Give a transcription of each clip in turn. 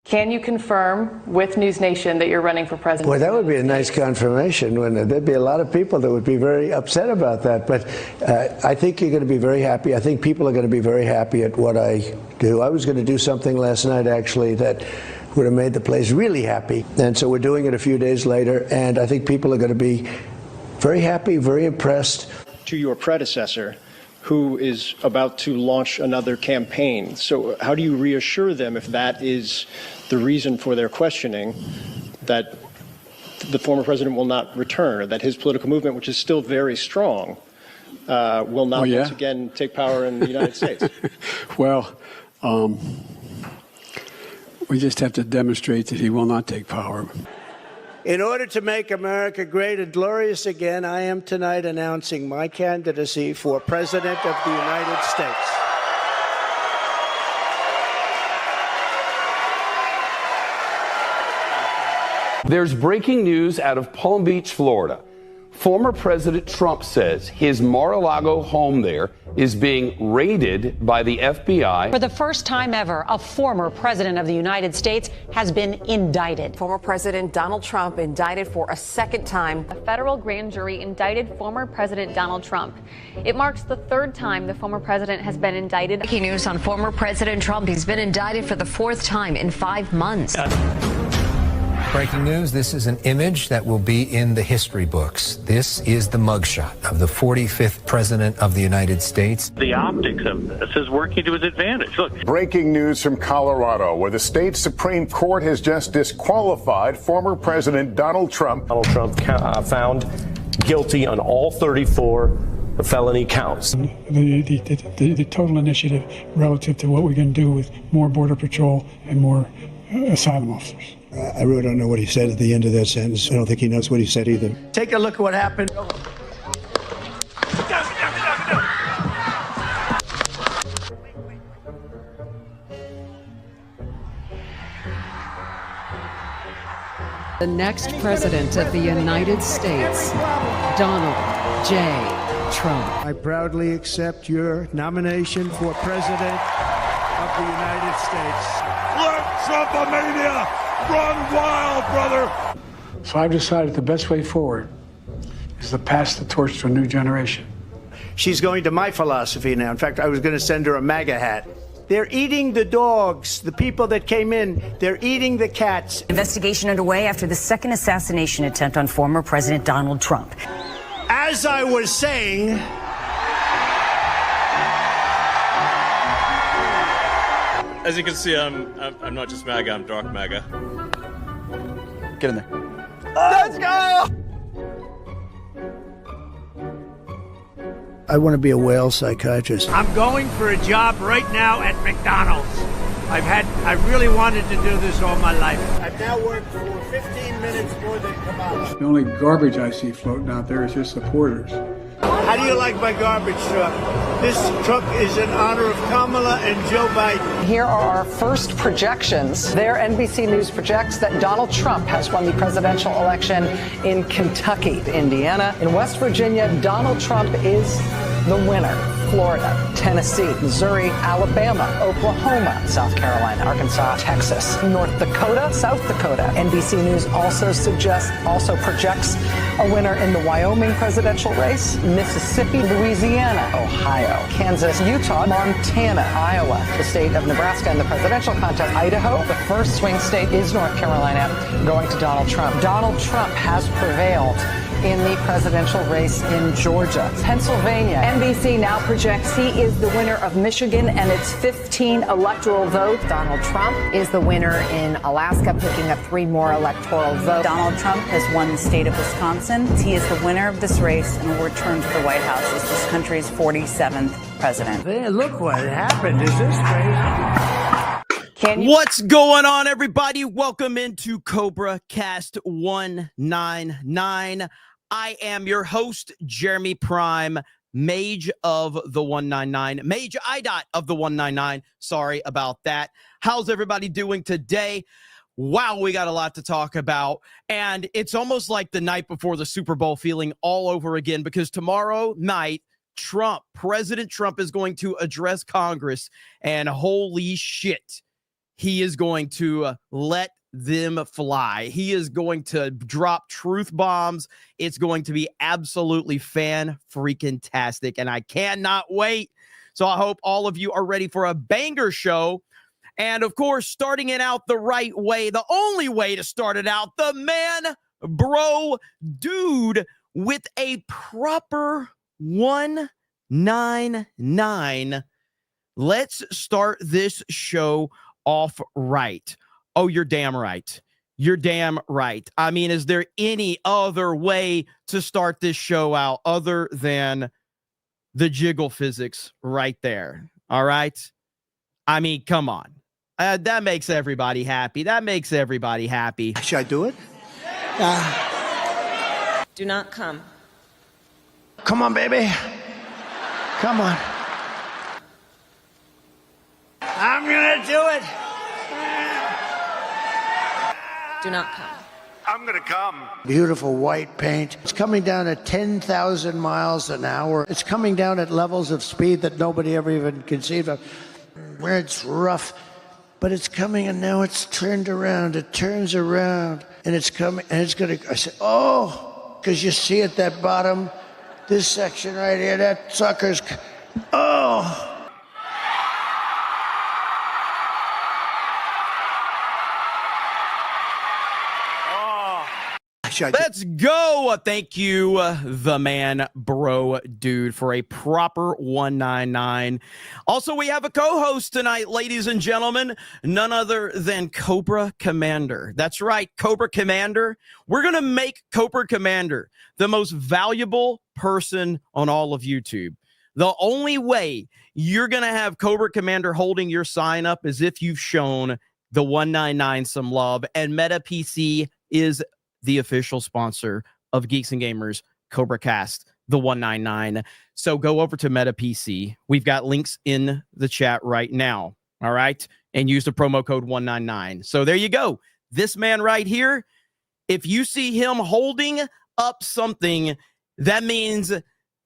Can you confirm with News Nation that you're running for president? Boy, that would be a nice confirmation. There'd be a lot of people that would be very upset about that. But I think you're going to be very happy. I think people are going to be very happy at what I do. I was going to do something last night, actually, that would have made the place really happy. And so we're doing it a few days later. And I think people are going to be very happy, very impressed. To your predecessor, who is about to launch another campaign. So how do you reassure them, if that is the reason for their questioning, that the former president will not return, or that his political movement, which is still very strong, will not once again take power in the United States? Well, we just have to demonstrate that he will not take power. In order to make America great and glorious again, I am tonight announcing my candidacy for President of the United States. There's breaking news out of Palm Beach, Florida. Former President Trump says his Mar-a-Lago home there is being raided by the FBI. For the first time ever, a former president of the United States has been indicted. Former President Donald Trump indicted for a second time. A federal grand jury indicted former President Donald Trump. It marks the third time the former president has been indicted. Breaking news on former President Trump. He's been indicted for the fourth time in 5 months. Breaking news, this is an image that will be in the history books. This is the mugshot of the 45th President of the United States. The optics of this is working to his advantage. Look. Breaking news from Colorado, where the state Supreme Court has just disqualified former President Donald Trump. Donald Trump found guilty on all 34 felony counts. The total initiative relative to what we're going to do with more Border Patrol and more asylum officers. I really don't know what he said at the end of that sentence. I don't think he knows what he said either. Take a look at what happened. The next president of the United States, Donald J. Trump. I proudly accept your nomination for president of the United States. Let Trumpomania run wild, brother! So I've decided the best way forward is to pass the torch to a new generation. She's going to my philosophy now. In fact, I was going to send her a MAGA hat. They're eating the dogs, the people that came in. They're eating the cats. Investigation underway after the second assassination attempt on former President Donald Trump. As I was saying, as you can see, I'm not just MAGA, I'm dark MAGA. Get in there. Let's go! I want to be a whale psychiatrist. I'm going for a job right now at McDonald's. I really wanted to do this all my life. I've now worked for 15 minutes more than Kamala. The only garbage I see floating out there is his supporters. How do you like my garbage truck? This truck is in honor of Kamala and Joe Biden. Here are our first projections. There, NBC News projects that Donald Trump has won the presidential election in Kentucky, Indiana. In West Virginia, Donald Trump is the winner. Florida, Tennessee, Missouri, Alabama, Oklahoma, South Carolina, Arkansas, Texas, North Dakota, South Dakota. NBC News also projects a winner in the Wyoming presidential race, Mississippi, Louisiana, Ohio, Kansas, Utah, Montana, Iowa, the state of Nebraska in the presidential contest, Idaho. The first swing state is North Carolina, going to Donald Trump. Donald Trump has prevailed in the presidential race in Georgia. Pennsylvania. NBC now projects he is the winner of Michigan and its 15 electoral votes. Donald Trump is the winner in Alaska, picking up 3 more electoral votes. Donald Trump has won the state of Wisconsin. He is the winner of this race and will return to the White House as this country's 47th president. Hey, look what happened. Is this crazy? What's going on, everybody? Welcome into Cobra Cast 199. I am your host, Jeremy Prime, Mage of the 199, Mage IDOT of the 199. Sorry about that. How's everybody doing today? Wow, we got a lot to talk about. And it's almost like the night before the Super Bowl feeling all over again, because tomorrow night, President Trump is going to address Congress, and holy shit, he is going to let them fly. He is going to drop truth bombs. It's going to be absolutely fan-freaking-tastic, and I cannot wait. So I hope all of you are ready for a banger show. And, of course, starting it out the right way, the only way to start it out, the man, bro, dude with a proper 199. Let's start this show off right. Oh, you're damn right. You're damn right. I mean, is there any other way to start this show out other than the jiggle physics right there? All right. I mean, come on. That makes everybody happy. That makes everybody happy. Should I do it? Do not come. Come on, baby. Come on. I'm going to do it. Do not come. I'm gonna come. Beautiful white paint. It's coming down at 10,000 miles an hour. It's coming down at levels of speed that nobody ever even conceived of. Where it's rough, but it's coming, and now it's turned around. It turns around, and it's coming, and it's gonna. I said, oh, because you see at that bottom, this section right here, that sucker's. Oh. Let's go. Thank you, the man, bro, dude, for a proper 199. Also, we have a co-host tonight, ladies and gentlemen, none other than Cobra Commander. That's right, Cobra Commander. We're going to make Cobra Commander the most valuable person on all of YouTube. The only way you're going to have Cobra Commander holding your sign up is if you've shown the 199 some love, and Meta PC is the official sponsor of Geeks and Gamers Cobra Cast, the 199. So go over to Meta PC. We've got links in the chat right now. All right. And use the promo code 199. So there you go. This man right here, if you see him holding up something, that means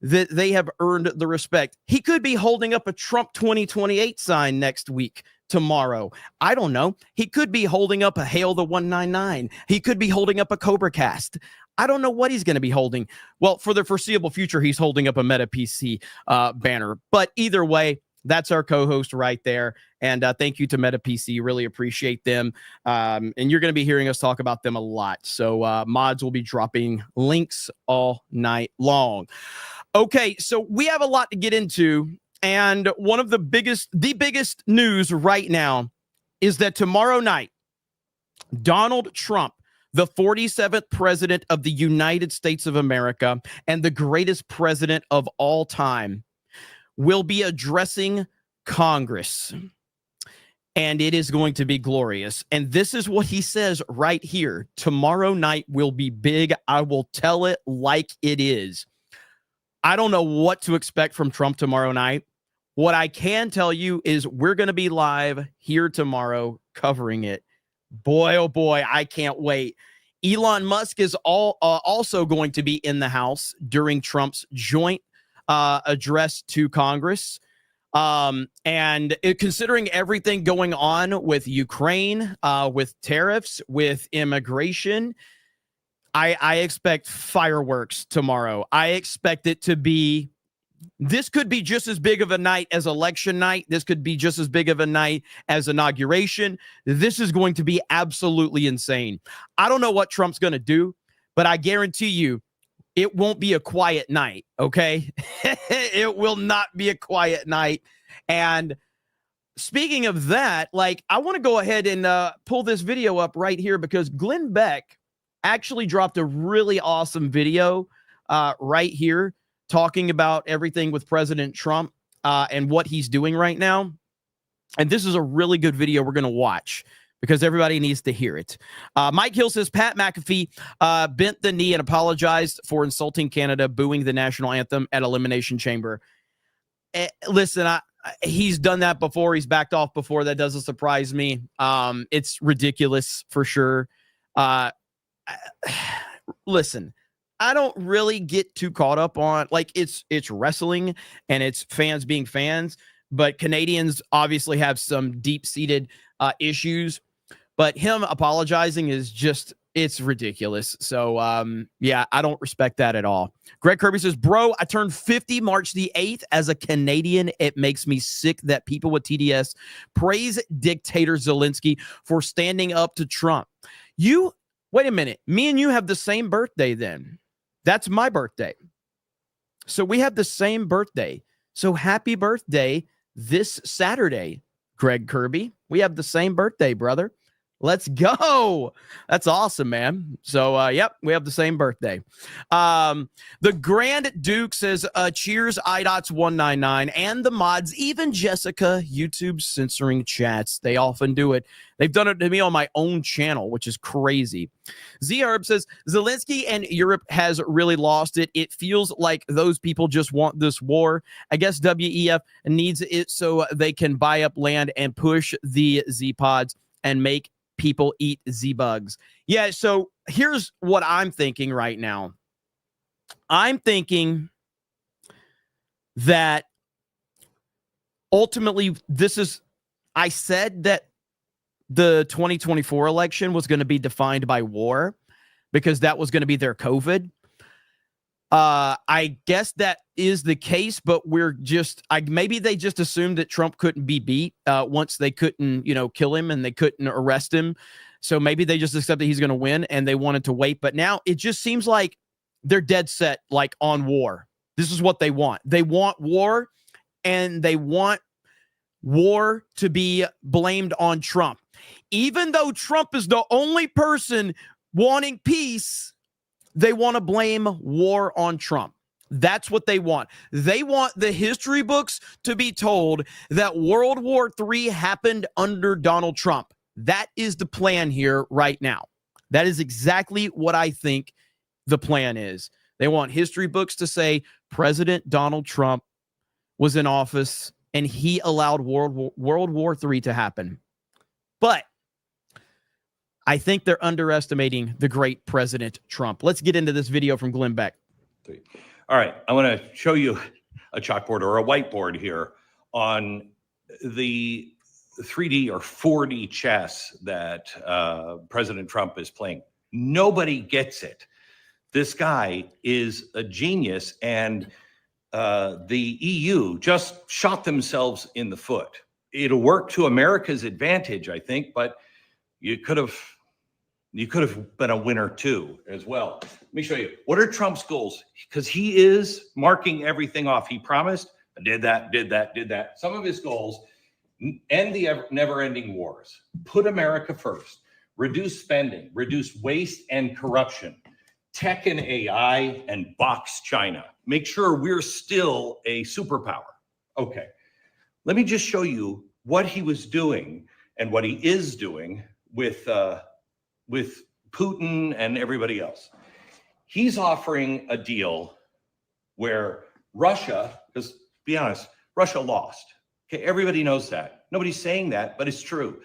that they have earned the respect. He could be holding up a Trump 2028 sign next week. Tomorrow. I don't know. He could be holding up a Hail the 199. He could be holding up a Cobra Cast. I don't know what he's going to be holding. Well, for the foreseeable future, he's holding up a Meta PC banner. But either way, that's our co-host right there. And thank you to Meta PC. Really appreciate them. And you're going to be hearing us talk about them a lot. So mods will be dropping links all night long. Okay, so we have a lot to get into. And one of the biggest news right now is that tomorrow night, Donald Trump, the 47th president of the United States of America and the greatest president of all time, will be addressing Congress. And it is going to be glorious. And this is what he says right here. Tomorrow night will be big. I will tell it like it is. I don't know what to expect from Trump tomorrow night. What I can tell you is we're going to be live here tomorrow covering it. Boy, oh boy, I can't wait. Elon Musk is also going to be in the House during Trump's joint address to Congress. Considering everything going on with Ukraine, with tariffs, with immigration, I expect fireworks tomorrow. I expect it to be, this could be just as big of a night as election night. This could be just as big of a night as inauguration. This is going to be absolutely insane. I don't know what Trump's going to do, but I guarantee you it won't be a quiet night, okay? It will not be a quiet night. And speaking of that, like, I want to go ahead and pull this video up right here because Glenn Beck actually dropped a really awesome video right here talking about everything with President Trump and what he's doing right now. And this is a really good video we're going to watch because everybody needs to hear it. Mike Hill says Pat McAfee bent the knee and apologized for insulting Canada, booing the national anthem at Elimination Chamber. Listen, he's done that before. He's backed off before. That doesn't surprise me. It's ridiculous for sure. Listen, I don't really get too caught up on, like, it's wrestling and it's fans being fans, but Canadians obviously have some deep-seated issues. But him apologizing is just, it's ridiculous. So, yeah, I don't respect that at all. Greg Kirby says, bro, I turned 50 March the 8th. As a Canadian, it makes me sick that people with TDS praise dictator Zelenskyy for standing up to Trump. Wait a minute. Me and you have the same birthday then. That's my birthday. So we have the same birthday. So happy birthday this Saturday, Greg Kirby. We have the same birthday, brother. Let's go. That's awesome, man. So, yep, we have the same birthday. The Grand Duke says, cheers, IDOTS199, and the mods, even Jessica, YouTube censoring chats. They often do it. They've done it to me on my own channel, which is crazy. Z-Herb says, Zelenskyy and Europe has really lost it. It feels like those people just want this war. I guess WEF needs it so they can buy up land and push the Z-Pods and make people eat Z-Bugs. Yeah, so here's what I'm thinking right now. I'm thinking that ultimately I said that the 2024 election was going to be defined by war because that was going to be their COVID. I guess that is the case, but maybe they just assumed that Trump couldn't be beat once they couldn't, kill him and they couldn't arrest him. So maybe they just accepted he's going to win and they wanted to wait. But now it just seems like they're dead set, like on war. This is what they want. They want war, and they want war to be blamed on Trump. Even though Trump is the only person wanting peace, they want to blame war on Trump. That's what they want. They want the history books to be told that World War III happened under Donald Trump. That is the plan here right now. That is exactly what I think the plan is. They want history books to say President Donald Trump was in office and he allowed World War III to happen. But I think they're underestimating the great President Trump. Let's get into this video from Glenn Beck. All right, I want to show you a chalkboard or a whiteboard here on the 3D or 4D chess that President Trump is playing. Nobody gets it. This guy is a genius, and the EU just shot themselves in the foot. It'll work to America's advantage, I think, but you could have been a winner too as well. Let me show you. What are Trump's goals? Because he is marking everything off. He promised, I did that, did that, did that. Some of his goals: end the never-ending wars, put America first, reduce spending, reduce waste and corruption, tech and AI, and box China. Make sure we're still a superpower. Okay, let me just show you what he was doing and what he is doing with Putin and everybody else. He's offering a deal where Russia, because be honest, Russia lost. Okay, everybody knows that. Nobody's saying that, but it's true.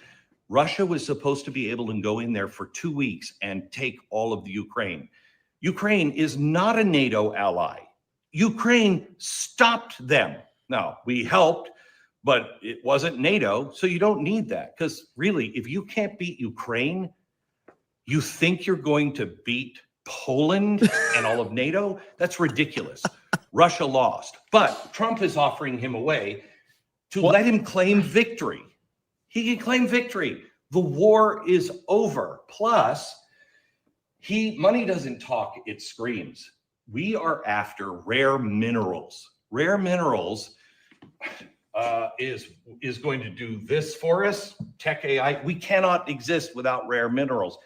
Russia was supposed to be able to go in there for 2 weeks and take all of the Ukraine. Ukraine is not a NATO ally. Ukraine stopped them. Now, we helped, but it wasn't NATO, so you don't need that. Because really, if you can't beat Ukraine, you think you're going to beat Poland and all of NATO? That's ridiculous. Russia lost, but Trump is offering him a way to let him claim victory. He can claim victory. The war is over. Plus, money doesn't talk, it screams. We are after rare minerals. Rare minerals is going to do this for us. Tech AI, we cannot exist without rare minerals.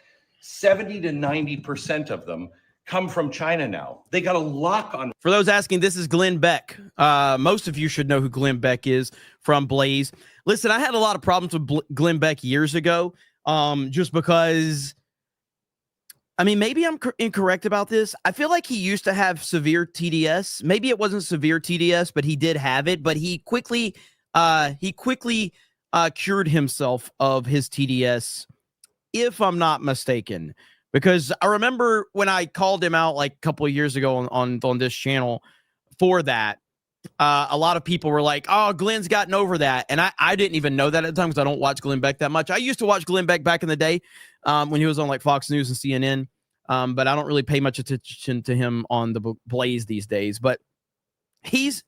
70 to 90% of them come from China now. They got a lock on. For those asking, this is Glenn Beck. Most of you should know who Glenn Beck is from Blaze. Listen, I had a lot of problems with Glenn Beck years ago, just because, I mean, maybe I'm incorrect about this. I feel like he used to have severe TDS. Maybe it wasn't severe TDS, but he did have it. But he quickly cured himself of his TDS, if I'm not mistaken. Because I remember when I called him out like a couple of years ago on this channel for that, a lot of people were like, oh, Glenn's gotten over that. And I didn't even know that at the time because I don't watch Glenn Beck that much. I used to watch Glenn Beck back in the day when he was on like Fox News and CNN. But I don't really pay much attention to him on the Blaze these days. But he's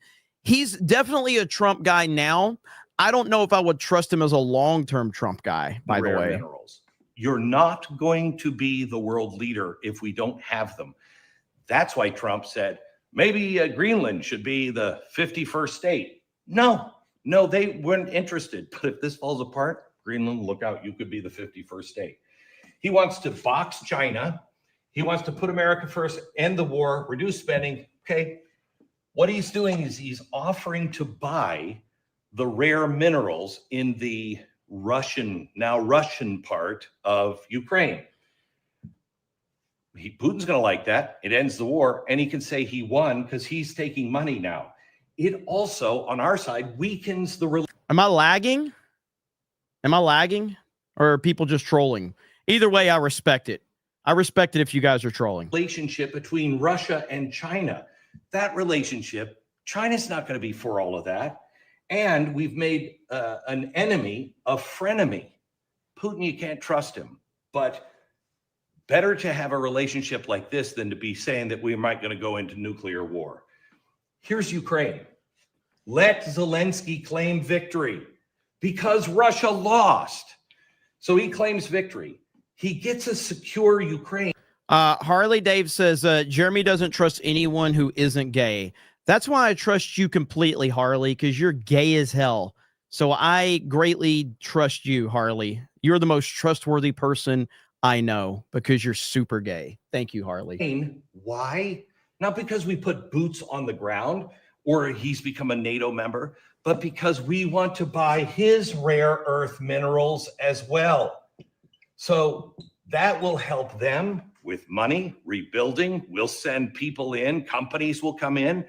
definitely a Trump guy now. I don't know if I would trust him as a long-term Trump guy, by the way. Minerals. You're not going to be the world leader if we don't have them. That's why Trump said, maybe Greenland should be the 51st state. No, they weren't interested. But if this falls apart, Greenland, look out, you could be the 51st state. He wants to box China. He wants to put America first, end the war, reduce spending. Okay. What he's doing is he's offering to buy the rare minerals in the Russian part of Ukraine. Putin's going to like that. It ends the war, and he can say he won because he's taking money now. It also, on our side, weakens the relationship. Am I lagging? Or are people just trolling? Either way, I respect it. I respect it if you guys are trolling. Relationship between Russia and China. That relationship, China's not going to be for all of that. And we've made an enemy a frenemy. Putin, you can't trust him. But better to have a relationship like this than to be saying that we might going to go into nuclear war. Here's Ukraine. Let Zelenskyy claim victory because Russia lost. So he claims victory. He gets a secure Ukraine. Harley Dave says, Jeremy doesn't trust anyone who isn't gay. That's why I trust you completely, Harley, because you're gay as hell. So I greatly trust you, Harley. You're the most trustworthy person I know because you're super gay. Thank you, Harley. Why? Not because we put boots on the ground or he's become a NATO member, but because we want to buy his rare earth minerals as well. So that will help them with money, rebuilding. We'll send people in, companies will come in.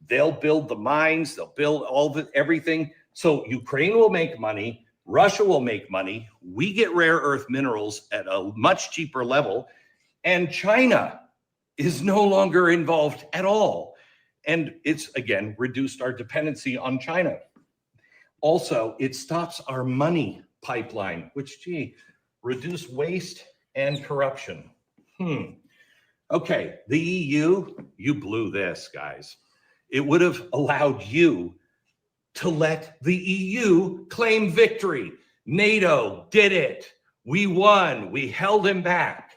They'll build the mines, they'll build everything. So Ukraine will make money, Russia will make money. We get rare earth minerals at a much cheaper level, and China is no longer involved at all. And it's, again, reduced our dependency on China. Also, it stops our money pipeline, which, reduce waste and corruption. Okay, the EU, you blew this, guys. It would have allowed you to let the EU claim victory. NATO did it. We won. We held him back.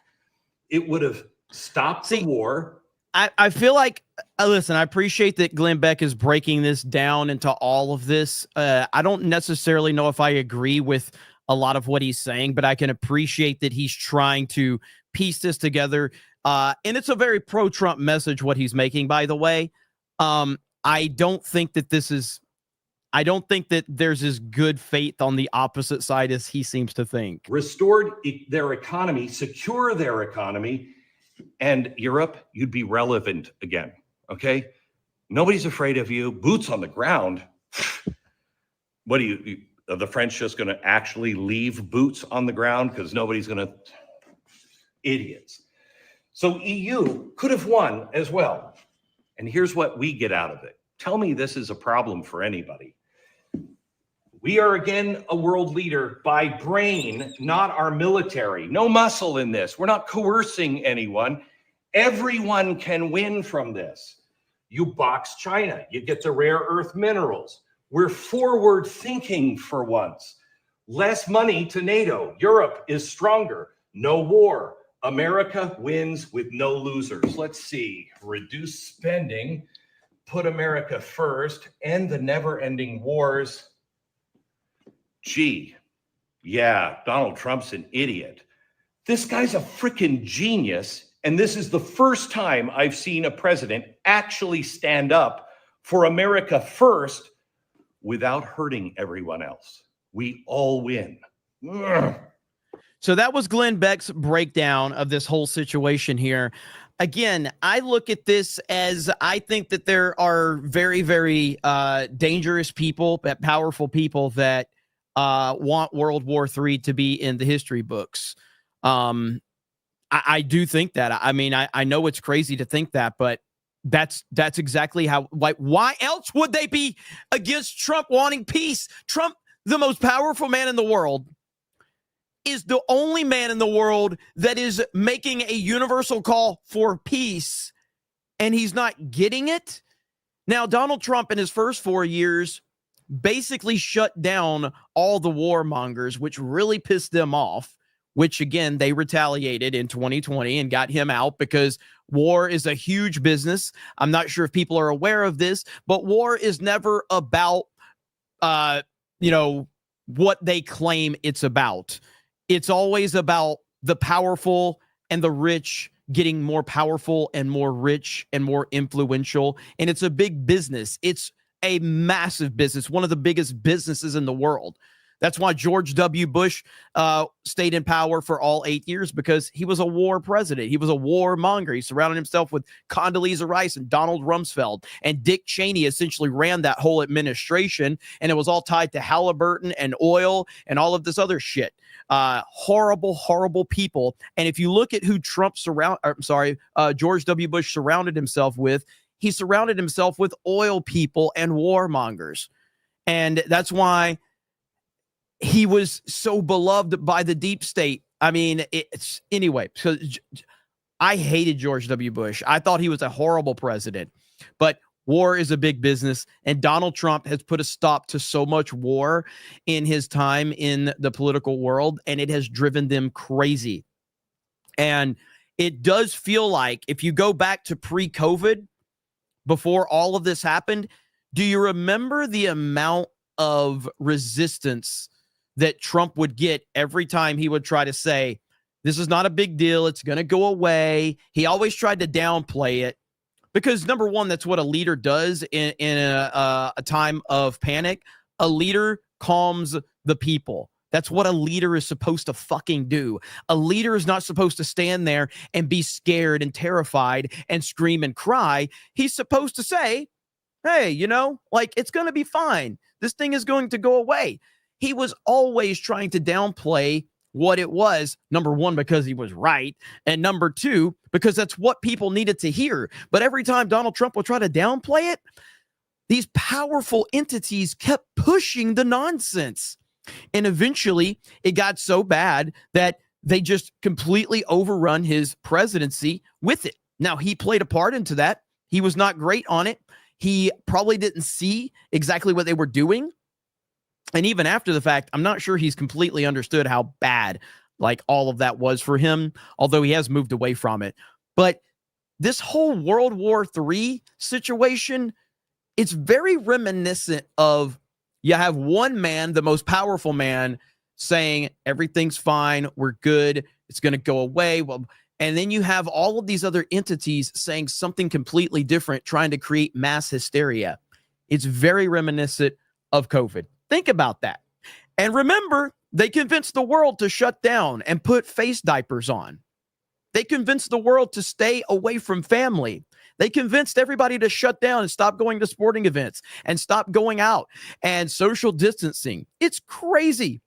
It would have stopped the war. I feel like, listen, I appreciate that Glenn Beck is breaking this down into all of this. I don't necessarily know if I agree with a lot of what he's saying, but I can appreciate that he's trying to piece this together. And it's a very pro-Trump message, what he's making, by the way. I don't think that there's as good faith on the opposite side as he seems to think. Restored their economy, secure their economy, and Europe, you'd be relevant again. Okay? Nobody's afraid of you. Boots on the ground. What are the French just going to actually leave boots on the ground because nobody's going to? Idiots. So EU could have won as well. And here's what we get out of it. Tell me this is a problem for anybody. We are again a world leader by brain, not our military. No muscle in this. We're not coercing anyone. Everyone can win from this. You box China, you get the rare earth minerals. We're forward thinking for once. Less money to NATO. Europe is stronger. No war. America wins with no losers. Let's see. Reduce spending, put America first, end the never-ending wars. Gee, yeah, Donald Trump's an idiot. This guy's a freaking genius, and this is the first time I've seen a president actually stand up for America first without hurting everyone else. We all win. Ugh. So that was Glenn Beck's breakdown of this whole situation here. Again, I look at this as I think that there are very, very dangerous people, powerful people that want World War III to be in the history books. I do think that. I mean, I know it's crazy to think that, but That's exactly how, like, why else would they be against Trump wanting peace? Trump, the most powerful man in the world, is the only man in the world that is making a universal call for peace, and he's not getting it. Now, Donald Trump in his first 4 years basically shut down all the warmongers, which really pissed them off, which, again, they retaliated in 2020 and got him out because war is a huge business. I'm not sure if people are aware of this, but war is never about, what they claim it's about. It's always about the powerful and the rich getting more powerful and more rich and more influential. And it's a big business. It's a massive business, one of the biggest businesses in the world. That's why George W. Bush stayed in power for all 8 years, because he was a war president. He was a warmonger. He surrounded himself with Condoleezza Rice and Donald Rumsfeld. And Dick Cheney essentially ran that whole administration, and it was all tied to Halliburton and oil and all of this other shit. Horrible, horrible people. And if you look at who George W. Bush surrounded himself with, he surrounded himself with oil people and warmongers. And that's why he was so beloved by the deep state. I mean, anyway, so I hated George W. Bush. I thought he was a horrible president, but war is a big business, and Donald Trump has put a stop to so much war in his time in the political world, and it has driven them crazy. And it does feel like, if you go back to pre-COVID, before all of this happened, do you remember the amount of resistance that Trump would get every time he would try to say, this is not a big deal, it's going to go away? He always tried to downplay it, because, number one, that's what a leader does in a time of panic. A leader calms the people. That's what a leader is supposed to fucking do. A leader is not supposed to stand there and be scared and terrified and scream and cry. He's supposed to say, hey, it's going to be fine. This thing is going to go away. He was always trying to downplay what it was, number one, because he was right, and number two, because that's what people needed to hear. But every time Donald Trump would try to downplay it, these powerful entities kept pushing the nonsense. And eventually it got so bad that they just completely overrun his presidency with it. Now, he played a part into that. He was not great on it. He probably didn't see exactly what they were doing. And even after the fact, I'm not sure he's completely understood how bad all of that was for him, although he has moved away from it. But this whole World War III situation, it's very reminiscent of, you have one man, the most powerful man, saying everything's fine, we're good, it's going to go away. Well, and then you have all of these other entities saying something completely different, trying to create mass hysteria. It's very reminiscent of COVID. Think about that. And remember, they convinced the world to shut down and put face diapers on. They convinced the world to stay away from family. They convinced everybody to shut down and stop going to sporting events and stop going out and social distancing. It's crazy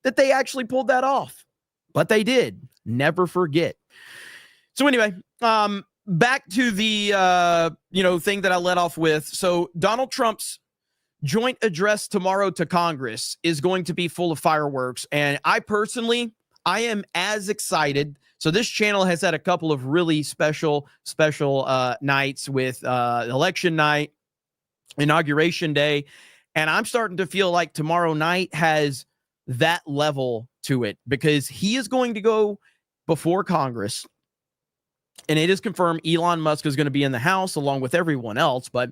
that they actually pulled that off, but they did. Never forget. So anyway, back to the thing that I led off with. So Donald Trump's joint address tomorrow to Congress is going to be full of fireworks, and I am as excited. So this channel has had a couple of really special nights with election night, inauguration day, and I'm starting to feel like tomorrow night has that level to it, because he is going to go before Congress, and it is confirmed Elon Musk is going to be in the House along with everyone else, but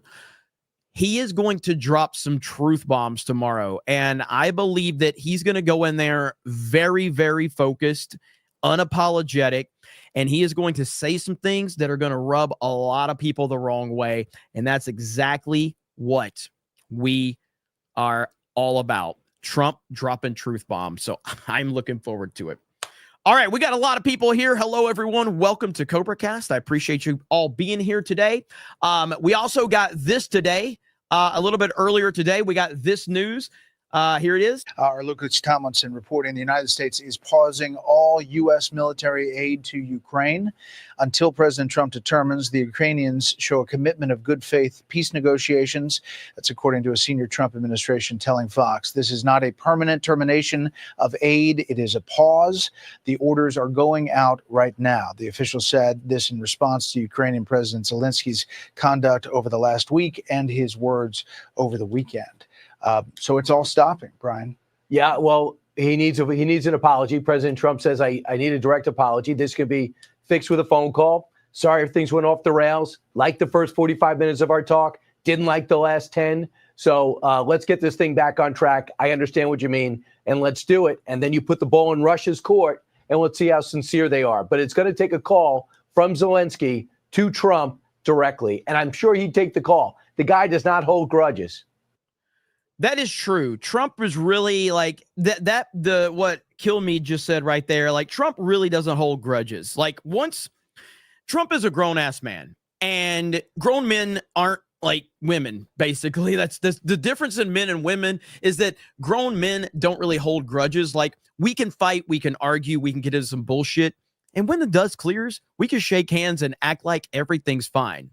he is going to drop some truth bombs tomorrow, and I believe that he's going to go in there very, very focused, unapologetic, and he is going to say some things that are going to rub a lot of people the wrong way, and that's exactly what we are all about. Trump dropping truth bombs, so I'm looking forward to it. All right, we got a lot of people here. Hello, everyone. Welcome to CobraCast. I appreciate you all being here today. We also got this today, a little bit earlier today. We got this news. Here it is. Our Lucas Tomlinson reporting the United States is pausing all U.S. military aid to Ukraine until President Trump determines the Ukrainians show a commitment of good faith peace negotiations. That's according to a senior Trump administration telling Fox. This is not a permanent termination of aid. It is a pause. The orders are going out right now. The official said this in response to Ukrainian President Zelensky's conduct over the last week and his words over the weekend. So it's all stopping, Brian. Yeah, well, he needs an apology. President Trump says, I need a direct apology. This could be fixed with a phone call. Sorry if things went off the rails. Like the first 45 minutes of our talk. Didn't like the last 10. So let's get this thing back on track. I understand what you mean. And let's do it. And then you put the ball in Russia's court and let's see how sincere they are. But it's going to take a call from Zelensky to Trump directly. And I'm sure he'd take the call. The guy does not hold grudges. That is true. Trump is really like what Kilmeade just said right there. Like, Trump really doesn't hold grudges. Like, once Trump is a grown ass man, and grown men aren't like women, basically. That's the difference in men and women, is that grown men don't really hold grudges. Like, we can fight, we can argue, we can get into some bullshit. And when the dust clears, we can shake hands and act like everything's fine.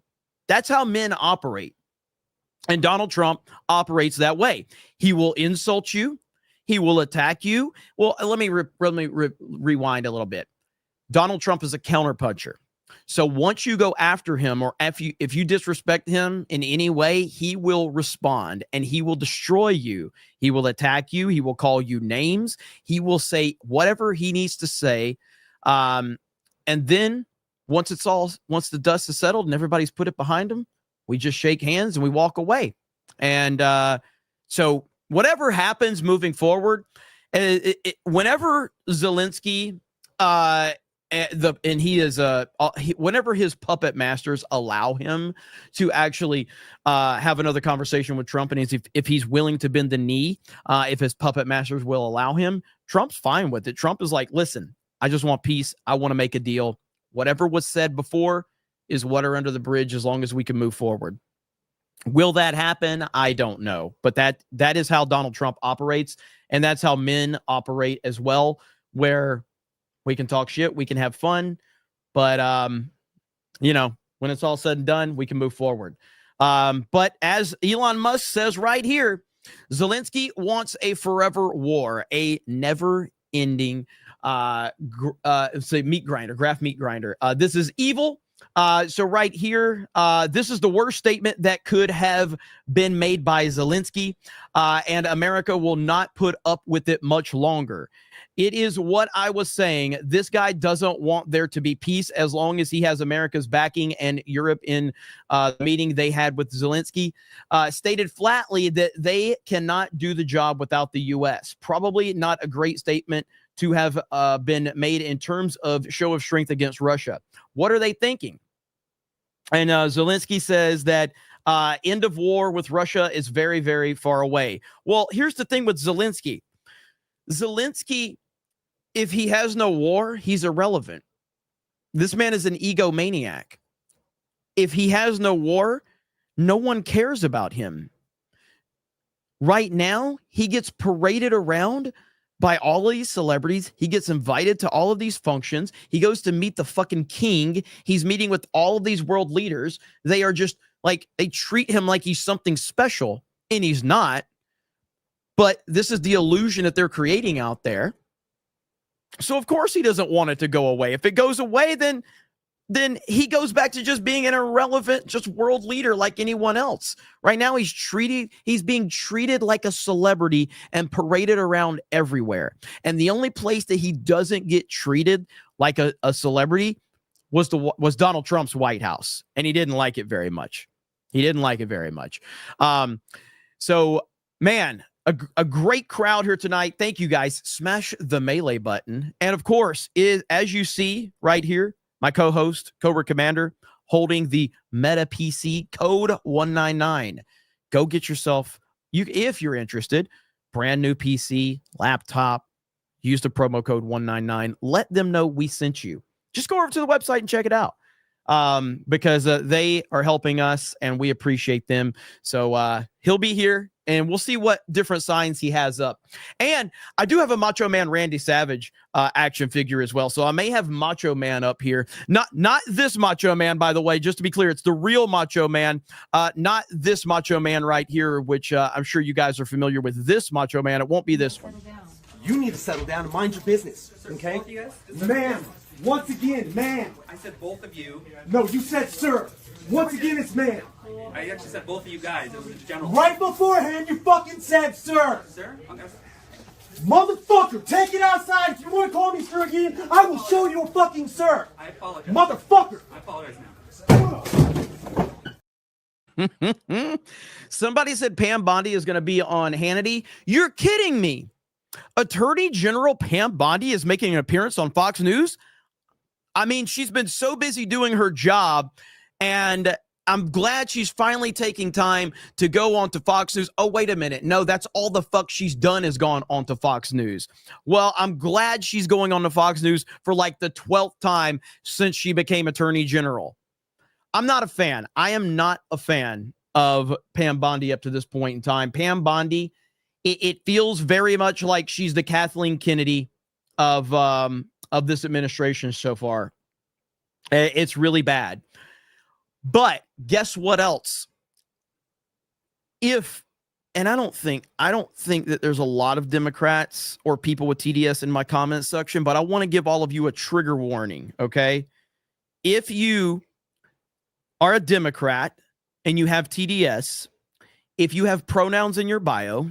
That's how men operate. And Donald Trump operates that way. He will insult you. He will attack you. Well, let me rewind a little bit. Donald Trump is a counterpuncher. So once you go after him, or if you disrespect him in any way, he will respond and he will destroy you. He will attack you. He will call you names. He will say whatever he needs to say. And then once the dust is settled and everybody's put it behind him, we just shake hands and we walk away. And so whatever happens moving forward, whenever Zelensky whenever his puppet masters allow him to actually have another conversation with Trump, and if he's willing to bend the knee, if his puppet masters will allow him, Trump's fine with it. Trump is like, listen, I just want peace. I want to make a deal. Whatever was said before is water under the bridge, as long as we can move forward. Will that happen? I don't know. But that is how Donald Trump operates. And that's how men operate as well, where we can talk shit, we can have fun. But, when it's all said and done, we can move forward. But as Elon Musk says right here, Zelensky wants a forever war, a never-ending meat grinder, graph meat grinder. This is evil. So right here, this is the worst statement that could have been made by Zelensky, and America will not put up with it much longer. It is what I was saying. This guy doesn't want there to be peace as long as he has America's backing, and Europe in the meeting they had with Zelensky stated flatly that they cannot do the job without the U.S. Probably not a great statement to have been made in terms of show of strength against Russia. What are they thinking? And Zelensky says that end of war with Russia is very, very far away. Well, here's the thing with Zelensky. Zelensky, if he has no war, he's irrelevant. This man is an egomaniac. If he has no war, no one cares about him. Right now, he gets paraded around by all of these celebrities. He gets invited to all of these functions. He goes to meet the fucking king. He's meeting with all of these world leaders. They are just like, they treat him like he's something special, and he's not. But this is the illusion that they're creating out there. So of course he doesn't want it to go away. If it goes away, then he goes back to just being an irrelevant, just world leader like anyone else. Right now, he's being treated like a celebrity and paraded around everywhere. And the only place that he doesn't get treated like a celebrity was Donald Trump's White House. And he didn't like it very much. So, man, a great crowd here tonight. Thank you, guys. Smash the melee button. And of course, as you see right here, my co-host, Cobra Commander, holding the Meta PC code 199. Go get yourself, if you're interested, brand new PC, laptop, use the promo code 199. Let them know we sent you. Just go over to the website and check it out, because they are helping us and we appreciate them. So he'll be here and we'll see what different signs he has up. And I do have a Macho Man Randy Savage action figure as well. So I may have Macho Man up here. Not this Macho Man, by the way, just to be clear, it's the real Macho Man, not this Macho Man right here, which I'm sure you guys are familiar with this Macho Man. It won't be this one. You need to settle down and mind your business, okay? Ma'am, once again, ma'am. I said both of you. No, you said sir. Once again, it's ma'am. I actually said both of you guys. It was a general. Right beforehand, you fucking said sir. Sir? Okay. Motherfucker, take it outside. If you want to call me sir again, I will show you a fucking sir. I apologize. Motherfucker. I apologize now. Somebody said Pam Bondi is going to be on Hannity. You're kidding me. Attorney General Pam Bondi is making an appearance on Fox News. I mean, she's been so busy doing her job, and I'm glad she's finally taking time to go on to Fox News. Oh, wait a minute. No, that's all the fuck she's done is gone on to Fox News. Well, I'm glad she's going on to Fox News for like the 12th time since she became Attorney General. I'm not a fan. I am not a fan of Pam Bondi up to this point in time. Pam Bondi, it feels very much like she's the Kathleen Kennedy of this administration so far. It's really bad. But guess what else? And I don't think that there's a lot of Democrats or people with TDS in my comment section, but I want to give all of you a trigger warning, okay? If you are a Democrat and you have TDS, if you have pronouns in your bio,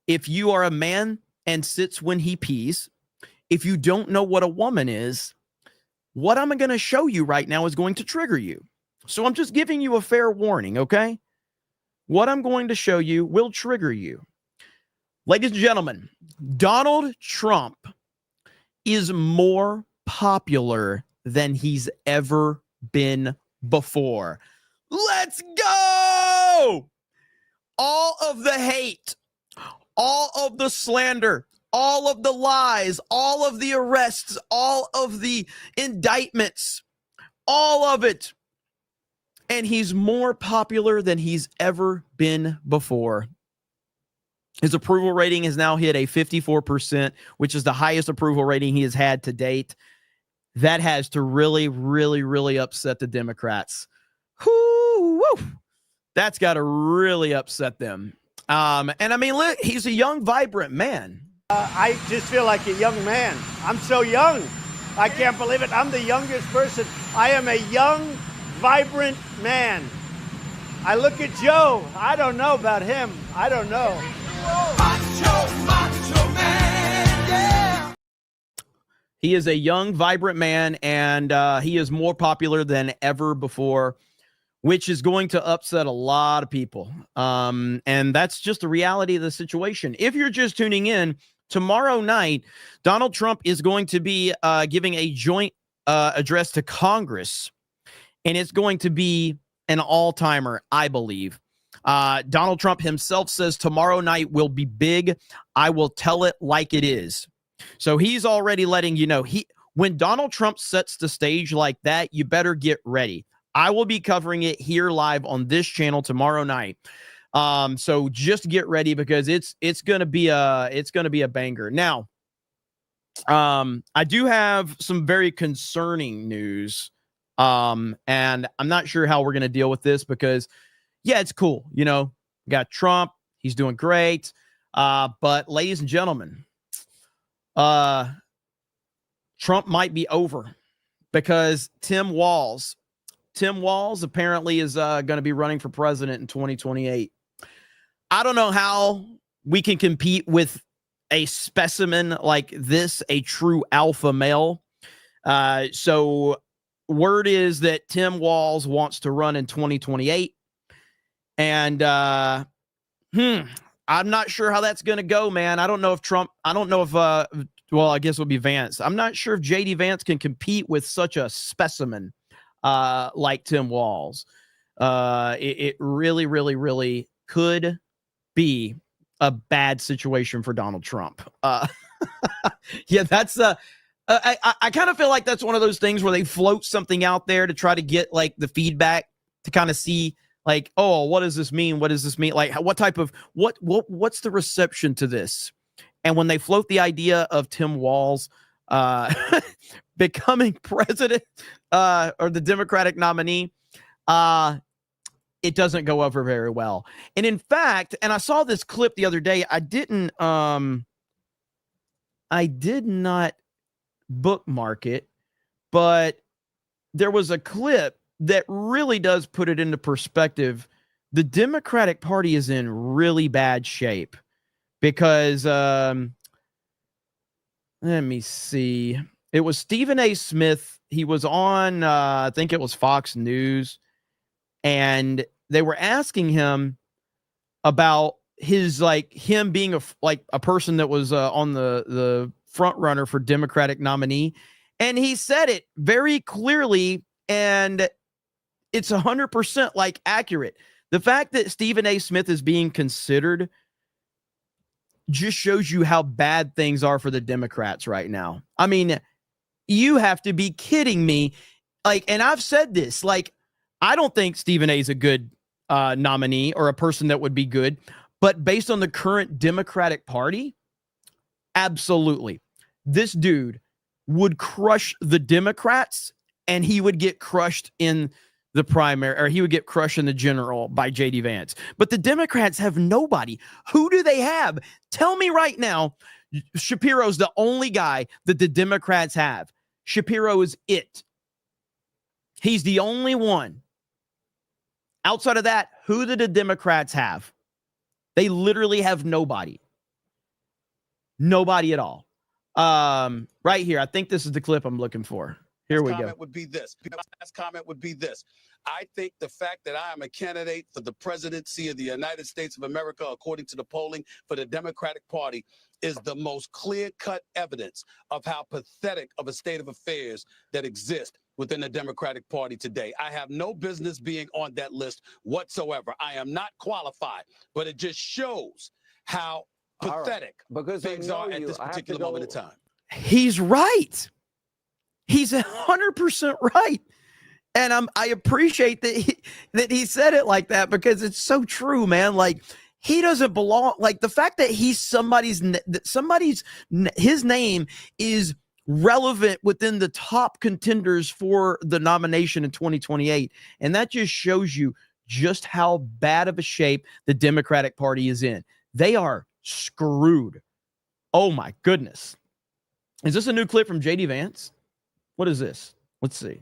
if you are a man and sits when he pees, if you don't know what a woman is, what I'm going to show you right now is going to trigger you. So I'm just giving you a fair warning, okay? What I'm going to show you will trigger you. Ladies and gentlemen, Donald Trump is more popular than he's ever been before. Let's go! All of the hate, all of the slander, all of the lies, all of the arrests, all of the indictments, all of it. And he's more popular than he's ever been before. His approval rating has now hit a 54%, which is the highest approval rating he has had to date. That has to really, really, really upset the Democrats. Whoo, woo. That's got to really upset them. And I mean, look, he's a young, vibrant man. I just feel like a young man. I'm so young. I can't believe it. I'm the youngest person. I am a young, vibrant man. I look at Joe. I don't know about him. I don't know. Macho man, yeah. He is a young, vibrant man, and he is more popular than ever before, which is going to upset a lot of people. And that's just the reality of the situation. If you're just tuning in, tomorrow night, Donald Trump is going to be giving a joint address to Congress, and it's going to be an all-timer, I believe. Donald Trump himself says tomorrow night will be big. I will tell it like it is. So he's already letting you know, when Donald Trump sets the stage like that, you better get ready. I will be covering it here live on this channel tomorrow night. So just get ready because it's going to be a banger. Now, I do have some very concerning news. And I'm not sure how we're going to deal with this because yeah, it's cool. You know, we got Trump, he's doing great. But ladies and gentlemen, Trump might be over because Tim Walz apparently is going to be running for president in 2028. I don't know how we can compete with a specimen like this, a true alpha male. So word is that Tim Walz wants to run in 2028. And I'm not sure how that's going to go, man. I don't know if well, I guess it would be Vance. I'm not sure if JD Vance can compete with such a specimen like Tim Walz. It really, really, really could be a bad situation for Donald Trump. Yeah, that's I kind of feel like that's one of those things where they float something out there to try to get like the feedback to kind of see Like, oh, what does this mean? What does this mean? Like, what type of what's the reception to this? And when they float the idea of Tim Walz becoming president or the Democratic nominee, it doesn't go over very well. And in fact, and I saw this clip the other day, I did not bookmark it, but there was a clip that really does put it into perspective. The Democratic Party is in really bad shape because, let me see. It was Stephen A. Smith. He was on, I think it was Fox News, and they were asking him about his, like, him being a person that was on the front runner for Democratic nominee. And he said it very clearly, and it's 100% like accurate. The fact that Stephen A. Smith is being considered just shows you how bad things are for the Democrats right now. I mean, you have to be kidding me. Like, and I've said this, like, I don't think Stephen A. is a good nominee or a person that would be good, but based on the current Democratic Party, absolutely. This dude would crush the Democrats, and he would get crushed in the primary, or he would get crushed in the general by J.D. Vance. But the Democrats have nobody. Who do they have? Tell me right now. Shapiro's the only guy that the Democrats have. Shapiro is it. He's the only one. Outside of that, who do the Democrats have? They literally have nobody. Nobody at all. Right here. I think this is the clip I'm looking for. Here we go. Last comment would be this. I think the fact that I am a candidate for the presidency of the United States of America, according to the polling for the Democratic Party, is the most clear-cut evidence of how pathetic of a state of affairs that exists within the Democratic Party today. I have no business being on that list whatsoever. I am not qualified, but it just shows how pathetic things are at this particular moment in time. He's right. He's 100% right. And I appreciate that he said it like that, because it's so true, man. Like, he doesn't belong. Like, the fact that he's his name is relevant within the top contenders for the nomination in 2028. And that just shows you just how bad of a shape the Democratic Party is in. They are screwed. Oh my goodness. Is this a new clip from J.D. Vance? What is this? Let's see.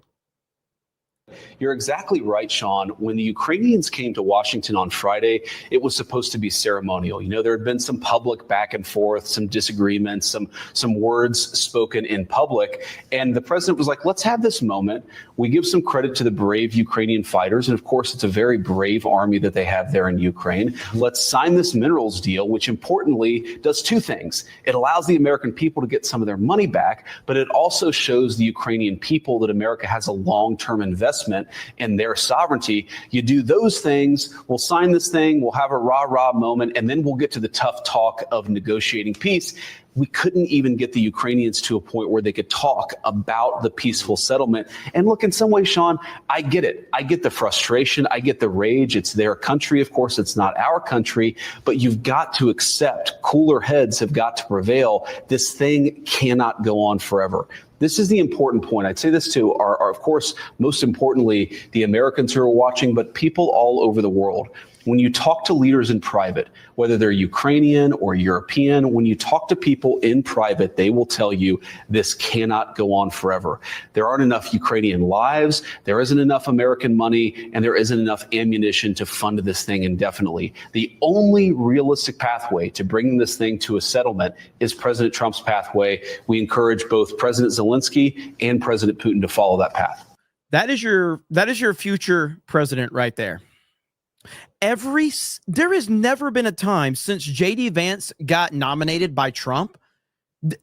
You're exactly right, Sean. When the Ukrainians came to Washington on Friday, it was supposed to be ceremonial. You know, there had been some public back and forth, some disagreements, some words spoken in public. And the president was like, let's have this moment. We give some credit to the brave Ukrainian fighters. And of course, it's a very brave army that they have there in Ukraine. Let's sign this minerals deal, which importantly does two things. It allows the American people to get some of their money back, but it also shows the Ukrainian people that America has a long-term investment in their sovereignty. You do those things, we'll sign this thing, we'll have a rah-rah moment, and then we'll get to the tough talk of negotiating peace. We couldn't even get the Ukrainians to a point where they could talk about the peaceful settlement. And look, in some ways, Sean, I get it. I get the frustration. I get the rage. It's their country. Of course, it's not our country. But you've got to accept, cooler heads have got to prevail. This thing cannot go on forever. This is the important point. I'd say this to our, of course, most importantly, the Americans who are watching, but people all over the world. When you talk to leaders in private, whether they're Ukrainian or European, when you talk to people in private, they will tell you this cannot go on forever. There aren't enough Ukrainian lives, there isn't enough American money, and there isn't enough ammunition to fund this thing indefinitely. The only realistic pathway to bringing this thing to a settlement is President Trump's pathway. We encourage both President Zelenskyy and President Putin to follow that path. That is your future president right there. There has never been a time since J.D. Vance got nominated by Trump.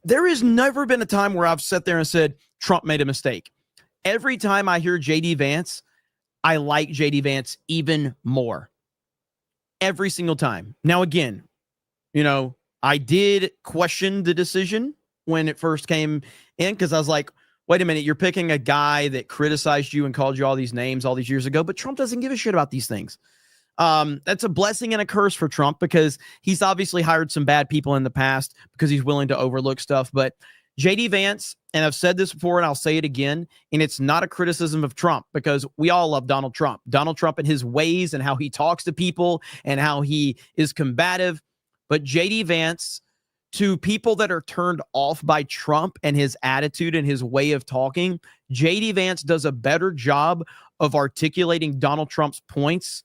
There has never been a time where I've sat there and said, Trump made a mistake. Every time I hear J.D. Vance, I like J.D. Vance even more. Every single time. Now, again, you know, I did question the decision when it first came in, because I was like, wait a minute, you're picking a guy that criticized you and called you all these names all these years ago, but Trump doesn't give a shit about these things. That's a blessing and a curse for Trump because he's obviously hired some bad people in the past because he's willing to overlook stuff. But JD Vance, and I've said this before and I'll say it again, and it's not a criticism of Trump because we all love Donald Trump. Donald Trump and his ways and how he talks to people and how he is combative. But JD Vance, to people that are turned off by Trump and his attitude and his way of talking, JD Vance does a better job of articulating Donald Trump's points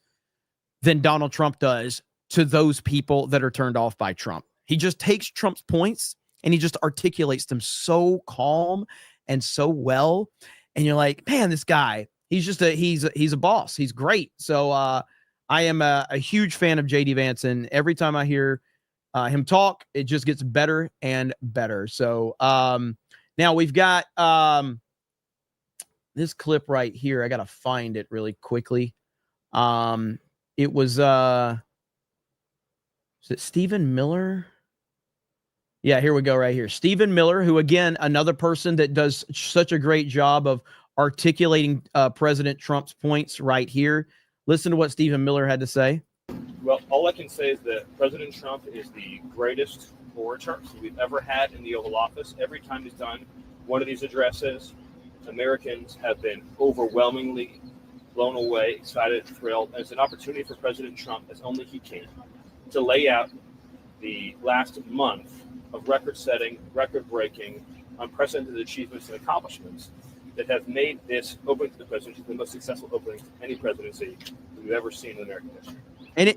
than Donald Trump does to those people that are turned off by Trump. He just takes Trump's points and he just articulates them so calm and so well. And you're like, man, this guy, he's a boss. He's great. So I am a huge fan of JD Vance, and every time I hear him talk, it just gets better and better. So now we've got this clip right here. I got to find it really quickly. It was it Stephen Miller? Yeah, here we go right here. Stephen Miller, who, again, another person that does such a great job of articulating President Trump's points right here. Listen to what Stephen Miller had to say. Well, all I can say is that President Trump is the greatest orator we've ever had in the Oval Office. Every time he's done one of these addresses, Americans have been overwhelmingly blown away, excited, thrilled. And it's an opportunity for President Trump, as only he can, to lay out the last month of record-setting, record-breaking, unprecedented achievements and accomplishments that have made this opening to the presidency the most successful opening to any presidency that we've ever seen in American history. And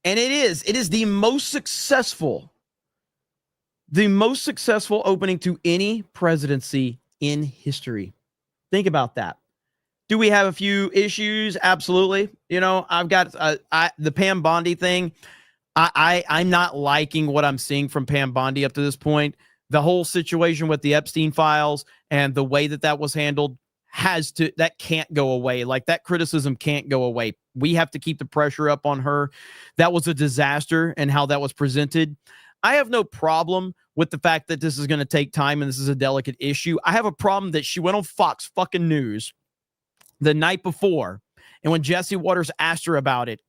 it is the most successful opening to any presidency in history. Think about that. Do we have a few issues? Absolutely. You know, I've got the Pam Bondi thing. I'm not liking what I'm seeing from Pam Bondi up to this point. The whole situation with the Epstein files and the way that was handled that can't go away. Like, that criticism can't go away. We have to keep the pressure up on her. That was a disaster, and how that was presented. I have no problem with the fact that this is going to take time and this is a delicate issue. I have a problem that she went on Fox fucking News the night before, and when Jesse Waters asked her about it,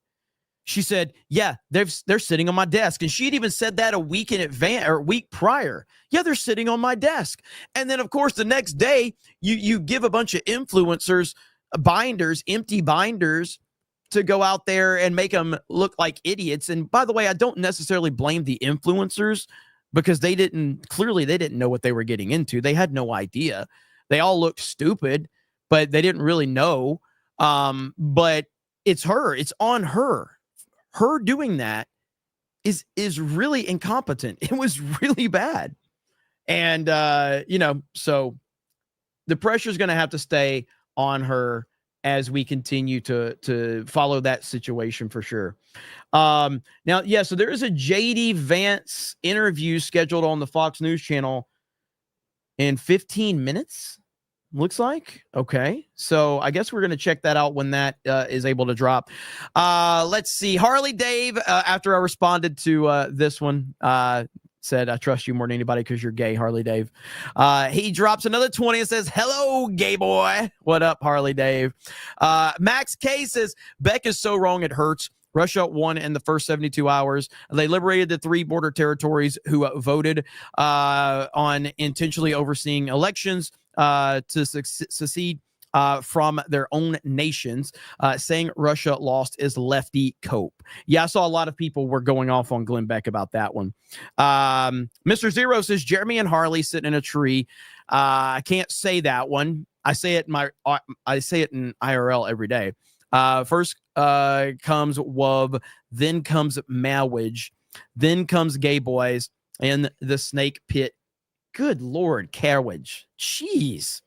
she said, yeah, they're sitting on my desk. And she had even said that a week in advance or a week prior. Yeah, they're sitting on my desk. And then, of course, the next day, you give a bunch of influencers binders, empty binders, to go out there and make them look like idiots. And by the way, I don't necessarily blame the influencers because they didn't know what they were getting into. They had no idea. They all looked stupid, but they didn't really know. But it's her. It's on her. Her doing that is really incompetent. It was really bad. And, so the pressure is going to have to stay on her as we continue to follow that situation for sure. So there is a JD Vance interview scheduled on the Fox News channel in 15 minutes. Looks like. Okay. So I guess we're going to check that out when that is able to drop. Let's see. Harley Dave, after I responded to this one, said, I trust you more than anybody because you're gay, Harley Dave. He drops another 20 and says, hello, gay boy. What up, Harley Dave? Max K says, Beck is so wrong it hurts. Russia won in the first 72 hours. They liberated the 3 border territories who voted on intentionally overseeing elections to secede from their own nations. Saying Russia lost is lefty cope. Yeah, I saw a lot of people were going off on Glenn Beck about that one. Mr. Zero says Jeremy and Harley sitting in a tree. I can't say that one. I say it in IRL every day. First comes WUB, then comes Mawage, then comes Gay Boys, and the Snake Pit. Good Lord, Carriage. Jeez.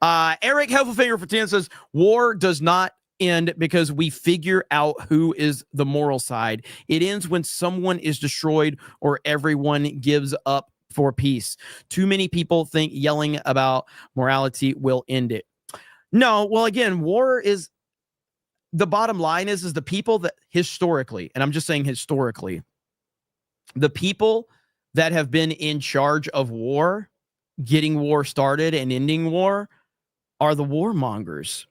Eric Heffelfinger for 10 says, war does not end because we figure out who is the moral side. It ends when someone is destroyed or everyone gives up for peace. Too many people think yelling about morality will end it. No, well, again, war is, the bottom line is the people that historically, and I'm just saying historically, the people that have been in charge of war, getting war started and ending war are the warmongers.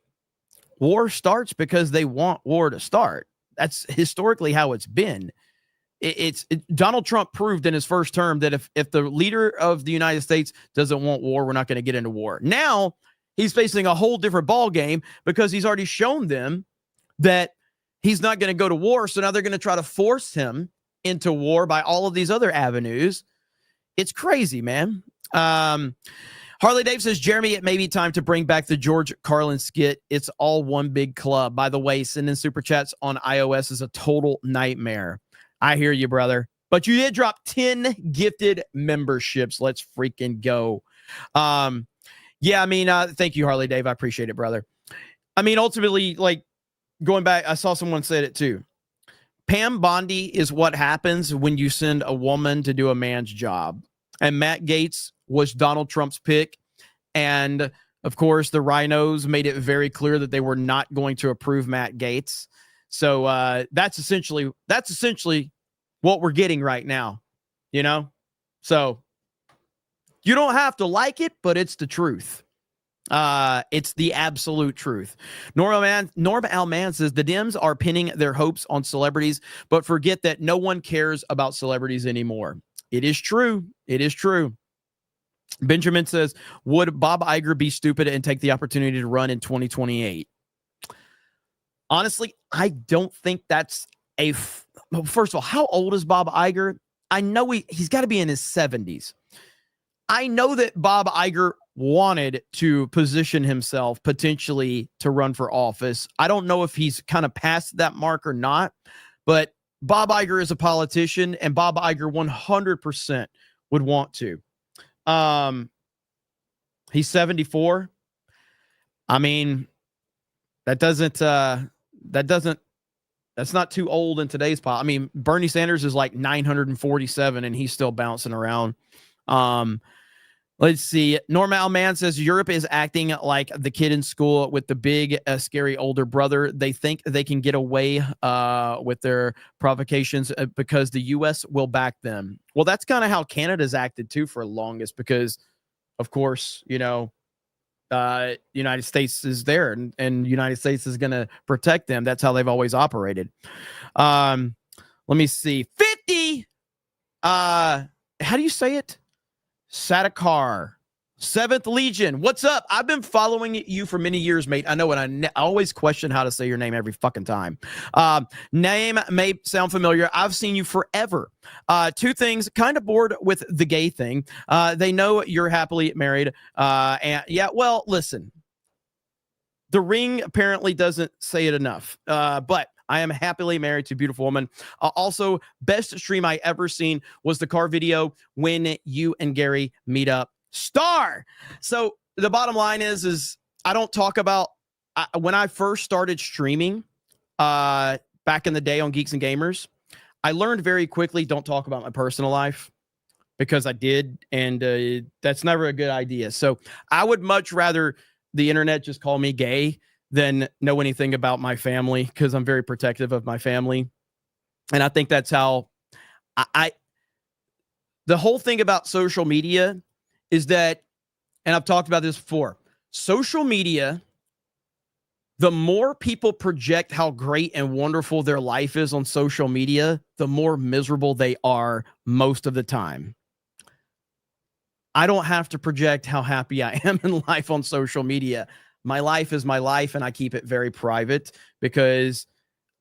War starts because they want war to start. That's historically how it's been. Donald Trump proved in his first term that if the leader of the United States doesn't want war, we're not going to get into war. Now he's facing a whole different ball game because he's already shown them that he's not going to go to war. So now they're going to try to force him into war by all of these other avenues. It's crazy, man. Harley Dave says, Jeremy, it may be time to bring back the George Carlin skit. It's all one big club. By the way, sending super chats on iOS is a total nightmare. I hear you, brother. But you did drop 10 gifted memberships. Let's freaking go. Yeah, I mean, thank you, Harley Dave. I appreciate it, brother. I mean, ultimately, like, going back, I saw someone said it too. Pam Bondi is what happens when you send a woman to do a man's job. And Matt Gaetz was Donald Trump's pick. And, of course, the rhinos made it very clear that they were not going to approve Matt Gaetz. So that's essentially what we're getting right now, you know? So you don't have to like it, but it's the truth. It's the absolute truth. Norm Alman says the Dems are pinning their hopes on celebrities, but forget that no one cares about celebrities anymore. It is true. It is true. Benjamin says, would Bob Iger be stupid and take the opportunity to run in 2028? Honestly, I don't think that's first of all, how old is Bob Iger? I know he's got to be in his 70s. I know that Bob Iger wanted to position himself potentially to run for office. I don't know if he's kind of past that mark or not, but Bob Iger is a politician, and Bob Iger 100% would want to. He's 74. I mean, that's not too old in today's I mean, Bernie Sanders is like 947 and he's still bouncing around. Let's see. Normal Man says Europe is acting like the kid in school with the big, scary older brother. They think they can get away with their provocations because the U.S. will back them. Well, that's kind of how Canada's acted too for the longest because, of course, you know, United States is there and United States is going to protect them. That's how they've always operated. Let me see. 50. How do you say it? Sadakar, 7th Legion. What's up? I've been following you for many years, mate. I know, and I always question how to say your name every fucking time. Name may sound familiar. I've seen you forever. 2 things. Kind of bored with the gay thing. They know you're happily married. And yeah, well, listen. The ring apparently doesn't say it enough. But I am happily married to a beautiful woman. Also, best stream I ever seen was the car video when you and Gary meet up. Star. So the bottom line is I don't talk about when I first started streaming back in the day on Geeks and Gamers. I learned very quickly don't talk about my personal life because I did, and that's never a good idea. So I would much rather the internet just call me gay than know anything about my family because I'm very protective of my family. And I think that's how the whole thing about social media is that, and I've talked about this before, social media, the more people project how great and wonderful their life is on social media, the more miserable they are most of the time. I don't have to project how happy I am in life on social media. My life is my life, and I keep it very private because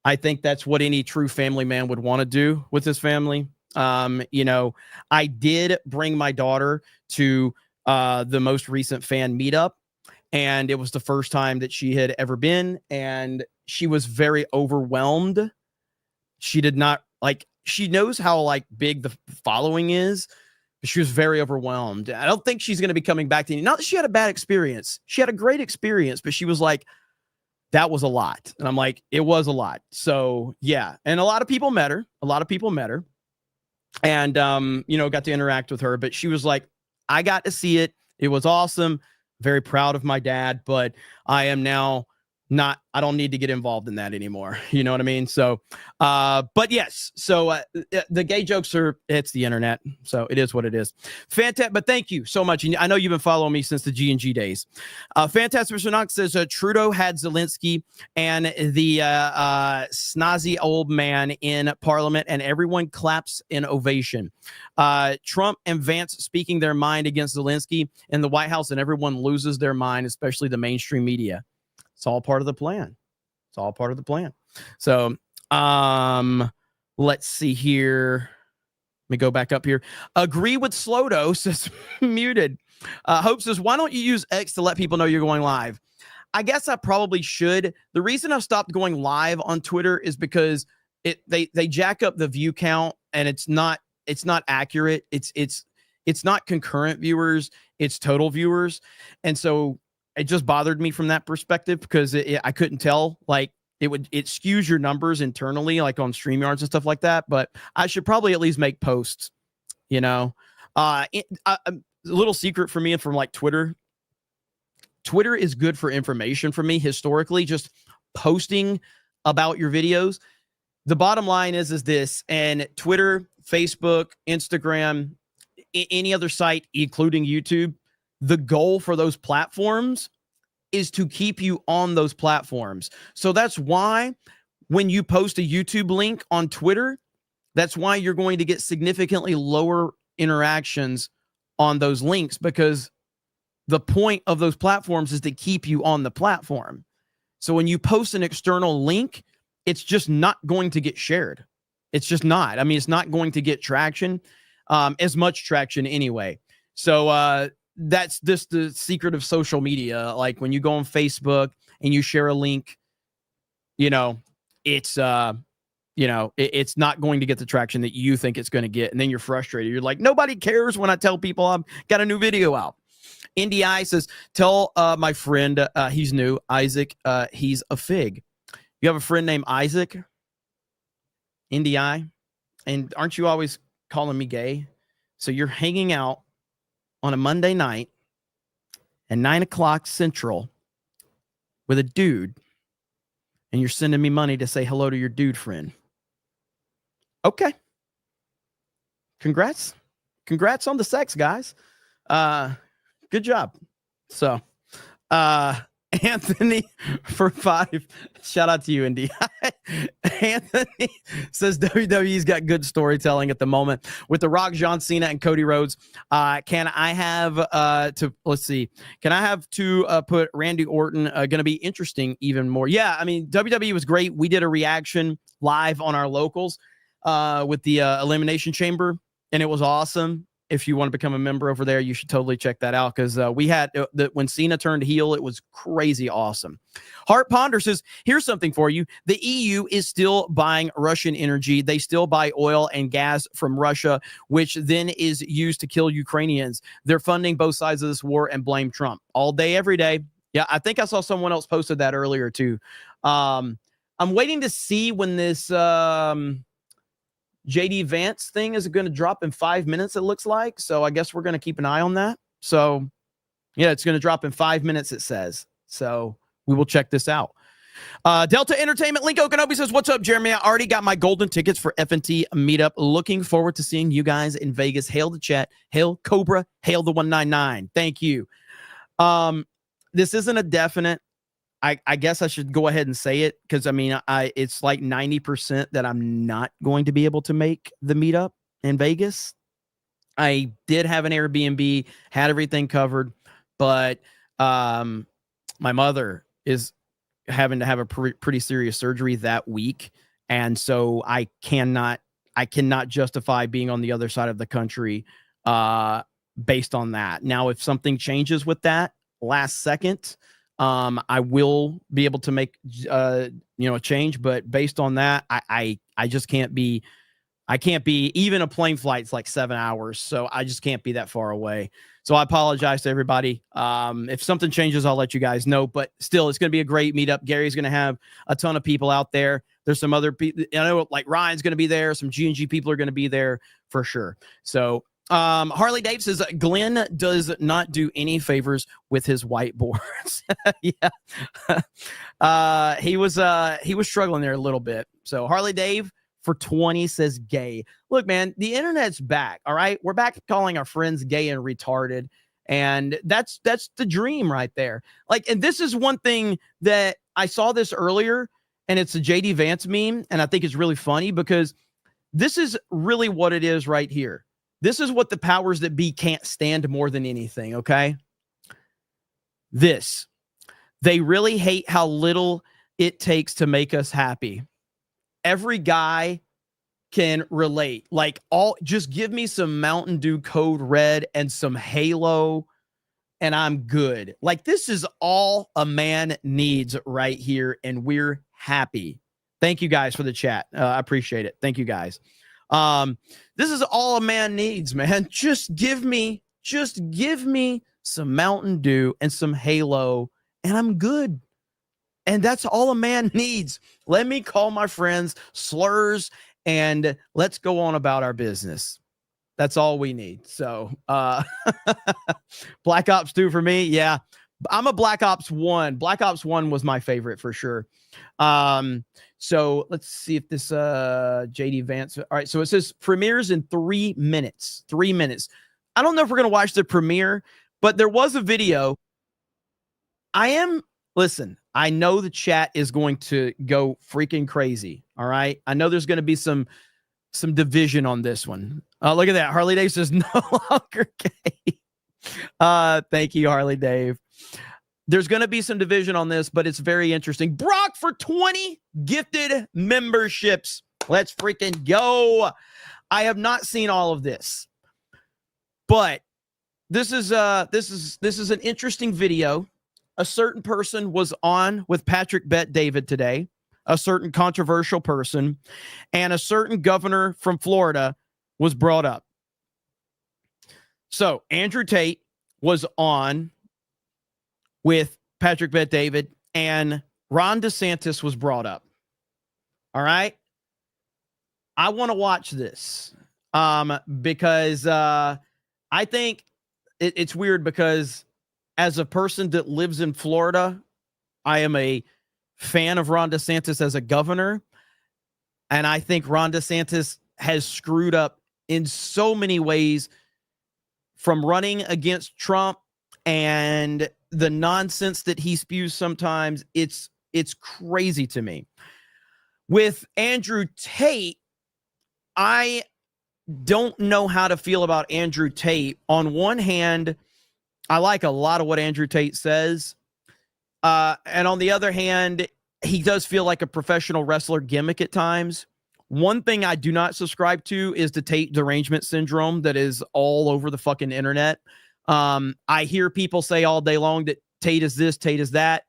I think that's what any true family man would want to do with his family. You know, I did bring my daughter to the most recent fan meetup, and it was the first time that she had ever been, and she was very overwhelmed. She did not she knows how big the following is. She was very overwhelmed. I don't think she's going to be coming back to me. Not that she had a bad experience. She had a great experience, but she was like, that was a lot. And I'm like, it was a lot. So yeah. And a lot of people met her. And, you know, got to interact with her, but she was like, I got to see it. It was awesome. Very proud of my dad, but I am now I don't need to get involved in that anymore. You know what I mean? So, but yes, so the gay jokes it's the internet. So it is what it is. Fantastic. But thank you so much. And I know you've been following me since the G&G days. Fantastic Mr. Knox says Trudeau had Zelenskyy and the snazzy old man in Parliament, and everyone claps in ovation. Trump and Vance speaking their mind against Zelenskyy in the White House, and everyone loses their mind, especially the mainstream media. It's all part of the plan. It's all part of the plan. So, let's see here. Let me go back up here. Agree with Slodo says muted. Hope says, why don't you use X to let people know you're going live? I guess I probably should. The reason I've stopped going live on Twitter is because they jack up the view count, and it's not accurate. It's not concurrent viewers, it's total viewers. And so it just bothered me from that perspective because I couldn't tell, like it skews your numbers internally, like on StreamYards and stuff like that. But I should probably at least make posts, you know. A little secret for me and from like Twitter is good for information for me historically, just posting about your videos. The bottom line is this, and Twitter, Facebook, Instagram, any other site, including YouTube, the goal for those platforms is to keep you on those platforms. So that's why when you post a YouTube link on Twitter, that's why you're going to get significantly lower interactions on those links, because the point of those platforms is to keep you on the platform. So when you post an external link, it's just not going to get shared. It's just not. I mean, it's not going to get traction, as much traction anyway. So, that's just the secret of social media. Like when you go on Facebook and you share a link, you know, it's not going to get the traction that you think it's going to get. And then you're frustrated. You're like, nobody cares when I tell people I've got a new video out. NDI says, tell my friend, he's new, Isaac, he's a fig. You have a friend named Isaac? NDI? And aren't you always calling me gay? So you're hanging out on a Monday night at 9 o'clock Central with a dude, and you're sending me money to say hello to your dude friend. Okay. Congrats on the sex, guys. Good job. So, Anthony for 5. Shout out to you, Indy. Anthony says WWE's got good storytelling at the moment with The Rock, John Cena, and Cody Rhodes. Can I have to put Randy Orton going to be interesting even more? Yeah, I mean, WWE was great. We did a reaction live on our locals with the Elimination Chamber, and it was awesome. If you want to become a member over there, you should totally check that out, because we had when Cena turned heel, it was crazy awesome. Hart Ponder says, here's something for you. The EU is still buying Russian energy. They still buy oil and gas from Russia, which then is used to kill Ukrainians. They're funding both sides of this war and blame Trump all day, every day. Yeah, I think I saw someone else posted that earlier too. I'm waiting to see when this JD Vance thing is going to drop in 5 minutes, it looks like. So I guess we're going to keep an eye on that. So yeah, it's going to drop in 5 minutes, it says. So we will check this out. Delta Entertainment, Link Okanobi says, what's up, Jeremy? I already got my golden tickets for F&T meetup. Looking forward to seeing you guys in Vegas. Hail the chat. Hail Cobra. Hail the 199. Thank you. This isn't a definite. I guess I should go ahead and say it, because I mean, it's like 90% that I'm not going to be able to make the meetup in Vegas. I did have an Airbnb, had everything covered, but my mother is having to have a pretty serious surgery that week, and so I cannot justify being on the other side of the country based on that. Now, if something changes with that last second, I will be able to make a change, but based on that, I just can't be. I can't be, even a plane flight's like 7 hours, so I just can't be that far away. So I apologize to everybody. If something changes, I'll let you guys know. But still, it's going to be a great meetup. Gary's going to have a ton of people out there. There's some other people. I know, like Ryan's going to be there. Some G&G people are going to be there for sure. So Harley Dave says Glenn does not do any favors with his whiteboards. Yeah. He was struggling there a little bit. So Harley Dave for 20 says gay. Look, man, the internet's back. All right. We're back to calling our friends gay and retarded. And that's the dream right there. Like, and this is one thing that I saw this earlier, and it's a JD Vance meme. And I think it's really funny because this is really what it is right here. This is what the powers that be can't stand more than anything, okay? They really hate how little it takes to make us happy. Every guy can relate. Like, just give me some Mountain Dew Code Red and some Halo, and I'm good. Like, this is all a man needs right here, and we're happy. Thank you guys for the chat. I appreciate it. Thank you guys. This is all a man needs, man. Just give me some Mountain Dew and some Halo, and I'm good. And that's all a man needs. Let me call my friends slurs and let's go on about our business. That's all we need. So, Black Ops 2 for me. Yeah. I'm a Black Ops 1. Black Ops 1 was my favorite for sure. So let's see if this JD Vance. All right, so it says premieres in 3 minutes. 3 minutes. I don't know if we're gonna watch the premiere, but there was a video. Listen, I know the chat is going to go freaking crazy. All right. I know there's gonna be some division on this one. Look at that. Harley Dave says no longer gay. Thank you, Harley Dave. There's going to be some division on this, but it's very interesting. Brock for 20 gifted memberships. Let's freaking go. I have not seen all of this, but this is an interesting video. A certain person was on with Patrick Bet-David today, a certain controversial person, and a certain governor from Florida was brought up. So Andrew Tate was on with Patrick Bet-David, and Ron DeSantis was brought up. All right. I want to watch this because I think it's weird because as a person that lives in Florida, I am a fan of Ron DeSantis as a governor. And I think Ron DeSantis has screwed up in so many ways, from running against Trump and the nonsense that he spews sometimes. It's crazy to me. With Andrew Tate, I don't know how to feel about Andrew Tate. On one hand, I like a lot of what Andrew Tate says. And on the other hand, he does feel like a professional wrestler gimmick at times. One thing I do not subscribe to is the Tate derangement syndrome that is all over the fucking internet. I hear people say all day long that Tate is this, Tate is that.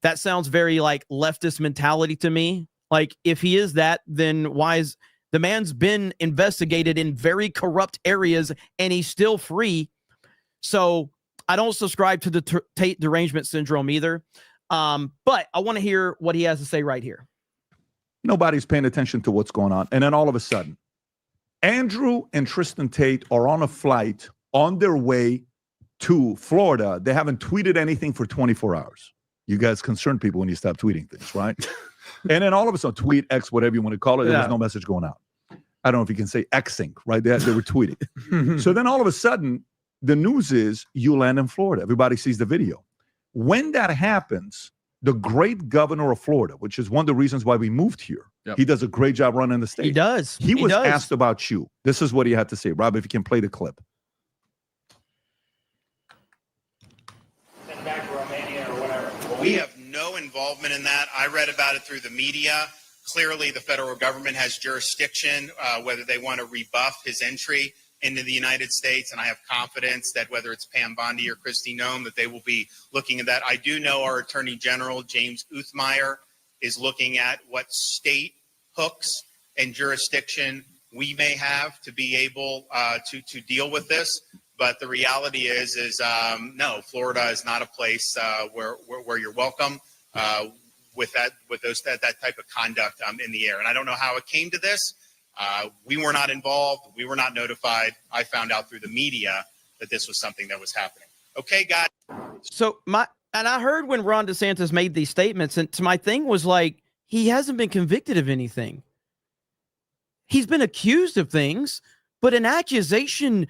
That sounds very like leftist mentality to me. Like, if he is that, then why is the man's been investigated in very corrupt areas and he's still free? So I don't subscribe to the Tate derangement syndrome either. But I want to hear what he has to say right here. Nobody's paying attention to what's going on. And then all of a sudden, Andrew and Tristan Tate are on a flight on their way to Florida. They haven't tweeted anything for 24 hours. You guys concern people when you stop tweeting things, right? And then all of a sudden, tweet X, whatever you want to call it, there was no message going out. I don't know if you can say Xing, right? They were tweeting. So then all of a sudden, the news is you land in Florida. Everybody sees the video. When that happens, the great governor of Florida, which is one of the reasons why we moved here, he does a great job running the state. He does. He was asked about you. This is what he had to say. Rob, if you can play the clip. Send back to Romania or whatever. Well, we have no involvement in that. I read about it through the media. Clearly, the federal government has jurisdiction, whether they want to rebuff his entry into the United States, and I have confidence that whether it's Pam Bondi or Kristi Noem, that they will be looking at that. I do know our Attorney General, James Uthmeyer, is looking at what state hooks and jurisdiction we may have to be able to deal with this. But the reality is no, Florida is not a place where you're welcome with that type of conduct in the air. And I don't know how it came to this. We were not involved. We were not notified. I found out through the media that this was something that was happening. Okay, guys. So I heard when Ron DeSantis made these statements, and my thing was like, he hasn't been convicted of anything. He's been accused of things, but an accusation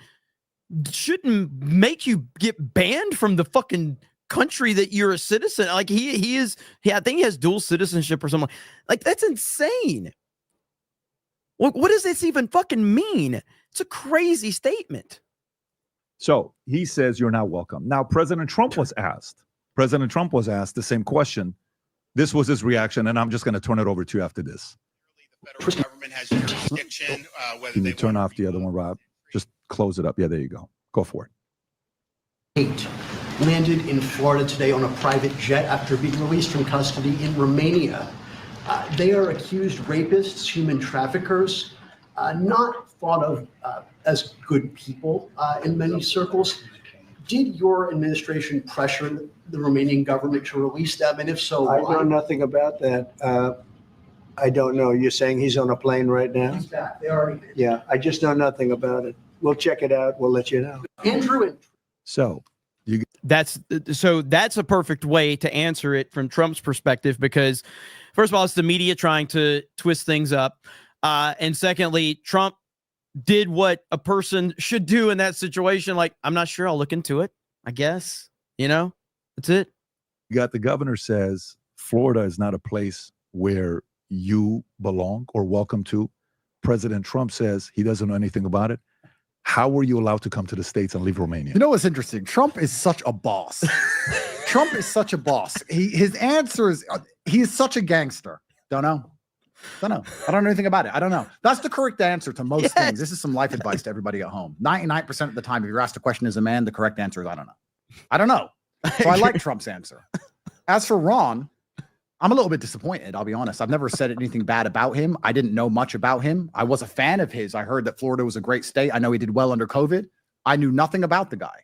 shouldn't make you get banned from the fucking country that you're a citizen. Like he is, I think he has dual citizenship or something. Like that's insane. What does this even fucking mean? It's a crazy statement. So he says you're not welcome. Now, President Trump was asked the same question. This was his reaction, and I'm just going to turn it over to you after this. The federal government has jurisdiction. Whether Can you they turn off the other one, Rob? Just close it up. Yeah, there you go. Go for it. Tate landed in Florida today on a private jet after being released from custody in Romania. They are accused rapists, human traffickers, not thought of as good people in many circles. Did your administration pressure the Romanian government to release them? And if so, why? I know nothing about that. I don't know. You're saying he's on a plane right now? He's back. They already did. Yeah, I just know nothing about it. We'll check it out. We'll let you know. Andrew and So that's a perfect way to answer it from Trump's perspective, because first of all, it's the media trying to twist things up. And secondly, Trump did what a person should do in that situation. Like, I'm not sure. I'll look into it, I guess. That's it. You got the governor says Florida is not a place where you belong or welcome to. President Trump says he doesn't know anything about it. How were you allowed to come to the States and leave Romania? You know what's interesting? Trump is such a boss. Trump is such a boss. His answer is, he is such a gangster. Don't know. I don't know anything about it. I don't know. That's the correct answer to most things. This is some life advice to everybody at home. 99% of the time, if you're asked a question as a man, the correct answer is, I don't know. I don't know. So I like Trump's answer. As for Ron, I'm a little bit disappointed, I'll be honest. I've never said anything bad about him. I didn't know much about him. I was a fan of his. I heard that Florida was a great state. I know he did well under COVID. I knew nothing about the guy.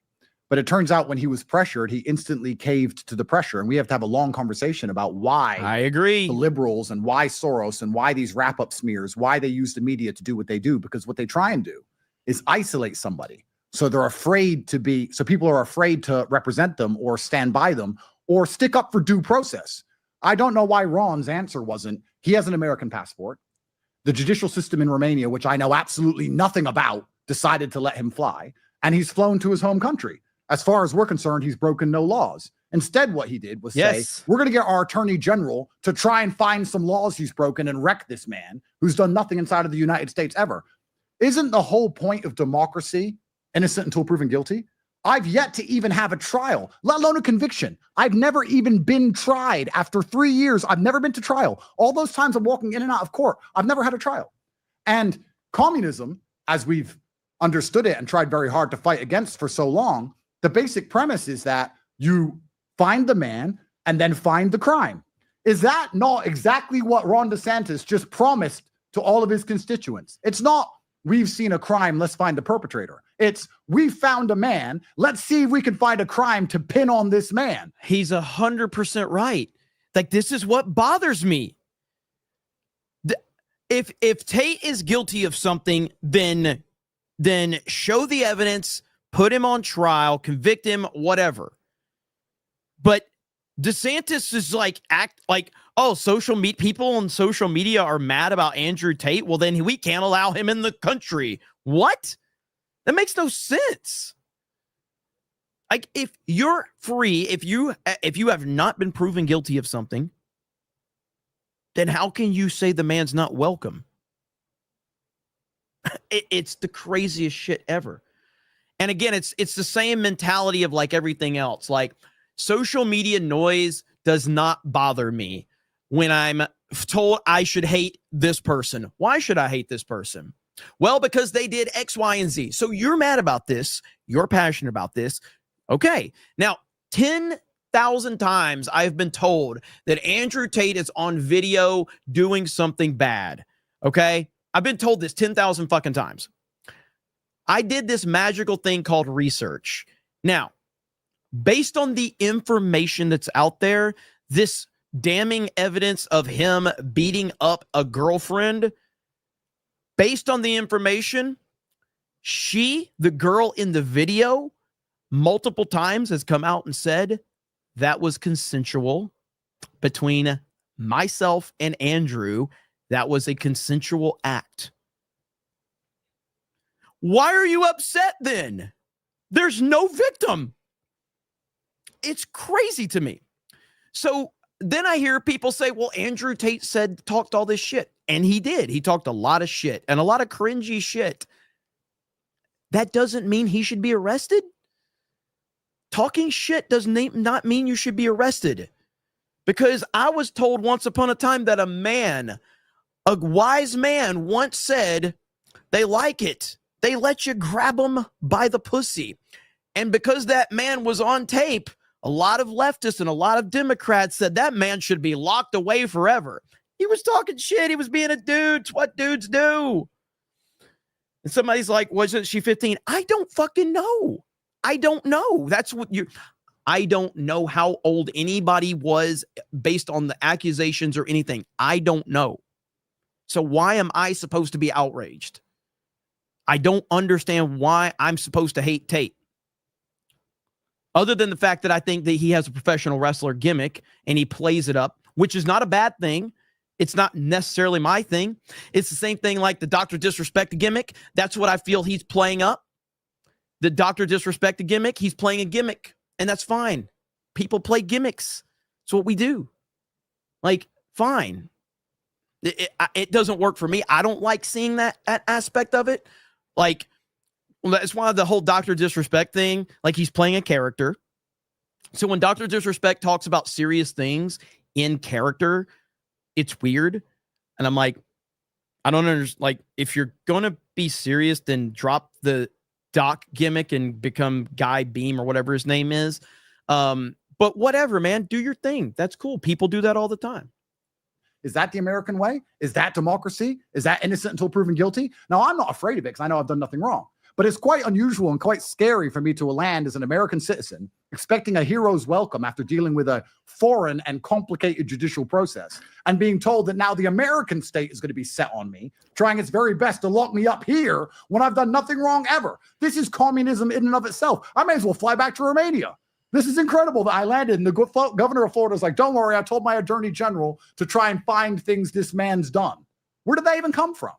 But it turns out when he was pressured, he instantly caved to the pressure. And we have to have a long conversation about why I agree. The liberals and why Soros and why these wrap-up smears, why they use the media to do what they do. Because what they try and do is isolate somebody. So they're afraid to be, so people are afraid to represent them or stand by them or stick up for due process. I don't know why Ron's answer wasn't, he has an American passport. The judicial system in Romania, which I know absolutely nothing about, decided to let him fly. And he's flown to his home country. As far as we're concerned, he's broken no laws. Instead, what he did was say, we're going to get our attorney general to try and find some laws he's broken and wreck this man who's done nothing inside of the United States ever. Isn't the whole point of democracy innocent until proven guilty? I've yet to even have a trial, let alone a conviction. I've never even been tried. After 3 years, I've never been to trial. All those times I'm walking in and out of court, I've never had a trial. And communism, as we've understood it and tried very hard to fight against for so long, the basic premise is that you find the man and then find the crime. Is that not exactly what Ron DeSantis just promised to all of his constituents? It's not, we've seen a crime, let's find the perpetrator. It's, we found a man, let's see if we can find a crime to pin on this man. He's 100% right. Like, this is what bothers me. If Tate is guilty of something, then show the evidence, put him on trial, convict him, whatever. But DeSantis is like, act like, oh, people on social media are mad about Andrew Tate. Well, then we can't allow him in the country. What? That makes no sense. Like, if you're free, if you have not been proven guilty of something, then how can you say the man's not welcome? It's the craziest shit ever. And again, it's the same mentality of like everything else. Like, social media noise does not bother me when I'm told I should hate this person. Why should I hate this person? Well, because they did X, Y, and Z. So you're mad about this. You're passionate about this. Okay. Now, 10,000 times I've been told that Andrew Tate is on video doing something bad. Okay. I've been told this 10,000 fucking times. I did this magical thing called research. Now, based on the information that's out there, this damning evidence of him beating up a girlfriend, Based on the information, the girl in the video, multiple times has come out and said that was consensual between myself and Andrew. That was a consensual act. Why are you upset then? There's no victim. It's crazy to me. So then I hear people say, well, Andrew Tate talked all this shit. And he did. He talked a lot of shit and a lot of cringy shit. That doesn't mean he should be arrested. Talking shit does not mean you should be arrested. Because I was told once upon a time that a wise man once said, they like it. They let you grab them by the pussy. And because that man was on tape, a lot of leftists and a lot of Democrats said that man should be locked away forever. He was talking shit. He was being a dude. It's what dudes do. And somebody's like, wasn't she 15? I don't fucking know. I don't know. I don't know how old anybody was based on the accusations or anything. I don't know. So why am I supposed to be outraged? I don't understand why I'm supposed to hate Tate. Other than the fact that I think that he has a professional wrestler gimmick and he plays it up, which is not a bad thing. It's not necessarily my thing. It's the same thing like the Dr. Disrespect gimmick. That's what I feel he's playing up. The Dr. Disrespect gimmick, he's playing a gimmick. And that's fine. People play gimmicks. It's what we do. Like, fine. It doesn't work for me. I don't like seeing that aspect of it. Like, it's why the whole Dr. Disrespect thing, like he's playing a character. So when Dr. Disrespect talks about serious things in character, it's weird. And I'm like, I don't understand. Like, if you're going to be serious, then drop the Doc gimmick and become Guy Beam or whatever his name is. But whatever, man, do your thing. That's cool. People do that all the time. Is that the American way? Is that democracy? Is that innocent until proven guilty? Now, I'm not afraid of it because I know I've done nothing wrong. But it's quite unusual and quite scary for me to land as an American citizen, expecting a hero's welcome after dealing with a foreign and complicated judicial process, and being told that now the American state is going to be set on me, trying its very best to lock me up here when I've done nothing wrong ever. This is communism in and of itself. I may as well fly back to Romania. This is incredible that I landed, and the governor of Florida is like, don't worry, I told my attorney general to try and find things this man's done. Where did that even come from?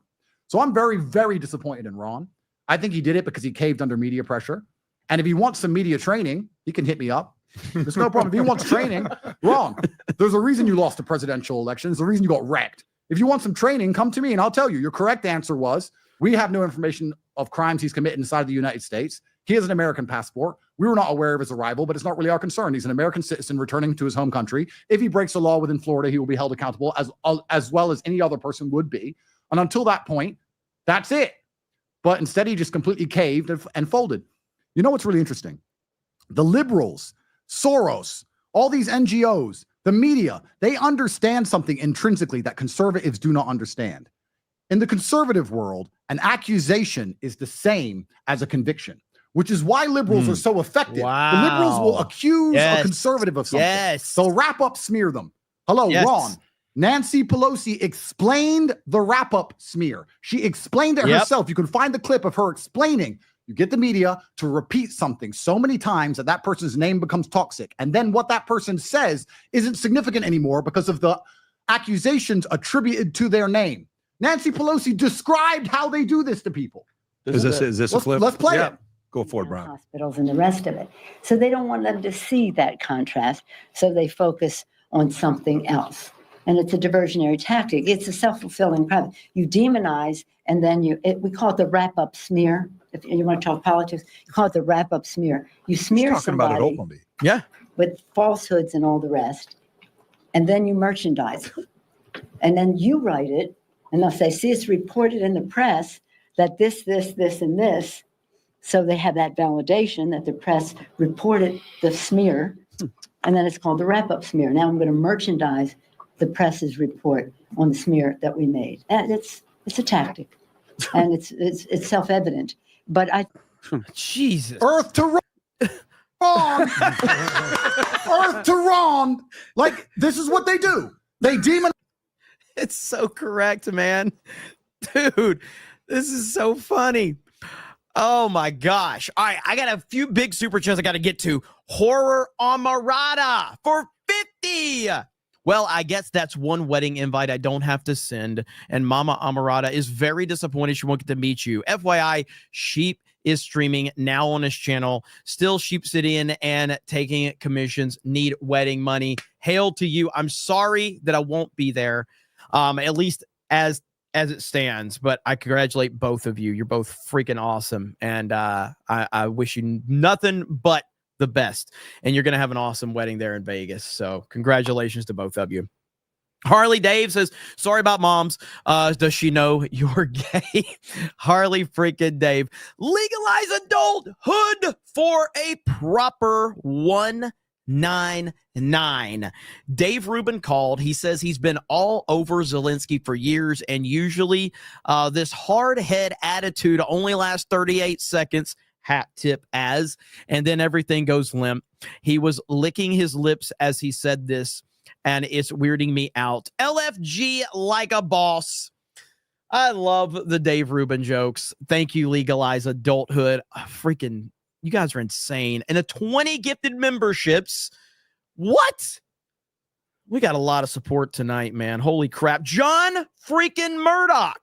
So I'm very, very disappointed in Ron. I think he did it because he caved under media pressure. And if he wants some media training, he can hit me up. There's no problem. If he wants training, Ron, there's a reason you lost the presidential election. There's a reason you got wrecked. If you want some training, come to me and I'll tell you. Your correct answer was, we have no information of crimes he's committed inside the United States. He has an American passport. We were not aware of his arrival, but it's not really our concern. He's an American citizen returning to his home country. If he breaks the law within Florida, he will be held accountable as well as any other person would be. And until that point, that's it. But instead, he just completely caved and folded. You know what's really interesting? The liberals, Soros, all these NGOs, the media, they understand something intrinsically that conservatives do not understand. In the conservative world, an accusation is the same as a conviction, which is why liberals are so effective. Wow. The liberals will accuse a conservative of something. Yes. They'll wrap up smear them. Hello, Ron. Nancy Pelosi explained the wrap-up smear. She explained it herself. You can find the clip of her explaining. You get the media to repeat something so many times that that person's name becomes toxic. And then what that person says isn't significant anymore because of the accusations attributed to their name. Nancy Pelosi described how they do this to people. Is this a clip? Let's play it. Go for it, Brian. Hospitals and the rest of it. So they don't want them to see that contrast. So they focus on something else. And it's a diversionary tactic. It's a self-fulfilling prophecy. You demonize, and then we call it the wrap-up smear. If you want to talk politics, you call it the wrap-up smear. You smear somebody with falsehoods and all the rest, and then you merchandise. And then you write it, and they'll say, see, it's reported in the press that this, and this. So they have that validation that the press reported the smear, and then it's called the wrap-up smear. Now I'm going to merchandise the press's report on the smear that we made. And it's a tactic, and it's self-evident. But Jesus, Earth to Ron, Earth to Ron. Like, this is what they do. They demonize. It's so correct, man. Dude, this is so funny. Oh my gosh. All right, I got a few big super chats I got to get to. Horror Amarada for 50. Well, I guess that's one wedding invite I don't have to send. And Mama Amarada is very disappointed she won't get to meet you. FYI, Sheep is streaming now on his channel. Still Sheep sitting and taking commissions. Need wedding money. Hail to you. I'm sorry that I won't be there, at least as it stands. But I congratulate both of you. You're both freaking awesome. And I wish you nothing but the best, and you're going to have an awesome wedding there in Vegas. So congratulations to both of you. Harley Dave says, sorry about moms. Does she know you're gay? Harley freaking Dave. Legalize adulthood for a proper 199. Dave Rubin called. He says he's been all over Zelenskyy for years, and usually this hard head attitude only lasts 38 seconds. Hat tip as, and then everything goes limp. He was licking his lips as he said this, and it's weirding me out. LFG like a boss. I love the Dave Rubin jokes. Thank you, Legalize Adulthood. Freaking, you guys are insane. And the 20 gifted memberships. What? We got a lot of support tonight, man. Holy crap. John freaking Murdoch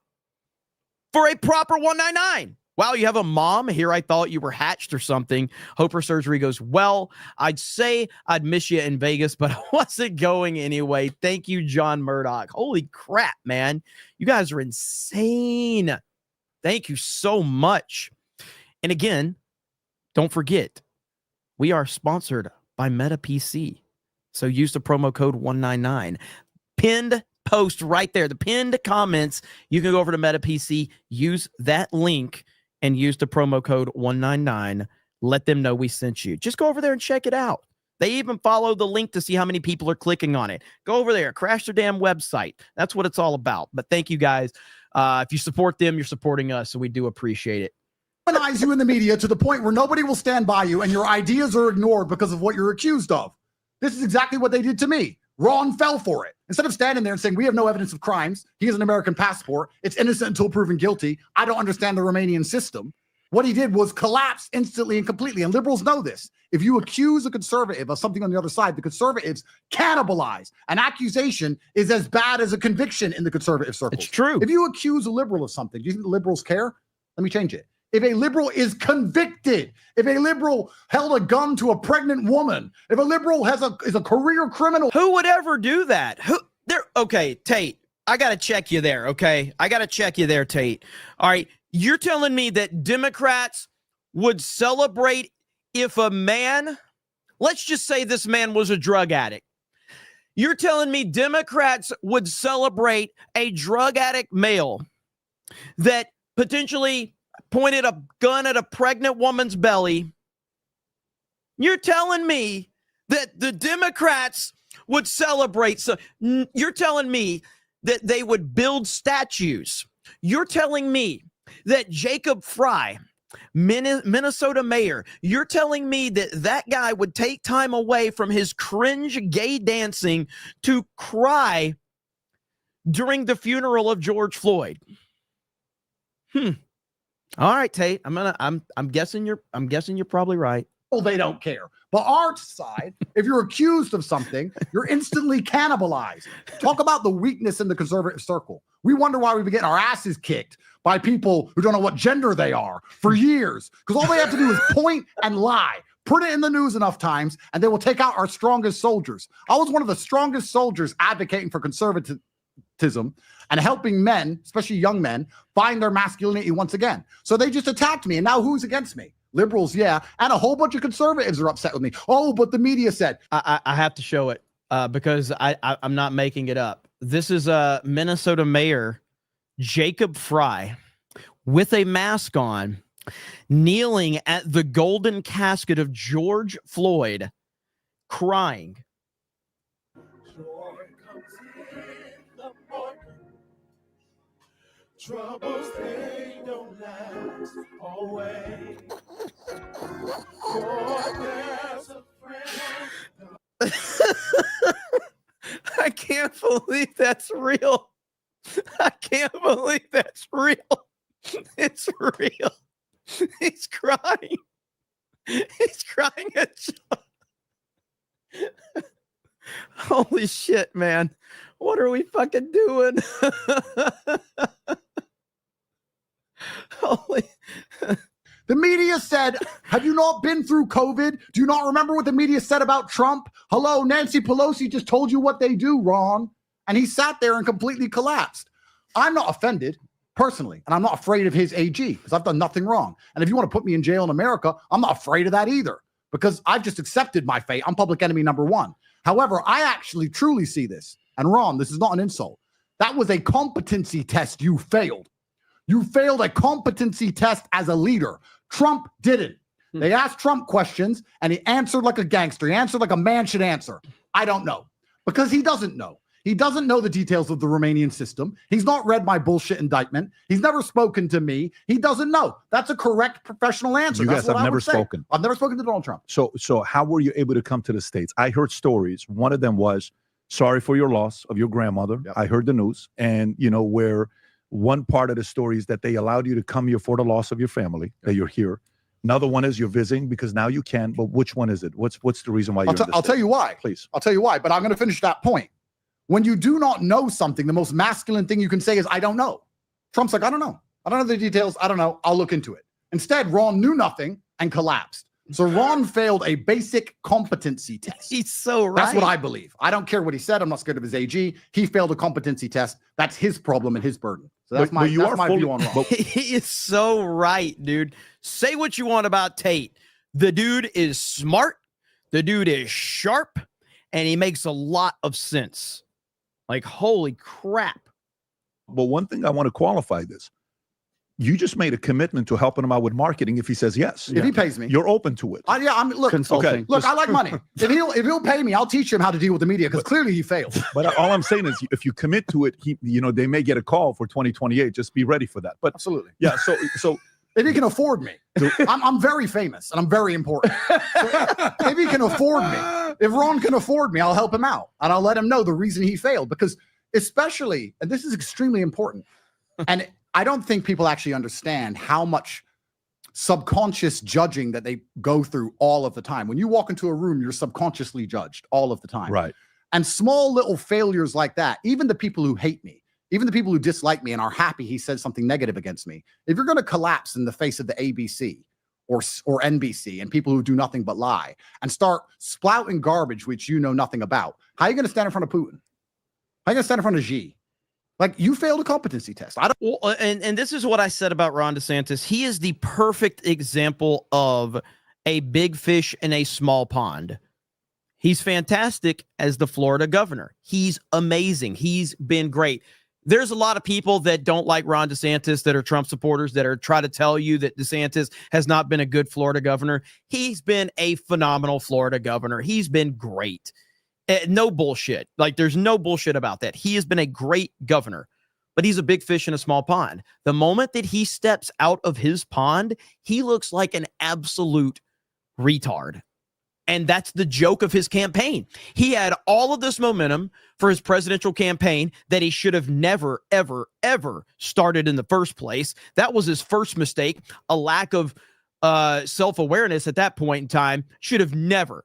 for a proper 199. Wow, you have a mom? Here I thought you were hatched or something. Hope her surgery goes well. I'd say I'd miss you in Vegas, but I wasn't going anyway. Thank you, John Murdoch. Holy crap, man. You guys are insane. Thank you so much. And again, don't forget, we are sponsored by Meta PC. So use the promo code 199. Pinned post right there. The pinned comments. You can go over to Meta PC, use that link, and use the promo code 199. Let them know we sent you. Just go over there and check it out. They even follow the link to see how many people are clicking on it. Go over there, crash their damn website. That's what it's all about. But thank you guys. If you support them, you're supporting us, so we do appreciate it. Demonize you in the media to the point where nobody will stand by you and your ideas are ignored because of what you're accused of. This is exactly what they did to me. Ron fell for it. Instead of standing there and saying, we have no evidence of crimes, he has an American passport, it's innocent until proven guilty, I don't understand the Romanian system. What he did was collapse instantly and completely. And liberals know this. If you accuse a conservative of something on the other side, the conservatives cannibalize. An accusation is as bad as a conviction in the conservative circle. It's true. If you accuse a liberal of something, do you think the liberals care? Let me change it. If a liberal is convicted, if a liberal held a gun to a pregnant woman, if a liberal is a career criminal. Who would ever do that? Okay, Tate, I got to check you there, okay? I got to check you there, Tate. All right, you're telling me that Democrats would celebrate if a man, let's just say this man was a drug addict. You're telling me Democrats would celebrate a drug addict male that potentially pointed a gun at a pregnant woman's belly. You're telling me that the Democrats would celebrate. So you're telling me that they would build statues. You're telling me that Jacob Fry, Minnesota mayor, you're telling me that that guy would take time away from his cringe gay dancing to cry during the funeral of George Floyd. All right, Tate. I'm guessing you're probably right. Well, they don't care. But our side, if you're accused of something, you're instantly cannibalized. Talk about the weakness in the conservative circle. We wonder why we've been getting our asses kicked by people who don't know what gender they are for years. Because all they have to do is point and lie. Put it in the news enough times, and they will take out our strongest soldiers. I was one of the strongest soldiers advocating for conservatism and helping men, especially young men, find their masculinity once again. So they just attacked me, and now who's against me? Liberals, yeah, and a whole bunch of conservatives are upset with me. Oh, but the media said. I have to show it because I'm not making it up. This is Minnesota Mayor Jacob Fry with a mask on, kneeling at the golden casket of George Floyd, crying. Troubles, they don't last always. I can't believe that's real. I can't believe that's real. It's real. He's crying. He's crying at Sean. Holy shit, man. What are we fucking doing? Holy. The media said, have you not been through COVID? Do you not remember what the media said about Trump? Hello, Nancy Pelosi just told you what they do, Ron. And he sat there and completely collapsed. I'm not offended, personally, and I'm not afraid of his AG because I've done nothing wrong. And if you want to put me in jail in America, I'm not afraid of that either because I've just accepted my fate. I'm public enemy number one. However, I actually truly see this. And Ron, this is not an insult. That was a competency test you failed. You failed a competency test as a leader. Trump didn't. They asked Trump questions and he answered like a gangster. He answered like a man should answer. I don't know because he doesn't know. He doesn't know the details of the Romanian system. He's not read my bullshit indictment. He's never spoken to me. He doesn't know. That's a correct professional answer. You guys have never spoken. I've never spoken to Donald Trump. So how were you able to come to the States? I heard stories. One of them was, sorry for your loss of your grandmother. Yep. I heard the news. And, where one part of the story is that they allowed you to come here for the loss of your family, that you're here. Another one is you're visiting because now you can. But which one is it? What's the reason why I'll tell you why. Please. I'll tell you why. But I'm going to finish that point. When you do not know something, the most masculine thing you can say is, I don't know. Trump's like, I don't know. I don't know the details. I don't know. I'll look into it. Instead, Ron knew nothing and collapsed. So Ron failed a basic competency test. He's so right. That's what I believe. I don't care what he said. I'm not scared of his AG. He failed a competency test. That's his problem and his burden. So that's my view on Ron. He is so right, dude. Say what you want about Tate. The dude is smart. The dude is sharp. And he makes a lot of sense. Like, holy crap. But one thing I want to qualify this. You just made a commitment to helping him out with marketing if he says yes. If he pays me. You're open to it. Look, okay. Look, I like money. If he'll pay me, I'll teach him how to deal with the media because clearly he failed. But all I'm saying is if you commit to it, they may get a call for 2028. Just be ready for that. But absolutely. Yeah. So if he can afford me, I'm very famous and I'm very important. So if he can afford me, if Ron can afford me, I'll help him out and I'll let him know the reason he failed because especially, and this is extremely important, and I don't think people actually understand how much subconscious judging that they go through all of the time. When you walk into a room, you're subconsciously judged all of the time. Right. And small little failures like that, even the people who hate me, even the people who dislike me and are happy he said something negative against me, if you're going to collapse in the face of the ABC or NBC and people who do nothing but lie and start splouting garbage which you know nothing about, how are you going to stand in front of Putin? How are you going to stand in front of Xi? Like, you failed a competency test. And this is what I said about Ron DeSantis. He is the perfect example of a big fish in a small pond. He's fantastic as the Florida governor. He's amazing. He's been great. There's a lot of people that don't like Ron DeSantis that are Trump supporters that are trying to tell you that DeSantis has not been a good Florida governor. He's been a phenomenal Florida governor. He's been great. No bullshit. Like, there's no bullshit about that. He has been a great governor, but he's a big fish in a small pond. The moment that he steps out of his pond, he looks like an absolute retard. And that's the joke of his campaign. He had all of this momentum for his presidential campaign that he should have never, ever, ever started in the first place. That was his first mistake. A lack of self-awareness at that point in time. Should have never,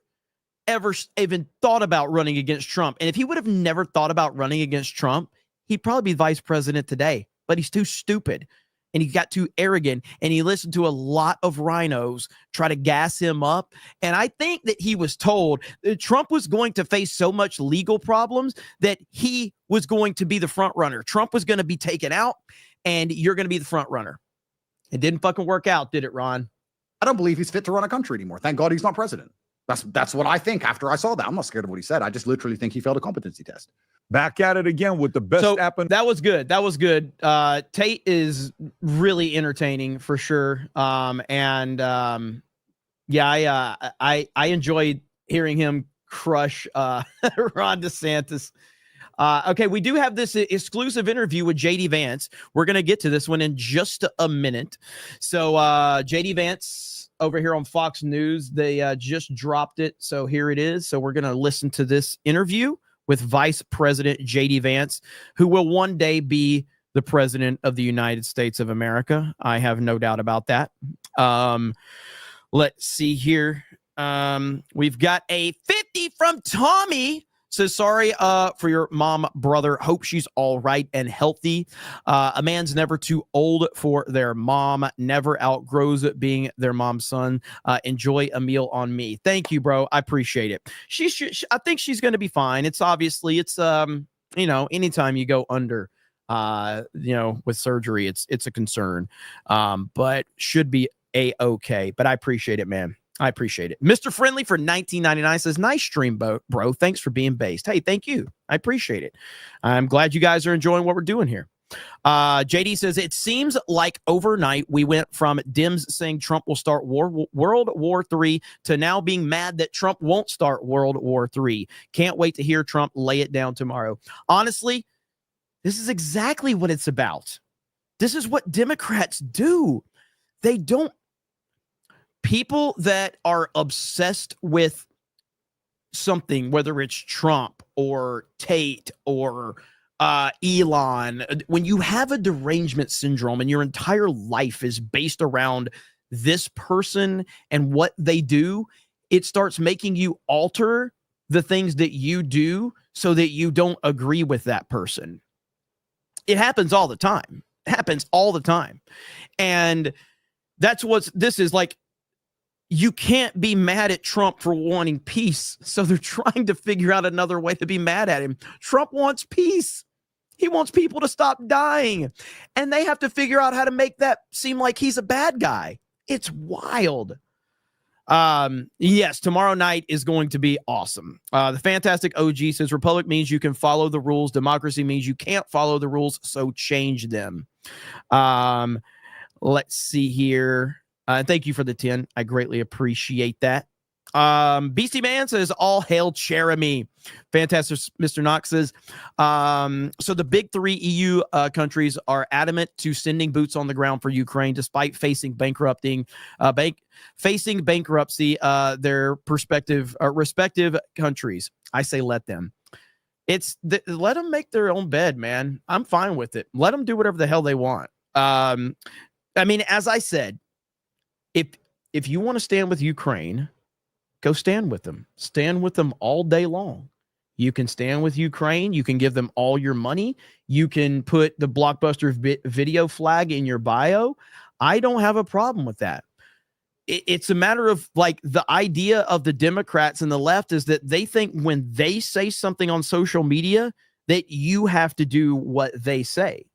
ever even thought about running against Trump. And if he would have never thought about running against Trump, he'd probably be vice president today. But he's too stupid. And he got too arrogant, and he listened to a lot of rhinos try to gas him up. And I think that he was told that Trump was going to face so much legal problems that he was going to be the front runner. Trump was going to be taken out, and you're going to be the front runner. It didn't fucking work out, did it, Ron? I don't believe he's fit to run a country anymore. Thank God he's not president. That's what I think after I saw that. I'm not scared of what he said. I just literally think he failed a competency test. Back at it again with the best app. That was good. That was good. Tate is really entertaining for sure. I enjoyed hearing him crush Ron DeSantis. Okay, we do have this exclusive interview with JD Vance. We're going to get to this one in just a minute. So JD Vance over here on Fox News, they just dropped it. So here it is. So we're going to listen to this interview with Vice President J.D. Vance, who will one day be the President of the United States of America. I have no doubt about that. Let's see here. We've got a 50 from Tommy. Says, sorry for your mom, brother. Hope she's all right and healthy. A man's never too old for their mom. Never outgrows it being their mom's son. Enjoy a meal on me. Thank you, bro. I appreciate it. I think she's going to be fine. It's obviously, anytime you go under, with surgery, it's a concern, but should be A-okay. But I appreciate it, man. I appreciate it. Mr. Friendly for $19.99 says, nice stream, bro. Thanks for being based. Hey, thank you. I appreciate it. I'm glad you guys are enjoying what we're doing here. JD says, it seems like overnight we went from Dems saying Trump will start World War III to now being mad that Trump won't start World War III. Can't wait to hear Trump lay it down tomorrow. Honestly, this is exactly what it's about. This is what Democrats do. They don't. People that are obsessed with something, whether it's Trump or Tate or Elon, when you have a derangement syndrome and your entire life is based around this person and what they do, it starts making you alter the things that you do so that you don't agree with that person. It happens all the time. It happens all the time. And that's what this is like. You can't be mad at Trump for wanting peace. So they're trying to figure out another way to be mad at him. Trump wants peace. He wants people to stop dying. And they have to figure out how to make that seem like he's a bad guy. It's wild. Yes, tomorrow night is going to be awesome. The Fantastic OG says, Republic means you can follow the rules. Democracy means you can't follow the rules, so change them. Let's see here. Thank you for the 10. I greatly appreciate that. BC Man says, all hail Jeremy. Fantastic. Mr. Knox says, so the big three EU countries are adamant to sending boots on the ground for Ukraine, despite facing bankruptcy, their respective countries. I say, let them. Let them make their own bed, man. I'm fine with it. Let them do whatever the hell they want. I mean, as I said, if you want to stand with Ukraine, go stand with them. Stand with them all day long. You can stand with Ukraine. You can give them all your money. You can put the Blockbuster video flag in your bio. I don't have a problem with that. It's a matter of, like, the idea of the Democrats and the left is that they think when they say something on social media that you have to do what they say.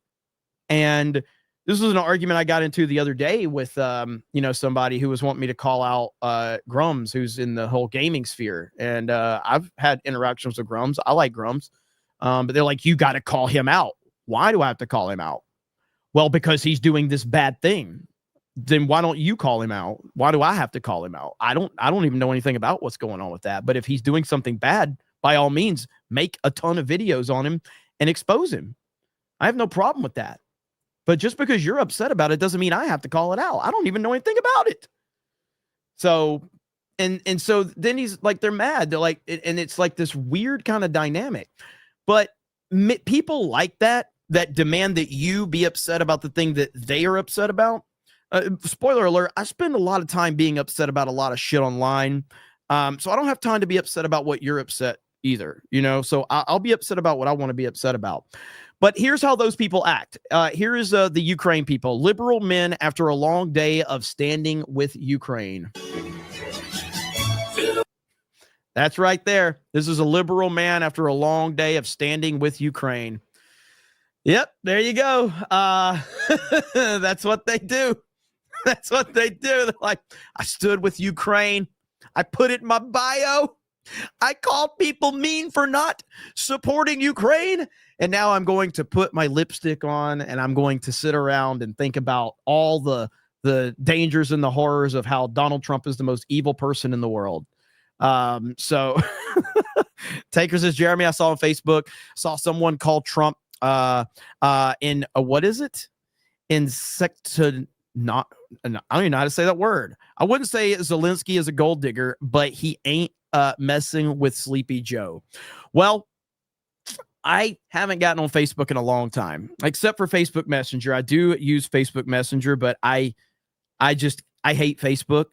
And this was an argument I got into the other day with, somebody who was wanting me to call out Grums, who's in the whole gaming sphere. And I've had interactions with Grums. I like Grums. But they're like, you got to call him out. Why do I have to call him out? Well, because he's doing this bad thing. Then why don't you call him out? Why do I have to call him out? I don't even know anything about what's going on with that. But if he's doing something bad, by all means, make a ton of videos on him and expose him. I have no problem with that. But just because you're upset about it doesn't mean I have to call it out. I don't even know anything about it. So, and so then he's like, they're mad. They're like, and it's like this weird kind of dynamic. But people like that demand that you be upset about the thing that they are upset about. Spoiler alert, I spend a lot of time being upset about a lot of shit online. So I don't have time to be upset about what you're upset either, so I'll be upset about what I want to be upset about. But here's how those people act. Here is the Ukraine people. Liberal men after a long day of standing with Ukraine. That's right there. This is a liberal man after a long day of standing with Ukraine. Yep, there you go. That's what they do. That's what they do. They're like, I stood with Ukraine. I put it in my bio. I called people mean for not supporting Ukraine. And now I'm going to put my lipstick on and I'm going to sit around and think about all the dangers and the horrors of how Donald Trump is the most evil person in the world. So Taker says, Jeremy, I saw on Facebook, saw someone call Trump in what is it? I don't even know how to say that word. I wouldn't say Zelenskyy is a gold digger, but he ain't messing with Sleepy Joe. Well, I haven't gotten on Facebook in a long time, except for Facebook Messenger. I do use Facebook Messenger, but I hate Facebook.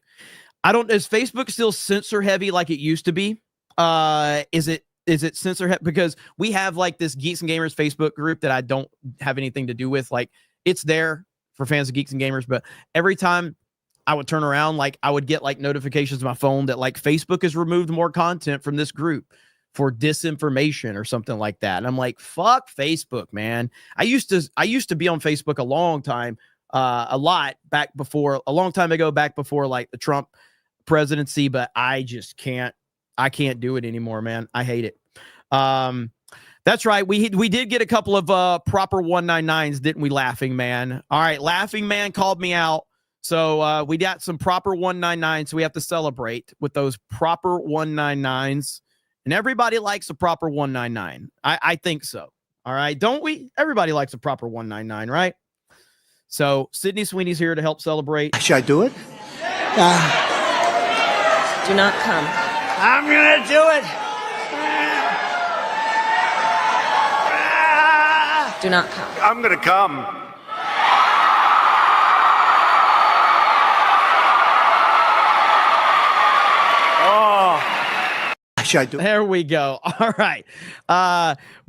Is Facebook still censor heavy like it used to be? Is it censor heavy? Because we have like this Geeks and Gamers Facebook group that I don't have anything to do with. Like, it's there for fans of Geeks and Gamers, but every time I would turn around, like, I would get like notifications on my phone that like Facebook has removed more content from this group for disinformation or something like that. And I'm like, fuck Facebook, man. I used to be on Facebook a long time, a long time ago, back before like the Trump presidency, but I can't do it anymore, man. I hate it. That's right. We did get a couple of proper 199s, didn't we, Laughing Man? All right, Laughing Man called me out. So we got some proper 199s, so we have to celebrate with those proper 199s. And everybody likes a proper 199. I think so. All right, don't we? Everybody likes a proper 199, right? So Sydney Sweeney's here to help celebrate. Should I do it? Do not come. I'm going to do it. Do not come. I'm going to come. There we go. All right.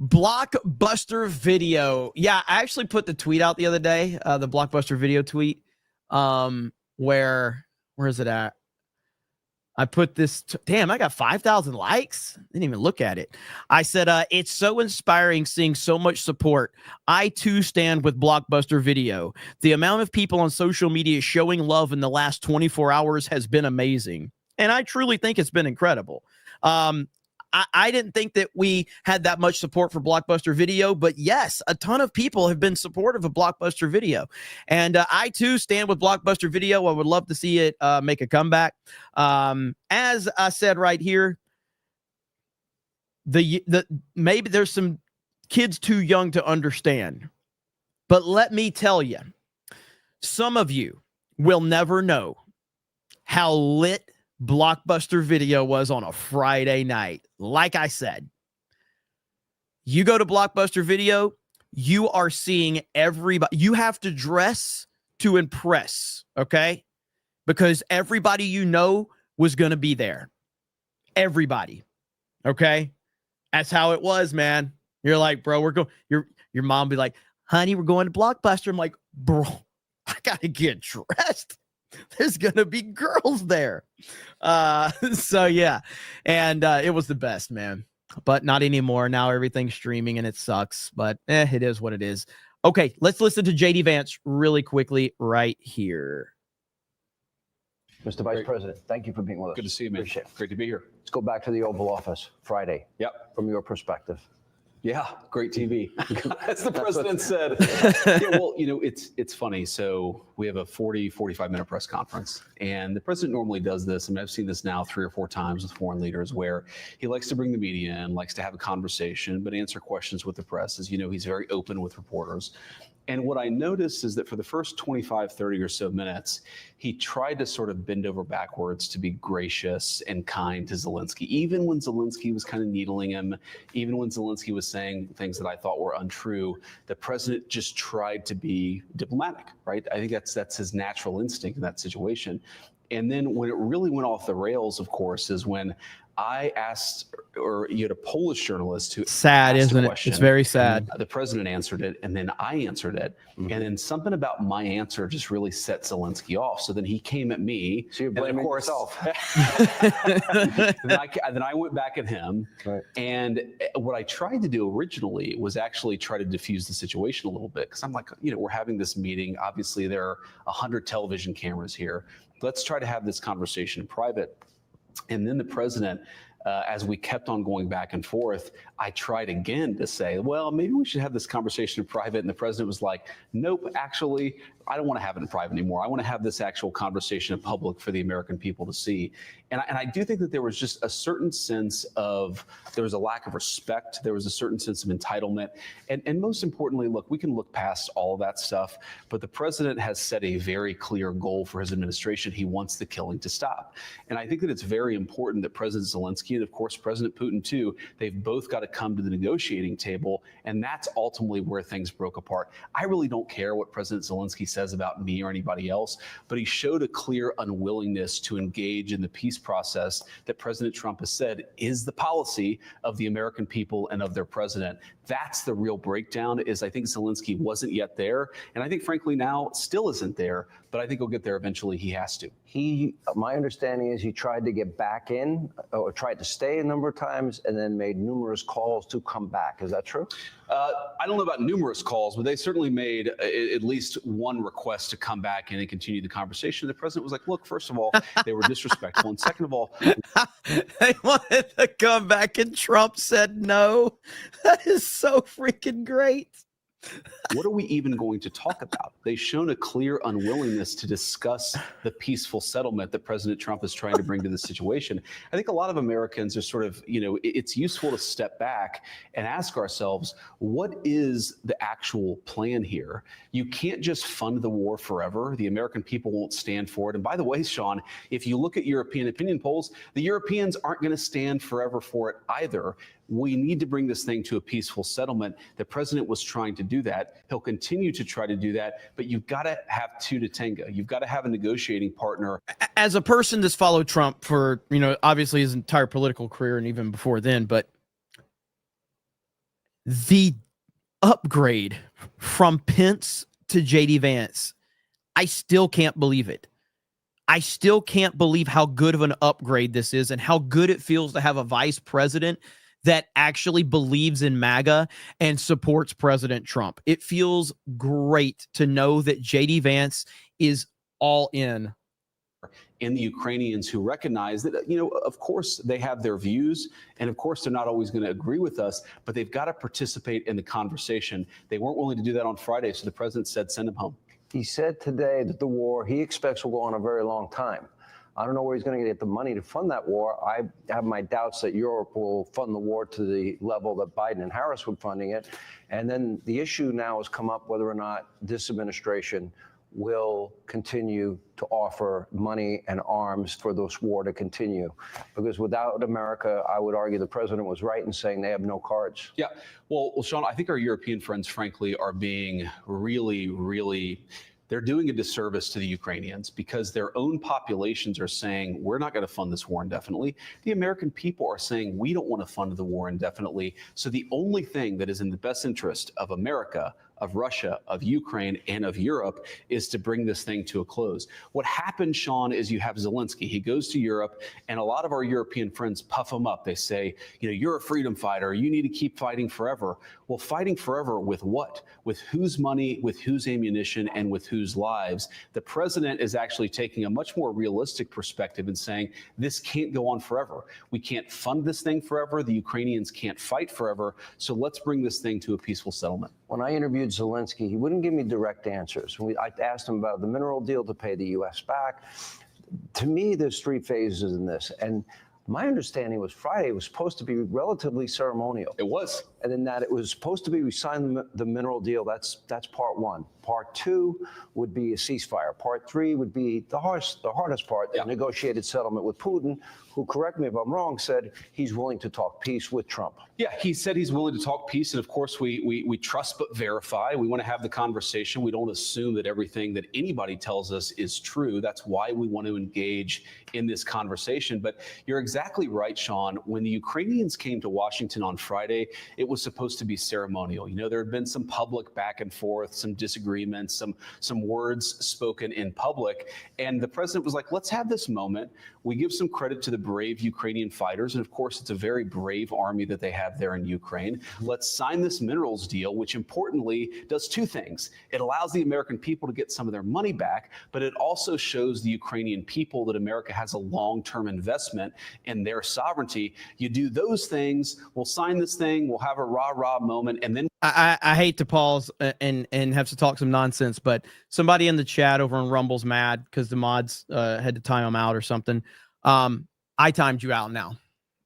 Blockbuster video. Yeah, I actually put the tweet out the other day, the Blockbuster video tweet. Where is it at? I put this, damn, I got 5,000 likes. Didn't even look at it. I said, it's so inspiring seeing so much support. I too stand with Blockbuster Video. The amount of people on social media showing love in the last 24 hours has been amazing. And I truly think it's been incredible. I didn't think that we had that much support for Blockbuster Video, but yes, a ton of people have been supportive of Blockbuster Video. And I too stand with Blockbuster Video. I would love to see it make a comeback. As I said right here, maybe there's some kids too young to understand. But let me tell you, some of you will never know how lit Blockbuster Video was on a Friday night. Like I said, you go to Blockbuster Video, you are seeing everybody. You have to dress to impress, okay? Because everybody you know was going to be there. Everybody, okay? That's how it was, man. You're like, bro, we're going. Your mom be like, honey, we're going to Blockbuster. I'm like, bro, I got to get dressed. There's gonna be girls there. So yeah, and it was the best, man. But not anymore. Now everything's streaming and it sucks. But it is what it is. Okay, let's listen to JD Vance really quickly right here. Mr. Vice President, thank you for being with us. Good to see you, man. Appreciate it. Great to be here. Let's go back to the Oval Office Friday. Yep. From your perspective. Yeah, great TV. As the president said. Yeah, well, it's funny. So we have a 45-minute press conference, and the president normally does this. I mean, I've seen this now 3 or 4 times with foreign leaders where he likes to bring the media in, likes to have a conversation, but answer questions with the press. As you know, he's very open with reporters. And what I noticed is that for the first 25, 30 or so minutes, he tried to sort of bend over backwards to be gracious and kind to Zelenskyy, even when Zelenskyy was kind of needling him, even when Zelenskyy was saying things that I thought were untrue. The president just tried to be diplomatic, right? I think that's his natural instinct in that situation. And then when it really went off the rails, of course, is when I asked, or you had a Polish journalist who sad, asked isn't a it? question. It's very sad. The president answered it, and then I answered it, and then something about my answer just really set Zelenskyy off. So then he came at me. So you're blaming yourself. then I went back at him, right. And what I tried to do originally was actually try to diffuse the situation a little bit, because I'm like, we're having this meeting. Obviously, there are 100 television cameras here. Let's try to have this conversation in private. And then the president, as we kept on going back and forth, I tried again to say, well, maybe we should have this conversation in private. And the president was like, nope, actually, I don't want to have it in private anymore. I want to have this actual conversation in public for the American people to see. And I do think that there was just a certain sense of, there was a lack of respect. There was a certain sense of entitlement. And most importantly, look, we can look past all of that stuff, but the president has set a very clear goal for his administration. He wants the killing to stop. And I think that it's very important that President Zelenskyy Zelenskyy and, of course, President Putin, too, they've both got to come to the negotiating table. And that's ultimately where things broke apart. I really don't care what President Zelenskyy says about me or anybody else, but he showed a clear unwillingness to engage in the peace process that President Trump has said is the policy of the American people and of their president. That's the real breakdown. Is I think Zelenskyy wasn't yet there. And I think, frankly, now still isn't there. But I think he'll get there eventually. He has to. My understanding is he tried to get back in or tried to stay a number of times and then made numerous calls to come back. Is that true? I don't know about numerous calls, but they certainly made at least one request to come back in and continue the conversation. The president was like, look, first of all, they were disrespectful. And second of all, they wanted to come back and Trump said no. That is so freaking great. what are we even going to talk about? They've shown a clear unwillingness to discuss the peaceful settlement that President Trump is trying to bring to the situation. I think a lot of Americans are sort of, it's useful to step back and ask ourselves, what is the actual plan here? You can't just fund the war forever. The American people won't stand for it. And by the way, Sean, if you look at European opinion polls, the Europeans aren't going to stand forever for it either. We need to bring this thing to a peaceful settlement. The president was trying to do that. He'll continue to try to do that, but you've got to have two to tango. You've got to have a negotiating partner. As a person that's followed Trump for, obviously his entire political career and even before then, but the upgrade from Pence to JD Vance, I still can't believe it. I still can't believe how good of an upgrade this is and how good it feels to have a vice president that actually believes in MAGA and supports President Trump. It feels great to know that JD Vance is all in. And the Ukrainians who recognize that, of course, they have their views, and of course, they're not always going to agree with us, but they've got to participate in the conversation. They weren't willing to do that on Friday, so the president said, send them home. He said today that the war he expects will go on a very long time. I don't know where he's going to get the money to fund that war. I have my doubts that Europe will fund the war to the level that Biden and Harris were funding it. And then the issue now has come up whether or not this administration will continue to offer money and arms for this war to continue. Because without America, I would argue the president was right in saying they have no cards. Yeah. Well, Sean, I think our European friends, frankly, are being really they're doing a disservice to the Ukrainians because their own populations are saying, we're not going to fund this war indefinitely. The American people are saying, we don't want to fund the war indefinitely. So the only thing that is in the best interest of America, of Russia, of Ukraine, and of Europe is to bring this thing to a close. What happened, Sean, is you have Zelenskyy. He goes to Europe, and a lot of our European friends puff him up. They say, you're a freedom fighter. You need to keep fighting forever. Well, fighting forever with what? With whose money, with whose ammunition, and with whose lives? The president is actually taking a much more realistic perspective and saying, this can't go on forever. We can't fund this thing forever. The Ukrainians can't fight forever. So let's bring this thing to a peaceful settlement. When I interviewed Zelenskyy, he wouldn't give me direct answers. I asked him about the mineral deal to pay the U.S. back. To me, there's three phases in this. And my understanding was Friday was supposed to be relatively ceremonial. It was. And then that it was supposed to be we signed the mineral deal. That's part one. Part two would be a ceasefire. Part three would be the hardest part, the negotiated settlement with Putin, who, correct me if I'm wrong, said he's willing to talk peace with Trump. Yeah, he said he's willing to talk peace. And of course, we trust but verify. We want to have the conversation. We don't assume that everything that anybody tells us is true. That's why we want to engage in this conversation. But you're exactly right, Sean. When the Ukrainians came to Washington on Friday, it was supposed to be ceremonial. There had been some public back and forth, some disagreements, some words spoken in public. And the president was like, let's have this moment. We give some credit to the brave Ukrainian fighters. And of course, it's a very brave army that they have there in Ukraine. Let's sign this minerals deal, which importantly does two things. It allows the American people to get some of their money back, but it also shows the Ukrainian people that America has a long-term investment in their sovereignty. You do those things, we'll sign this thing, we'll have a rah-rah moment, and then I hate to pause and have to talk some nonsense, but somebody in the chat over on Rumble's mad because the mods had to time them out or something. I timed you out now.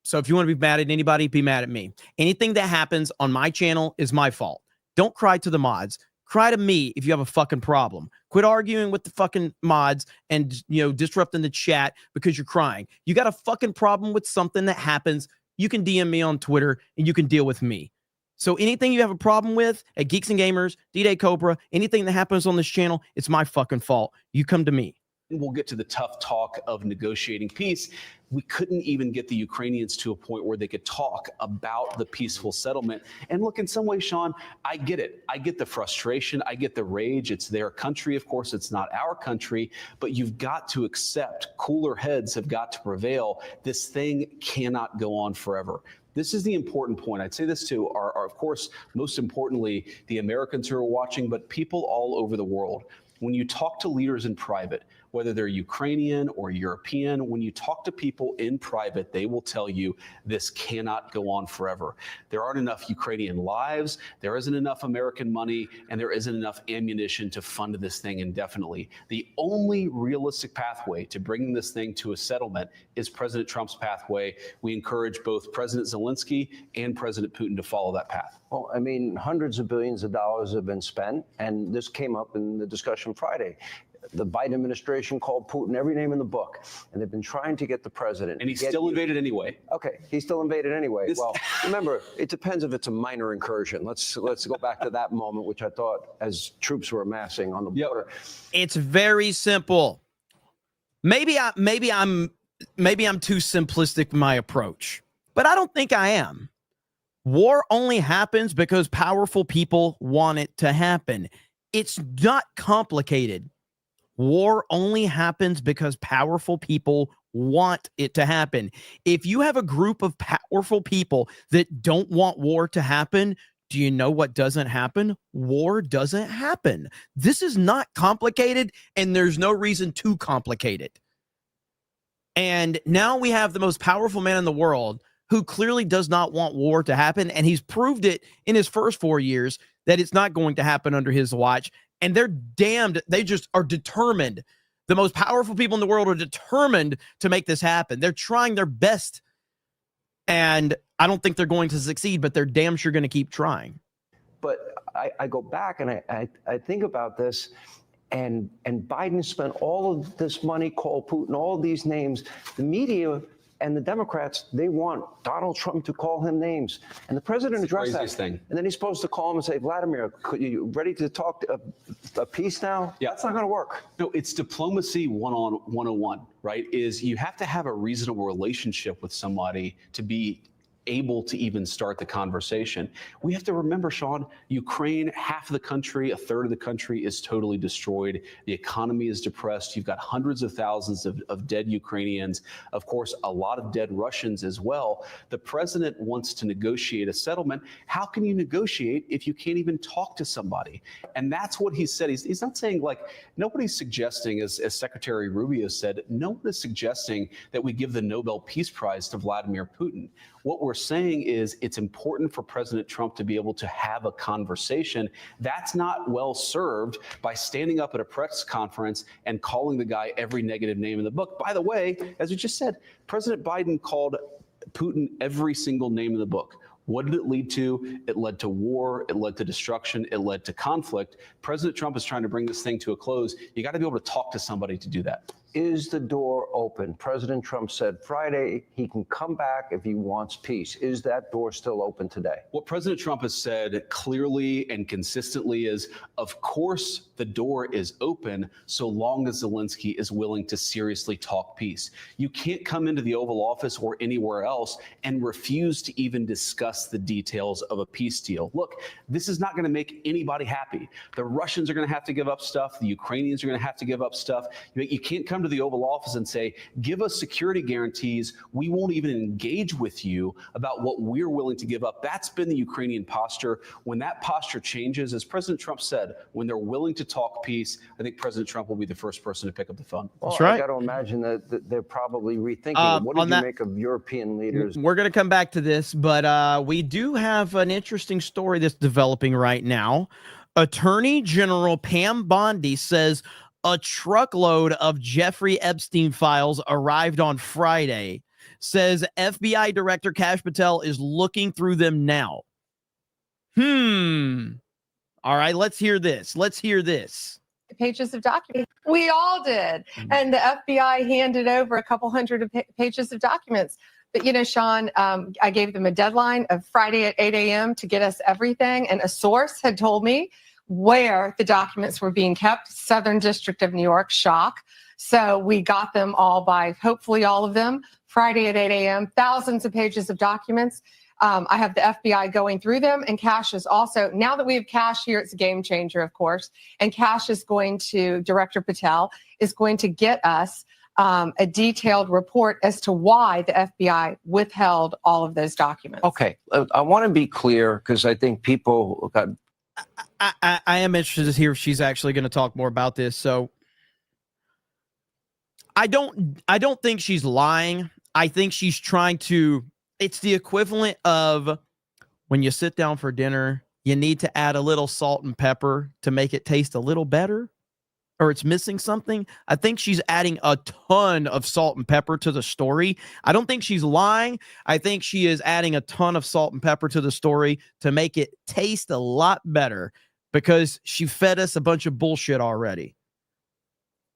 So if you want to be mad at anybody, be mad at me. Anything that happens on my channel is my fault. Don't cry to the mods. Cry to me if you have a fucking problem. Quit arguing with the fucking mods and, disrupting the chat because you're crying. You got a fucking problem with something that happens, you can DM me on Twitter and you can deal with me. So anything you have a problem with at Geeks and Gamers, D-Day Cobra, anything that happens on this channel, it's my fucking fault. You come to me. We'll get to the tough talk of negotiating peace. We couldn't even get the Ukrainians to a point where they could talk about the peaceful settlement. And look, in some ways, Sean, I get it. I get the frustration. I get the rage. It's their country. Of course, it's not our country. But you've got to accept cooler heads have got to prevail. This thing cannot go on forever. This is the important point. I'd say this to our, of course, most importantly, the Americans who are watching, but people all over the world. When you talk to leaders in private, whether they're Ukrainian or European, when you talk to people in private, they will tell you this cannot go on forever. There aren't enough Ukrainian lives, there isn't enough American money, and there isn't enough ammunition to fund this thing indefinitely. The only realistic pathway to bringing this thing to a settlement is President Trump's pathway. We encourage both President Zelenskyy and President Putin to follow that path. Well, I mean, hundreds of billions of dollars have been spent, and this came up in the discussion Friday. The Biden administration called Putin every name in the book, and they've been trying to get the president. And he still invaded anyway. Okay, he still invaded anyway. Well, remember, it depends if it's a minor incursion. Let's go back to that moment, which I thought as troops were amassing on the border. It's very simple. Maybe I'm too simplistic in my approach, but I don't think I am. War only happens because powerful people want it to happen. It's not complicated. War only happens because powerful people want it to happen. If you have a group of powerful people that don't want war to happen, do you know what doesn't happen? War doesn't happen. This is not complicated, and there's no reason to complicate it. And now we have the most powerful man in the world who clearly does not want war to happen, and he's proved it in his first 4 years that it's not going to happen under his watch. And they're damned. They just are determined. The most powerful people in the world are determined to make this happen. They're trying their best. And I don't think they're going to succeed, but they're damn sure going to keep trying. But I go back and I think about this, and Biden spent all of this money, called Putin, all these names. The media and the Democrats, they want Donald Trump to call him names. And the president addressed that. Thing. And then he's supposed to call him and say, Vladimir, you ready to talk a peace now? Yeah. That's not going to work. No, it's diplomacy 101, right? Is you have to have a reasonable relationship with somebody to be able to even start the conversation. We have to remember, Sean, Ukraine, half of the country, a third of the country is totally destroyed. The economy is depressed. You've got hundreds of thousands of dead Ukrainians. Of course, a lot of dead Russians as well. The president wants to negotiate a settlement. How can you negotiate if you can't even talk to somebody? And that's what he said. He's not saying, like, nobody's suggesting, as Secretary Rubio said, no one is suggesting that we give the Nobel Peace Prize to Vladimir Putin. What we're saying is it's important for President Trump to be able to have a conversation. That's not well served by standing up at a press conference and calling the guy every negative name in the book. By the way, as we just said, President Biden called Putin every single name in the book. What did it lead to? It led to war. It led to destruction. It led to conflict. President Trump is trying to bring this thing to a close. You got to be able to talk to somebody to do that. Is the door open? President Trump said Friday he can come back if he wants peace. Is that door still open today? What President Trump has said clearly and consistently is, of course, the door is open so long as Zelenskyy is willing to seriously talk peace. You can't come into the Oval Office or anywhere else and refuse to even discuss the details of a peace deal. Look, this is not going to make anybody happy. The Russians are going to have to give up stuff. The Ukrainians are going to have to give up stuff. You can't come to the Oval Office and say, give us security guarantees. We won't even engage with you about what we're willing to give up. That's been the Ukrainian posture. When that posture changes, as President Trump said, when they're willing to talk peace, I think President Trump will be the first person to pick up the phone. Well, That's right. I got to imagine that they're probably rethinking. What did you make of European leaders? We're going to come back to this, but we do have an interesting story that's developing right now. Attorney General Pam Bondi says a truckload of Jeffrey Epstein files arrived on Friday. Says FBI Director Kash Patel is looking through them now. All right, let's hear this. Let's hear this. Pages of documents. We all did. And the FBI handed over a couple hundred of pages of documents. But, you know, Sean, I gave them a deadline of Friday at 8 a.m. to get us everything. And a source had told me where the documents were being kept, Southern District of New York, shock. So we got them all by, hopefully all of them, Friday at 8 a.m., thousands of pages of documents. I have the FBI going through them, and Cash is also, now that we have Cash here, it's a game changer, of course, and Cash is going to, Director Patel is going to get us a detailed report as to why the FBI withheld all of those documents. Okay, I want to be clear because I think people got. I am interested to hear if she's actually going to talk more about this. So I don't think she's lying. I think she's trying to, it's the equivalent of when you sit down for dinner, you need to add a little salt and pepper to make it taste a little better, or it's missing something. I think she's adding a ton of salt and pepper to the story. I don't think she's lying. I think she is adding a ton of salt and pepper to the story to make it taste a lot better because she fed us a bunch of bullshit already.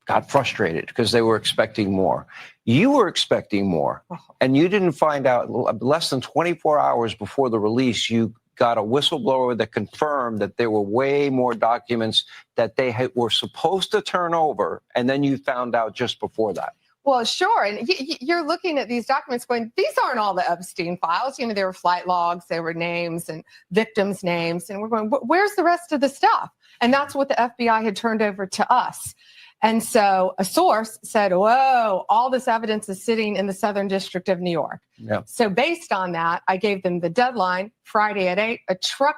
Got frustrated because they were expecting more. You were expecting more, and you didn't find out less than 24 hours before the release. You got a whistleblower that confirmed that there were way more documents that they were supposed to turn over, and then you found out just before that. Well, sure. And you're looking at these documents going, these aren't all the Epstein files. You know, there were flight logs, there were names and victims' names. And we're going, where's the rest of the stuff? And that's what the FBI had turned over to us. And so a source said, whoa, all this evidence is sitting in the Southern District of New York. Yeah. So based on that, I gave them the deadline, Friday at 8, a truck.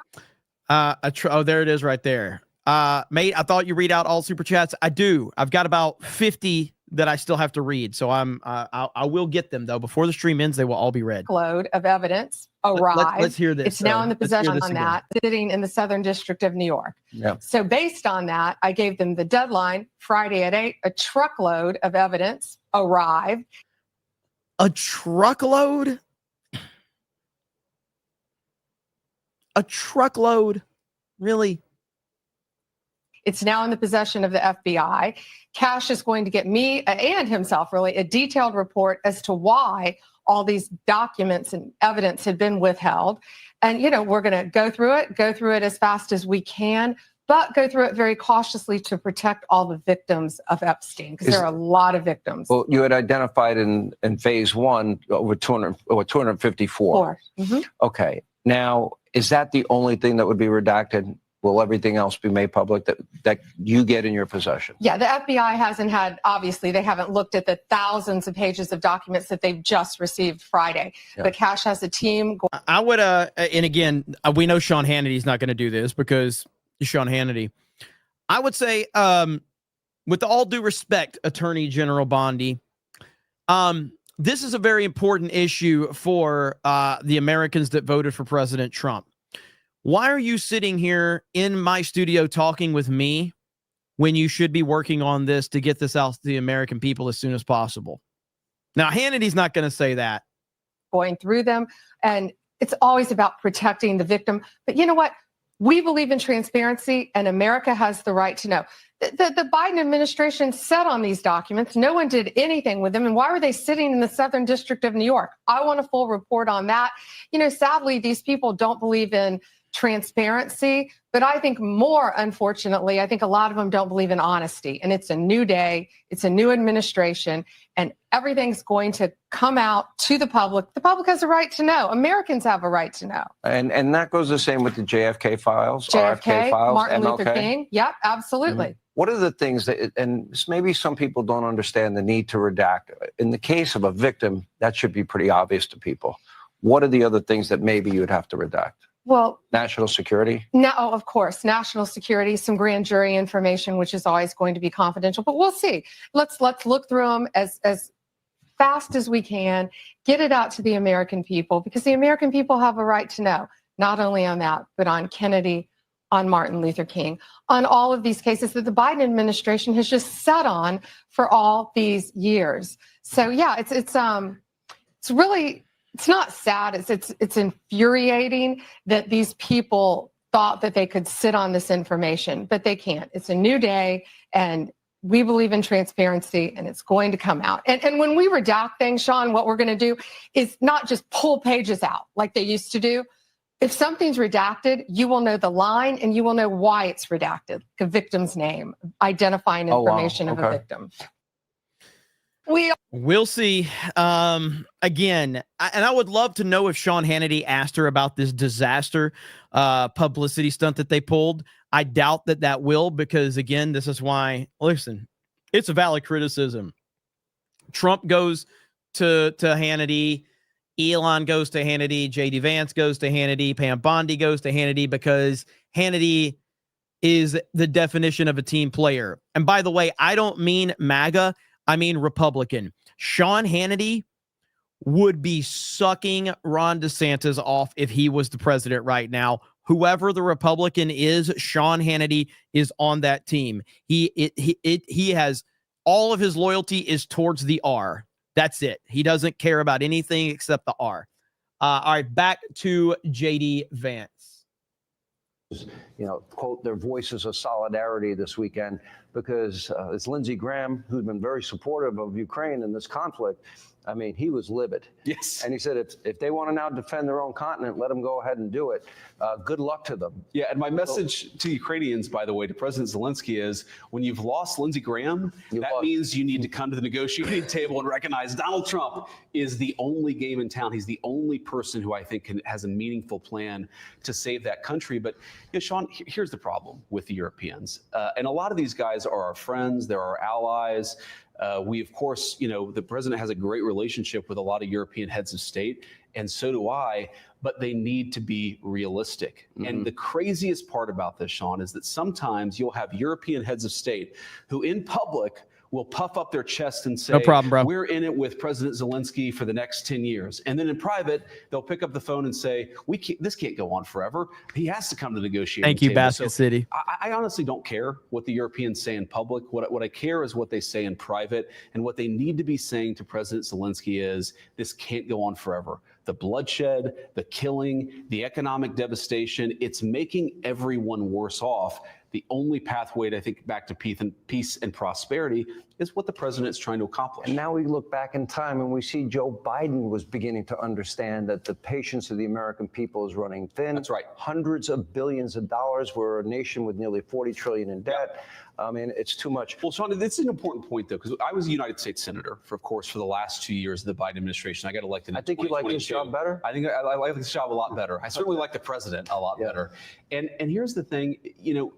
Oh, there it is right there. Mate, I thought you read out all super chats. I do. I've got about 50 that I still have to read. So I will get them though. Before the stream ends, they will all be read. Load of evidence arrived. Let's hear this. It's now in the possession on that, sitting in the Southern District of New York. Yeah. So based on that, I gave them the deadline, Friday at 8, a truckload of evidence arrived. A truckload? A truckload? Really? It's now in the possession of the FBI. Cash is going to get me and himself really a detailed report as to why all these documents and evidence had been withheld. And, you know, we're going to go through it as fast as we can, but go through it very cautiously to protect all the victims of Epstein, because there are a lot of victims. Well, you had identified in phase one over 254. Mm-hmm. Okay. Now, is that the only thing that would be redacted? Will everything else be made public that you get in your possession? Yeah, the FBI hasn't had, obviously, they haven't looked at the thousands of pages of documents that they've just received Friday. Yeah. But Cash has a team. I would, and again, we know Sean Hannity's not going to do this because he's Sean Hannity. I would say, with all due respect, Attorney General Bondi, this is a very important issue for the Americans that voted for President Trump. Why are you sitting here in my studio talking with me when you should be working on this to get this out to the American people as soon as possible? Now, Hannity's not going to say that. Going through them, and it's always about protecting the victim. But you know what? We believe in transparency, and America has the right to know. The Biden administration sat on these documents. No one did anything with them. And why were they sitting in the Southern District of New York? I want a full report on that. You know, sadly, these people don't believe in transparency, but I think more, unfortunately, I think a lot of them don't believe in honesty. And it's a new day, it's a new administration, and everything's going to come out to the public. The public has a right to know. Americans have a right to know. And that goes the same with the JFK files, JFK, RFK files, Martin MLK. Luther King. Yep, absolutely. Mm-hmm. What are the things that, and maybe some people don't understand the need to redact. In the case of a victim, that should be pretty obvious to people. What are the other things that maybe you'd have to redact? Well, national security? No, of course, national security, some grand jury information, which is always going to be confidential, but we'll see. Let's look through them as fast as we can, get it out to the American people, because the American people have a right to know, not only on that, but on Kennedy, on Martin Luther King, on all of these cases that the Biden administration has just sat on for all these years. So yeah, it's really, it's not sad. It's infuriating that these people thought that they could sit on this information, but they can't. It's a new day, and we believe in transparency, and it's going to come out. And when we redact things, Sean, what we're going to do is not just pull pages out like they used to do. If something's redacted, you will know the line and you will know why it's redacted, the victim's name, identifying information of a victim. We'll see. Again, and I would love to know if Sean Hannity asked her about this disaster publicity stunt that they pulled. I doubt that will, because again, this is why, listen, it's a valid criticism. Trump goes to Hannity, Elon goes to Hannity, JD Vance goes to Hannity, Pam Bondi goes to Hannity, because Hannity is the definition of a team player. And by the way, I don't mean MAGA, I mean Republican. Sean Hannity would be sucking Ron DeSantis off if he was the president right now. Whoever the Republican is, Sean Hannity is on that team. He has all of his loyalty is towards the R. That's it. He doesn't care about anything except the R. All right, back to JD Vance. Quote, their voices of solidarity this weekend, because it's Lindsey Graham, who's been very supportive of Ukraine in this conflict. I mean, he was livid. Yes. And he said, if they want to now defend their own continent, let them go ahead and do it. Good luck to them. Yeah, and my message to Ukrainians, by the way, to President Zelenskyy is, when you've lost Lindsey Graham, means you need to come to the negotiating table and recognize Donald Trump is the only game in town. He's the only person who I think has a meaningful plan to save that country. But, Sean, here's the problem with the Europeans. And a lot of these guys are our friends. They're our allies. We, of course, the president has a great relationship with a lot of European heads of state, and so do I, but they need to be realistic. Mm-hmm. And the craziest part about this, Sean, is that sometimes you'll have European heads of state who in public will puff up their chest and say, no problem, bro, we're in it with President Zelenskyy for the next 10 years. And then in private, they'll pick up the phone and say, this can't go on forever. He has to come to the negotiating Thank you, table. Basket City. I honestly don't care what the Europeans say in public. What I care is what they say in private. And what they need to be saying to President Zelenskyy is, this can't go on forever. The bloodshed, the killing, the economic devastation, it's making everyone worse off. The only pathway to, I think, back to peace and prosperity is what the president is trying to accomplish. And now we look back in time and we see Joe Biden was beginning to understand that the patience of the American people is running thin. That's right. Hundreds of billions of dollars. We're a nation with nearly 40 trillion in debt. I mean, it's too much. Well, Sean, this is an important point, though, because I was a United States senator, for the last 2 years of the Biden administration. I got elected in 2022. I think you like this job better? I think I like this job a lot better. I certainly like the president a lot better. And here's the thing,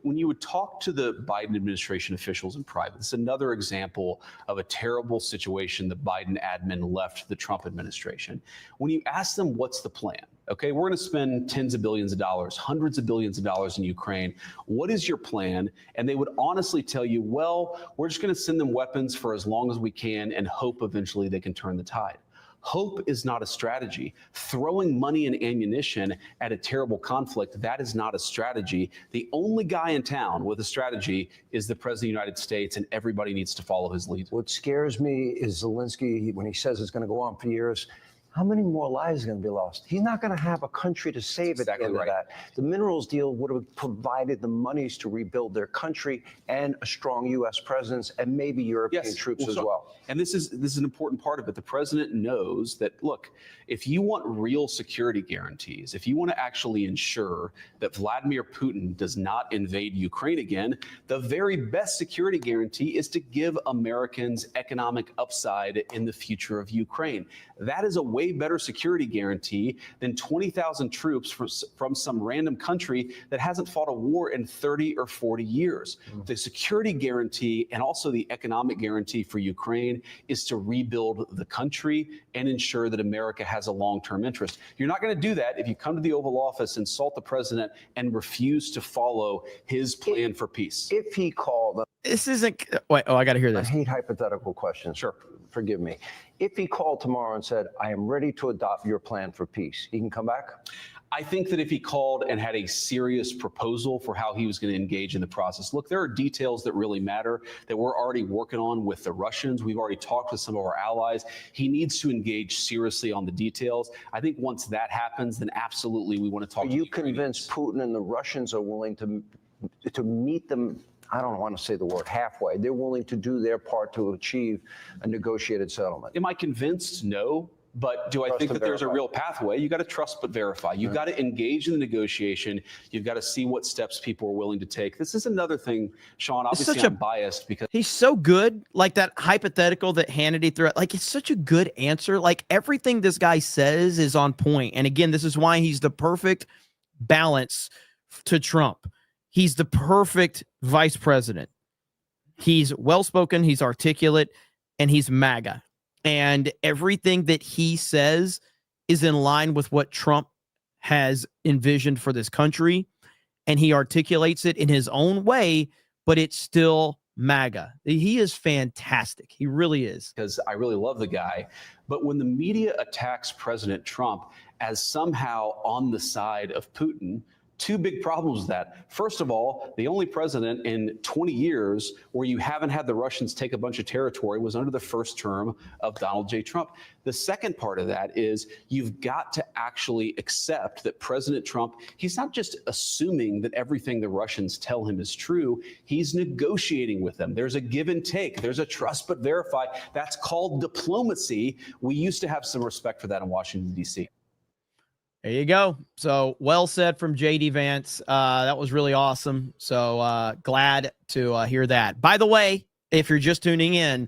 when you would talk to the Biden administration officials in private, this is another example of a terrible situation the Biden admin left the Trump administration. When you ask them, what's the plan? Okay, we're going to spend tens of billions of dollars, hundreds of billions of dollars in Ukraine. What is your plan? And they would honestly tell you, well, we're just going to send them weapons for as long as we can and hope eventually they can turn the tide. Hope is not a strategy. Throwing money and ammunition at a terrible conflict, that is not a strategy. The only guy in town with a strategy is the President of the United States, and everybody needs to follow his lead. What scares me is Zelenskyy, when he says it's going to go on for years, how many more lives are going to be lost? He's not going to have a country to save at the end of that. The minerals deal would have provided the monies to rebuild their country and a strong U.S. presence and maybe European troops as well. And this is an important part of it. The president knows that, look, if you want real security guarantees, if you want to actually ensure that Vladimir Putin does not invade Ukraine again, the very best security guarantee is to give Americans economic upside in the future of Ukraine. That is a way better security guarantee than 20,000 troops from some random country that hasn't fought a war in 30 or 40 years. The security guarantee and also the economic guarantee for Ukraine is to rebuild the country and ensure that America has a long-term interest. You're not going to do that if you come to the Oval Office, insult the president, and refuse to follow his plan for peace. If he called... This isn't... Wait, I got to hear this. I hate hypothetical questions. Sure. forgive me. If he called tomorrow and said, I am ready to adopt your plan for peace, he can come back? I think that if he called and had a serious proposal for how he was going to engage in the process, look, there are details that really matter that we're already working on with the Russians. We've already talked with some of our allies. He needs to engage seriously on the details. I think once that happens, then absolutely we want to talk. Are you convinced Putin and the Russians are willing to meet them? I don't want to say the word halfway. They're willing to do their part to achieve a negotiated settlement. Am I convinced? No. But do I think that there's a real pathway? You got to trust but verify. You've got to engage in the negotiation. You've got to see what steps people are willing to take. This is another thing, Sean. Obviously, I'm biased because he's so good. Like that hypothetical that Hannity threw. Like it's such a good answer. Like everything this guy says is on point. And again, this is why he's the perfect balance to Trump. He's the perfect vice president. He's well-spoken. He's articulate, and he's MAGA. And everything that he says is in line with what Trump has envisioned for this country. And he articulates it in his own way, but it's still MAGA. He is fantastic. He really is. Because I really love the guy. But when the media attacks President Trump as somehow on the side of Putin, two big problems with that. First of all, the only president in 20 years where you haven't had the Russians take a bunch of territory was under the first term of Donald J. Trump. The second part of that is you've got to actually accept that President Trump, he's not just assuming that everything the Russians tell him is true. He's negotiating with them. There's a give and take. There's a trust but verify. That's called diplomacy. We used to have some respect for that in Washington, D.C. There you go. So well said from JD Vance. That was really awesome. So glad to hear that. By the way, if you're just tuning in,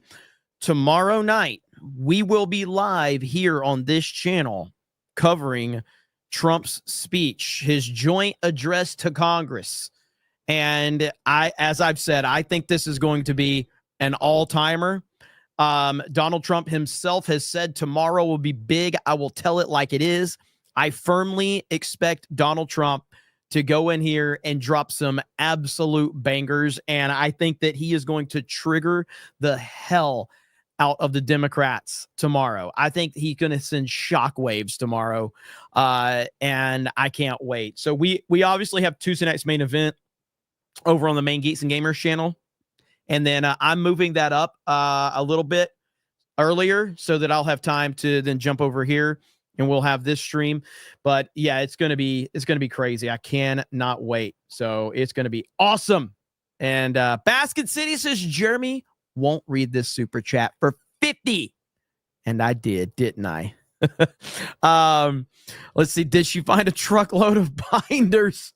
tomorrow night, we will be live here on this channel covering Trump's speech, his joint address to Congress. And as I've said, I think this is going to be an all-timer. Donald Trump himself has said tomorrow will be big. I will tell it like it is. I firmly expect Donald Trump to go in here and drop some absolute bangers. And I think that he is going to trigger the hell out of the Democrats tomorrow. I think he's going to send shockwaves tomorrow. And I can't wait. So we obviously have Tuesday night's main event over on the main Geeks and Gamers channel. And then I'm moving that up a little bit earlier so that I'll have time to then jump over here and we'll have this stream. But yeah, it's going to be crazy. I cannot wait. So it's going to be awesome. And Basket City says Jeremy won't read this super chat for 50. And I did, didn't I? Let's see. Did she find a truckload of binders?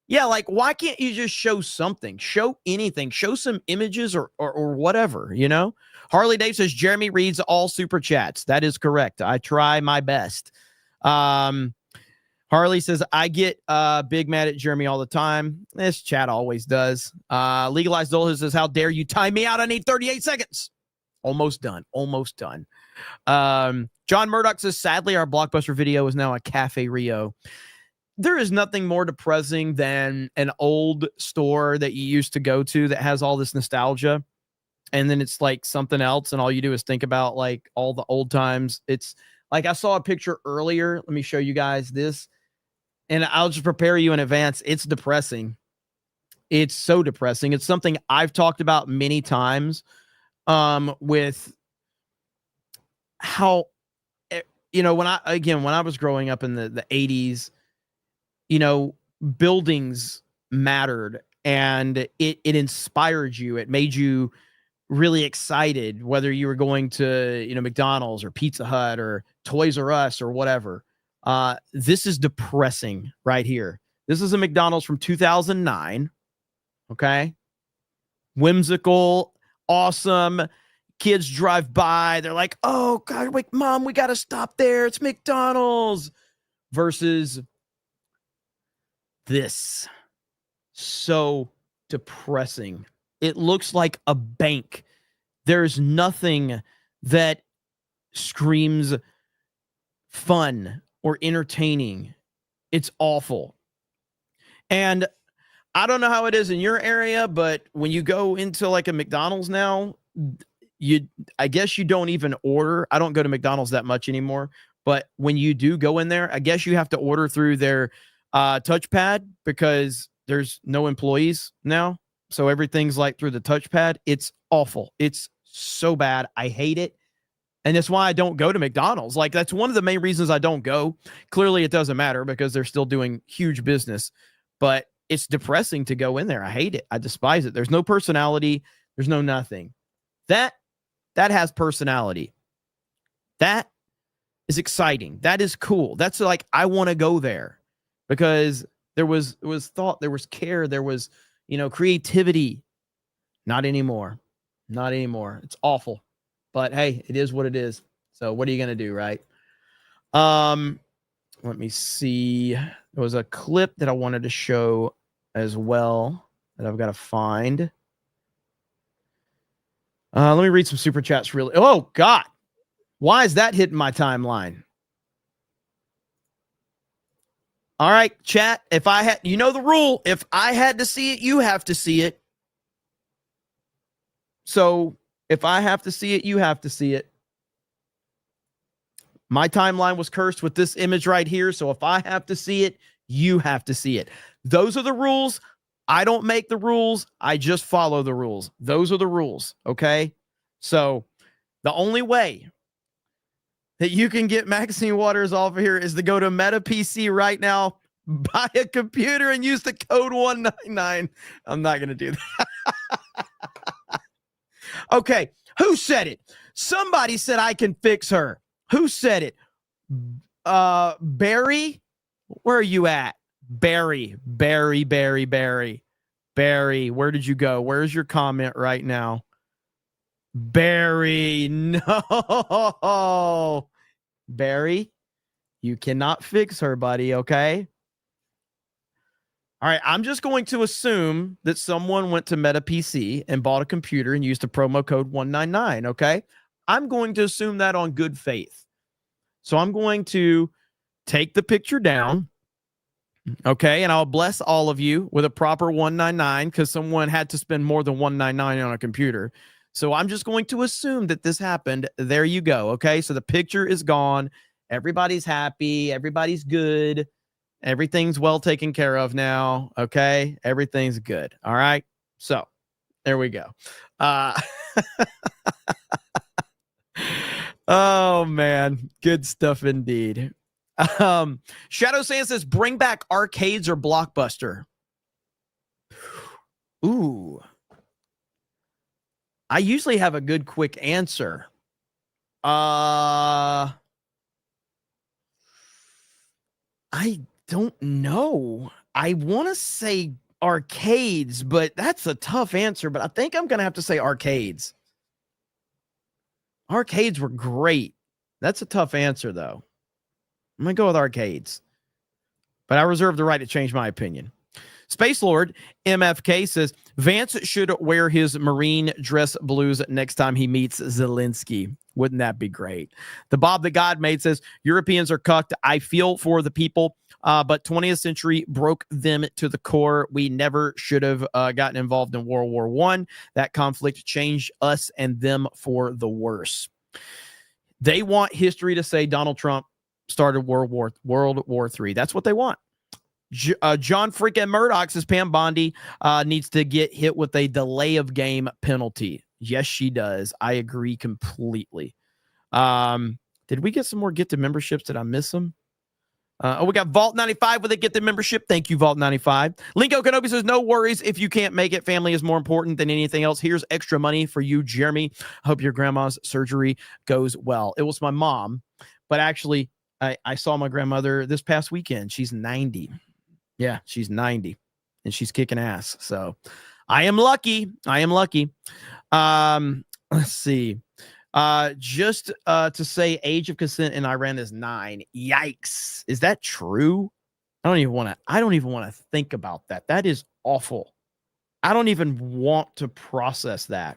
Yeah, like why can't you just show something? Show anything. Show some images or whatever, you know? Harley Dave says Jeremy reads all super chats. That is correct. I try my best. Harley says I get big mad at Jeremy all the time. This chat always does. Legalized Zola says, how dare you time me out? I need 38 seconds. Almost done. Almost done. John Murdoch says, sadly, our Blockbuster video is now a Cafe Rio. There is nothing more depressing than an old store that you used to go to that has all this nostalgia. And then it's like something else. And all you do is think about like all the old times. It's like I saw a picture earlier. Let me show you guys this. And I'll just prepare you in advance. It's depressing. It's so depressing. It's something I've talked about many times with how, you know, when I was growing up in the 80s, you know, buildings mattered and it inspired you. It made you really excited, whether you were going to, you know, McDonald's or Pizza Hut or Toys R Us or whatever. This is depressing right here. This is a McDonald's from 2009. Okay. Whimsical, awesome. Kids drive by. They're like, oh God, wait, Mom, we got to stop there. It's McDonald's. Versus this. So depressing. It looks like a bank. There's nothing that screams fun or entertaining. It's awful. And I don't know how it is in your area, but when you go into like a McDonald's now, I guess you don't even order. I don't go to McDonald's that much anymore, but when you do go in there, I guess you have to order through their touchpad because there's no employees now. So everything's like through the touchpad. It's awful. It's so bad. I hate it. And that's why I don't go to McDonald's. Like, that's one of the main reasons I don't go. Clearly, it doesn't matter because they're still doing huge business. But it's depressing to go in there. I hate it. I despise it. There's no personality. There's no nothing. That has personality. That is exciting. That is cool. That's like, I want to go there because there was thought, there was care, there was, creativity. Not anymore. Not anymore. It's awful. But hey, it is what it is. So what are you going to do, right? Let me see. There was a clip that I wanted to show as well that I've got to find. Let me read some super chats really. Oh, God. Why is that hitting my timeline? All right, chat. If I had, the rule. If I had to see it, you have to see it. So if I have to see it, you have to see it. My timeline was cursed with this image right here. So if I have to see it, you have to see it. Those are the rules. I don't make the rules. I just follow the rules. Those are the rules. Okay. So the only way that you can get Maxine Waters off of here is to go to Meta PC right now, buy a computer and use the code 199. I'm not going to do that. Okay. Who said it? Somebody said I can fix her. Who said it? Barry? Where are you at? Barry, where did you go? Where's your comment right now? Barry, no. Barry, you cannot fix her, buddy, okay? All right, I'm just going to assume that someone went to Meta PC and bought a computer and used the promo code 199, okay? I'm going to assume that on good faith. So I'm going to take the picture down, okay? And I'll bless all of you with a proper 199 because someone had to spend more than 199 on a computer. So I'm just going to assume that this happened. There you go, okay? So the picture is gone. Everybody's happy. Everybody's good. Everything's well taken care of now, okay? Everything's good, all right? So there we go. Oh, man. Good stuff indeed. Shadow Sand says, bring back arcades or Blockbuster. Ooh. I usually have a good quick answer. I don't know. I want to say arcades, but that's a tough answer. But I think I'm going to have to say arcades. Arcades were great. That's a tough answer, though. I'm going to go with arcades. But I reserve the right to change my opinion. Space Lord MFK says, Vance should wear his Marine dress blues next time he meets Zelenskyy. Wouldn't that be great? The Bob the God made says, Europeans are cucked. I feel for the people, but 20th century broke them to the core. We never should have gotten involved in World War I. That conflict changed us and them for the worse. They want history to say Donald Trump started World War III. That's what they want. John freaking Murdoch says Pam Bondi needs to get hit with a delay of game penalty. Yes, she does. I agree completely. Did we get some more get to memberships? Did I miss them? We got Vault 95 with a get the membership. Thank you, Vault 95. Linko Kenobi says, no worries if you can't make it. Family is more important than anything else. Here's extra money for you, Jeremy. Hope your grandma's surgery goes well. It was my mom, but actually I saw my grandmother this past weekend. She's 90. Yeah, she's 90 and she's kicking ass. So I am lucky. Let's see. Just to say age of consent in Iran is 9. Yikes. Is that true? I don't even want to think about that. That is awful. I don't even want to process that.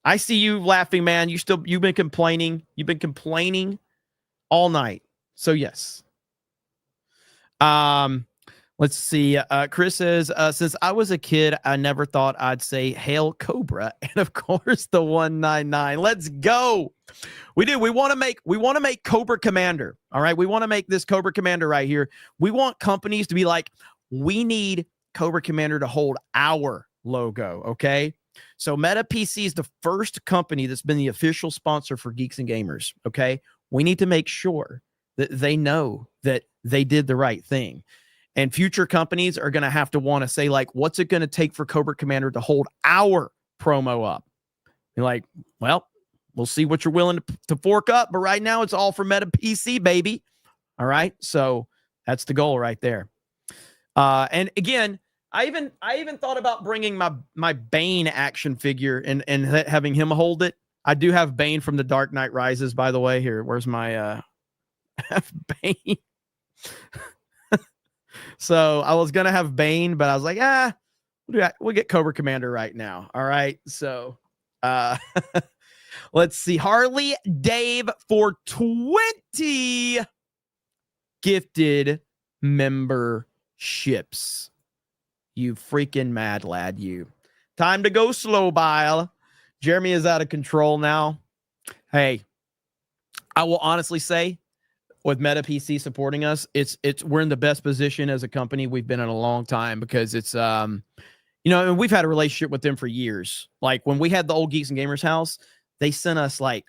I see you laughing, man. You've been complaining. You've been complaining all night. So yes. Let's see. Chris says, since I was a kid, I never thought I'd say Hail Cobra. And of course, the 199. Let's go. We do. We want to make Cobra Commander. All right. We want to make this Cobra Commander right here. We want companies to be like, we need Cobra Commander to hold our logo. Okay. So Meta PC is the first company that's been the official sponsor for Geeks and Gamers. Okay. We need to make sure that they know that they did the right thing. And future companies are going to have to want to say, like, what's it going to take for Cobra Commander to hold our promo up? You're like, well, we'll see what you're willing to fork up. But right now, it's all for Meta PC, baby. All right. So that's the goal right there. And again, I even thought about bringing my Bane action figure and having him hold it. I do have Bane from The Dark Knight Rises, by the way. Here, where's my Bane? So I was gonna have Bane, but I was like, we'll get Cobra Commander right now. All right. So let's see. Harley Dave for 20 gifted memberships. You freaking mad lad, you. Time to go slow, Bile. Jeremy is out of control now. Hey, I will honestly say, with Meta PC supporting us, we're in the best position as a company we've been in a long time, because it's and we've had a relationship with them for years. Like when we had the old Geeks and Gamers house, they sent us like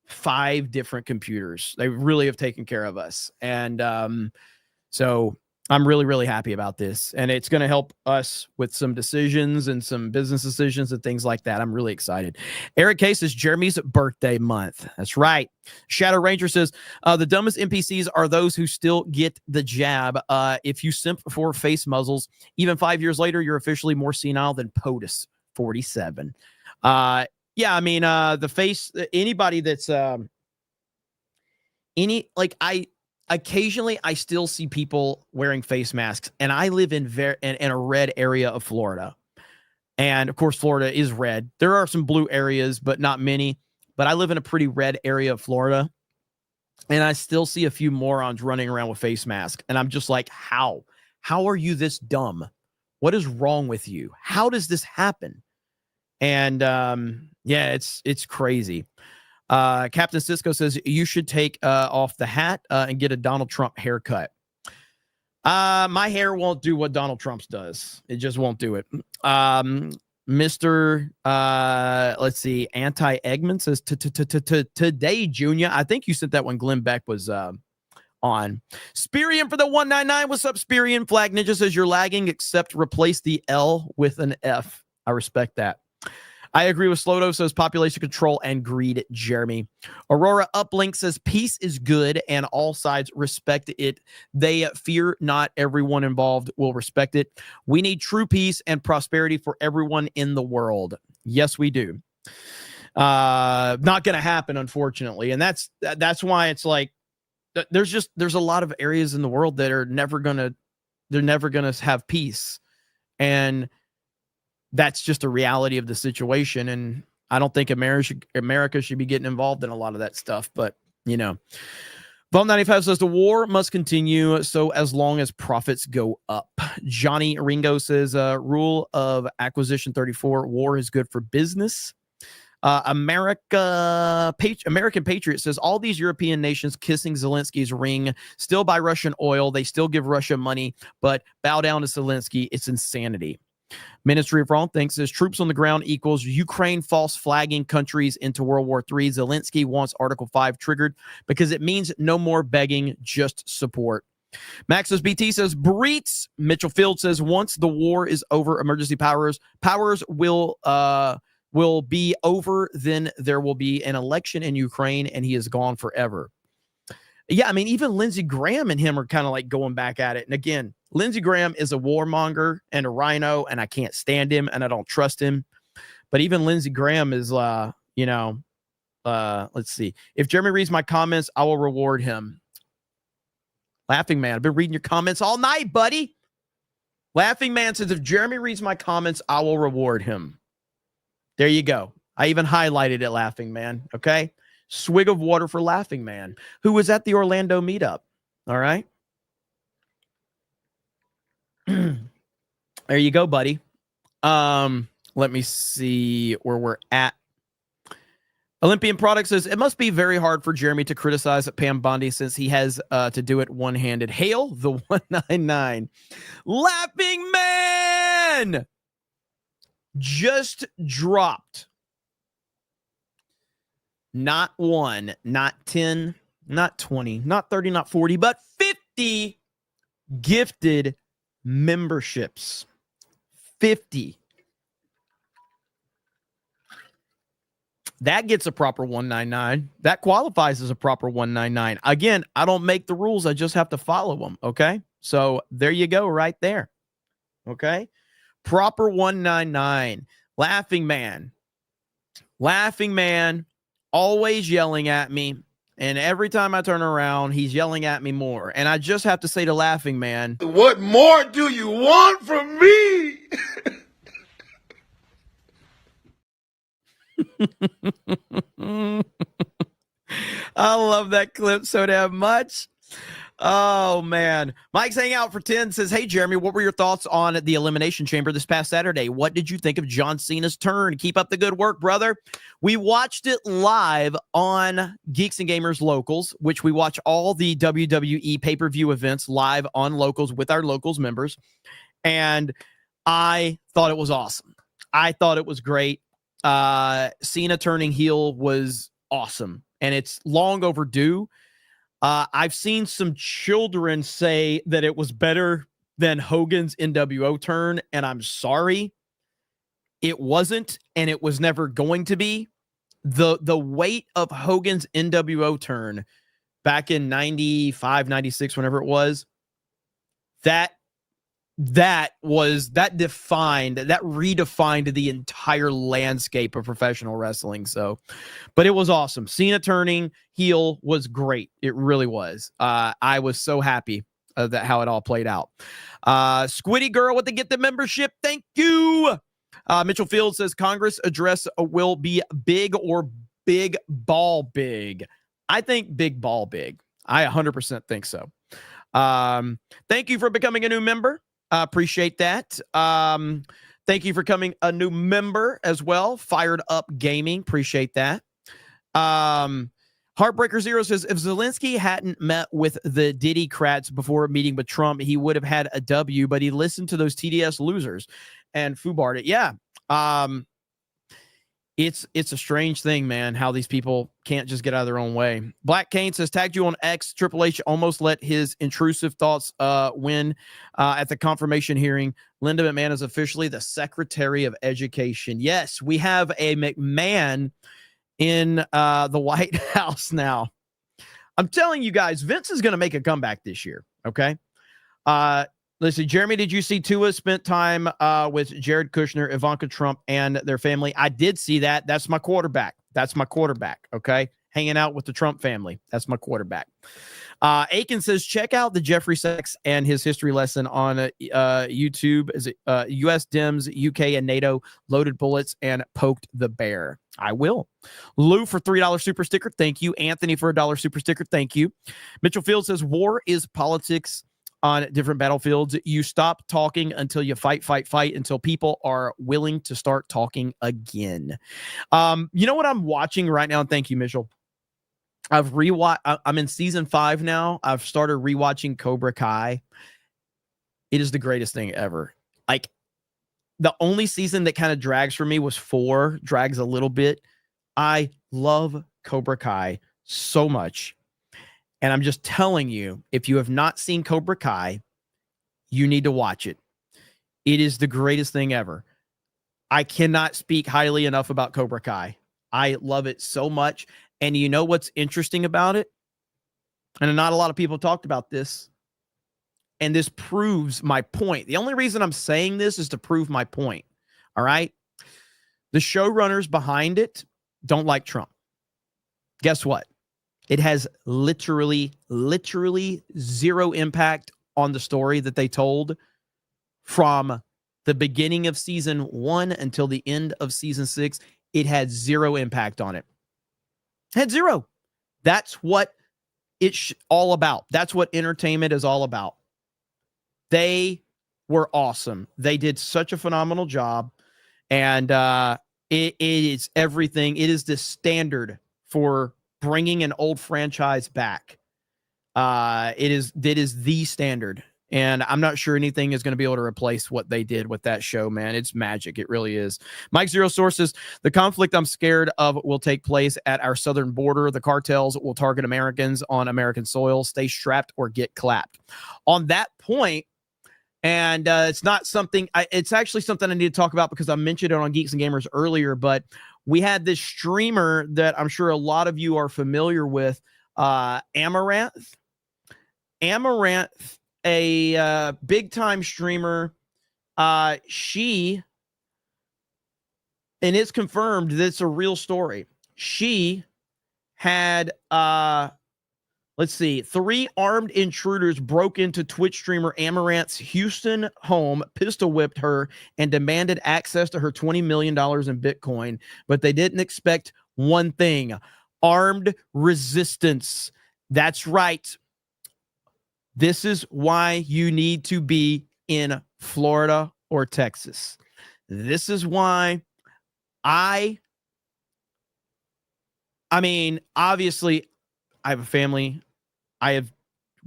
5 different computers. They really have taken care of us. And so I'm really, really happy about this. And it's going to help us with some decisions and some business decisions and things like that. I'm really excited. Eric Case is Jeremy's birthday month. That's right. Shadow Ranger says, the dumbest NPCs are those who still get the jab. If you simp for face muzzles, even 5 years later, you're officially more senile than POTUS 47. Yeah, I mean, the face, anybody that's, occasionally I still see people wearing face masks, and I live in a red area of Florida. And of course, Florida is red. There are some blue areas, but not many. But I live in a pretty red area of Florida, and I still see a few morons running around with face masks. And I'm just like, how? How are you this dumb? What is wrong with you? How does this happen? And yeah, it's crazy. Captain Cisco says you should take off the hat and get a Donald Trump haircut. My hair won't do what Donald Trump's does. It just won't do it. Mr. Let's see, Anti-Eggman says today, Junior. I think you sent that when Glenn Beck was on. Spirian for the 199. What's up, Spirian? Flag Ninja says you're lagging, except replace the L with an F. I respect that. I agree with Sloto, says population control and greed, Jeremy. Aurora Uplink says peace is good and all sides respect it. They fear not everyone involved will respect it. We need true peace and prosperity for everyone in the world. Yes, we do. Not going to happen, unfortunately. And that's why it's like, there's a lot of areas in the world that are never going to have peace. And that's just a reality of the situation. And I don't think America should be getting involved in a lot of that stuff. But, Vault 95 says the war must continue so as long as profits go up. Johnny Ringo says rule of acquisition 34, war is good for business. American Patriot says all these European nations kissing Zelensky's ring still buy Russian oil. They still give Russia money, but bow down to Zelensky. It's insanity. Ministry of Wrong Things says troops on the ground equals Ukraine false flagging countries into World War III. Zelensky wants Article 5 triggered because it means no more begging, just support. Maxis BT says Breets. Mitchell Field says once the war is over, emergency powers will be over. Then there will be an election in Ukraine, and he is gone forever. Yeah, I mean, even Lindsey Graham and him are kind of like going back at it. And again, Lindsey Graham is a warmonger and a rhino, and I can't stand him, and I don't trust him. But even Lindsey Graham is, let's see. If Jeremy reads my comments, I will reward him. Laughing Man, I've been reading your comments all night, buddy. Laughing Man says, if Jeremy reads my comments, I will reward him. There you go. I even highlighted it, Laughing Man. Okay. Swig of water for Laughing Man, who was at the Orlando meetup. All right. There you go, buddy. Let me see where we're at. Olympian Product says, it must be very hard for Jeremy to criticize Pam Bondi since he has to do it one-handed. Hail the 199. Laughing Man just dropped not 1, not 10, not 20, not 30, not 40, but 50 gifted memberships. 50. That gets a proper 199. That qualifies as a proper 199. Again, I don't make the rules. I just have to follow them. Okay. So there you go right there. Okay. Proper 199. Laughing Man. Laughing Man. Always yelling at me. And every time I turn around, he's yelling at me more. And I just have to say to Laughing Man, what more do you want from me? I love that clip so damn much. Oh, man. Mike's Hang Out for 10 says, hey, Jeremy, what were your thoughts on the Elimination Chamber this past Saturday? What did you think of John Cena's turn? Keep up the good work, brother. We watched it live on Geeks and Gamers Locals, which we watch all the WWE pay-per-view events live on Locals with our Locals members. And I thought it was awesome. I thought it was great. Cena turning heel was awesome, and it's long overdue. I've seen some children say that it was better than Hogan's NWO turn, and I'm sorry. It wasn't, and it was never going to be. The weight of Hogan's NWO turn back in 95, 96, whenever it was, that redefined the entire landscape of professional wrestling. So, but it was awesome. Cena turning heel was great. It really was. I was so happy that how it all played out. Squiddy Girl with the Get the Membership. Thank you. Mitchell Field says Congress address will be big or big ball big. I think big ball big. I 100% think so. Thank you for becoming a new member. Appreciate that. Thank you for coming a new member as well. Fired Up Gaming. Appreciate that. Heartbreaker Zero says, if Zelenskyy hadn't met with the Diddy-crats before meeting with Trump, he would have had a W, but he listened to those TDS losers and foobarred it. Yeah. It's a strange thing, man, how these people can't just get out of their own way. Black Kane says, tagged you on X. Triple H almost let his intrusive thoughts win at the confirmation hearing. Linda McMahon is officially the Secretary of Education. Yes, we have a McMahon in the White House now. I'm telling you guys, Vince is going to make a comeback this year, okay? Listen, Jeremy, did you see Tua spent time with Jared Kushner, Ivanka Trump, and their family? I did see that. That's my quarterback. Okay? Hanging out with the Trump family. That's my quarterback. Aiken says, check out the Jeffrey Sachs and his history lesson on YouTube. Is it U.S. Dems, UK, and NATO loaded bullets and poked the bear? I will. Lou for $3 super sticker. Thank you. Anthony for $1 super sticker. Thank you. Mitchell Field says, war is politics on different battlefields. You stop talking until you fight until people are willing to start talking again. You know what I'm watching right now? And thank you, Mitchell. I'm in season 5 now. I've started rewatching Cobra Kai. It is the greatest thing ever. Like, the only season that kind of drags for me was 4, drags a little bit. I love Cobra Kai so much. And I'm just telling you, if you have not seen Cobra Kai, you need to watch it. It is the greatest thing ever. I cannot speak highly enough about Cobra Kai. I love it so much. And you know what's interesting about it? And not a lot of people talked about this. And this proves my point. The only reason I'm saying this is to prove my point. All right? The showrunners behind it don't like Trump. Guess what? It has literally zero impact on the story that they told from the beginning of season 1 until the end of season 6. It had zero impact on it. Had zero. That's what it's all about. That's what entertainment is all about. They were awesome. They did such a phenomenal job, and it is everything. It is the standard for bringing an old franchise back. It is the standard, and I'm not sure anything is going to be able to replace what they did with that show, man. It's magic. It really is. Mike Zero Sources, the conflict I'm scared of will take place at our southern border. The cartels will target Americans on American soil. Stay strapped or get clapped. On that point, and it's not something, it's actually something I need to talk about because I mentioned it on Geeks and Gamers earlier, but we had this streamer that I'm sure a lot of you are familiar with, Amaranth. Amaranth, a big-time streamer, she, and it's confirmed that it's a real story. She had, let's see, 3 armed intruders broke into Twitch streamer Amaranth's Houston home, pistol whipped her, and demanded access to her $20 million in Bitcoin. But they didn't expect one thing: armed resistance. That's right. This is why you need to be in Florida or Texas. This is why I mean, obviously, I have a family. I have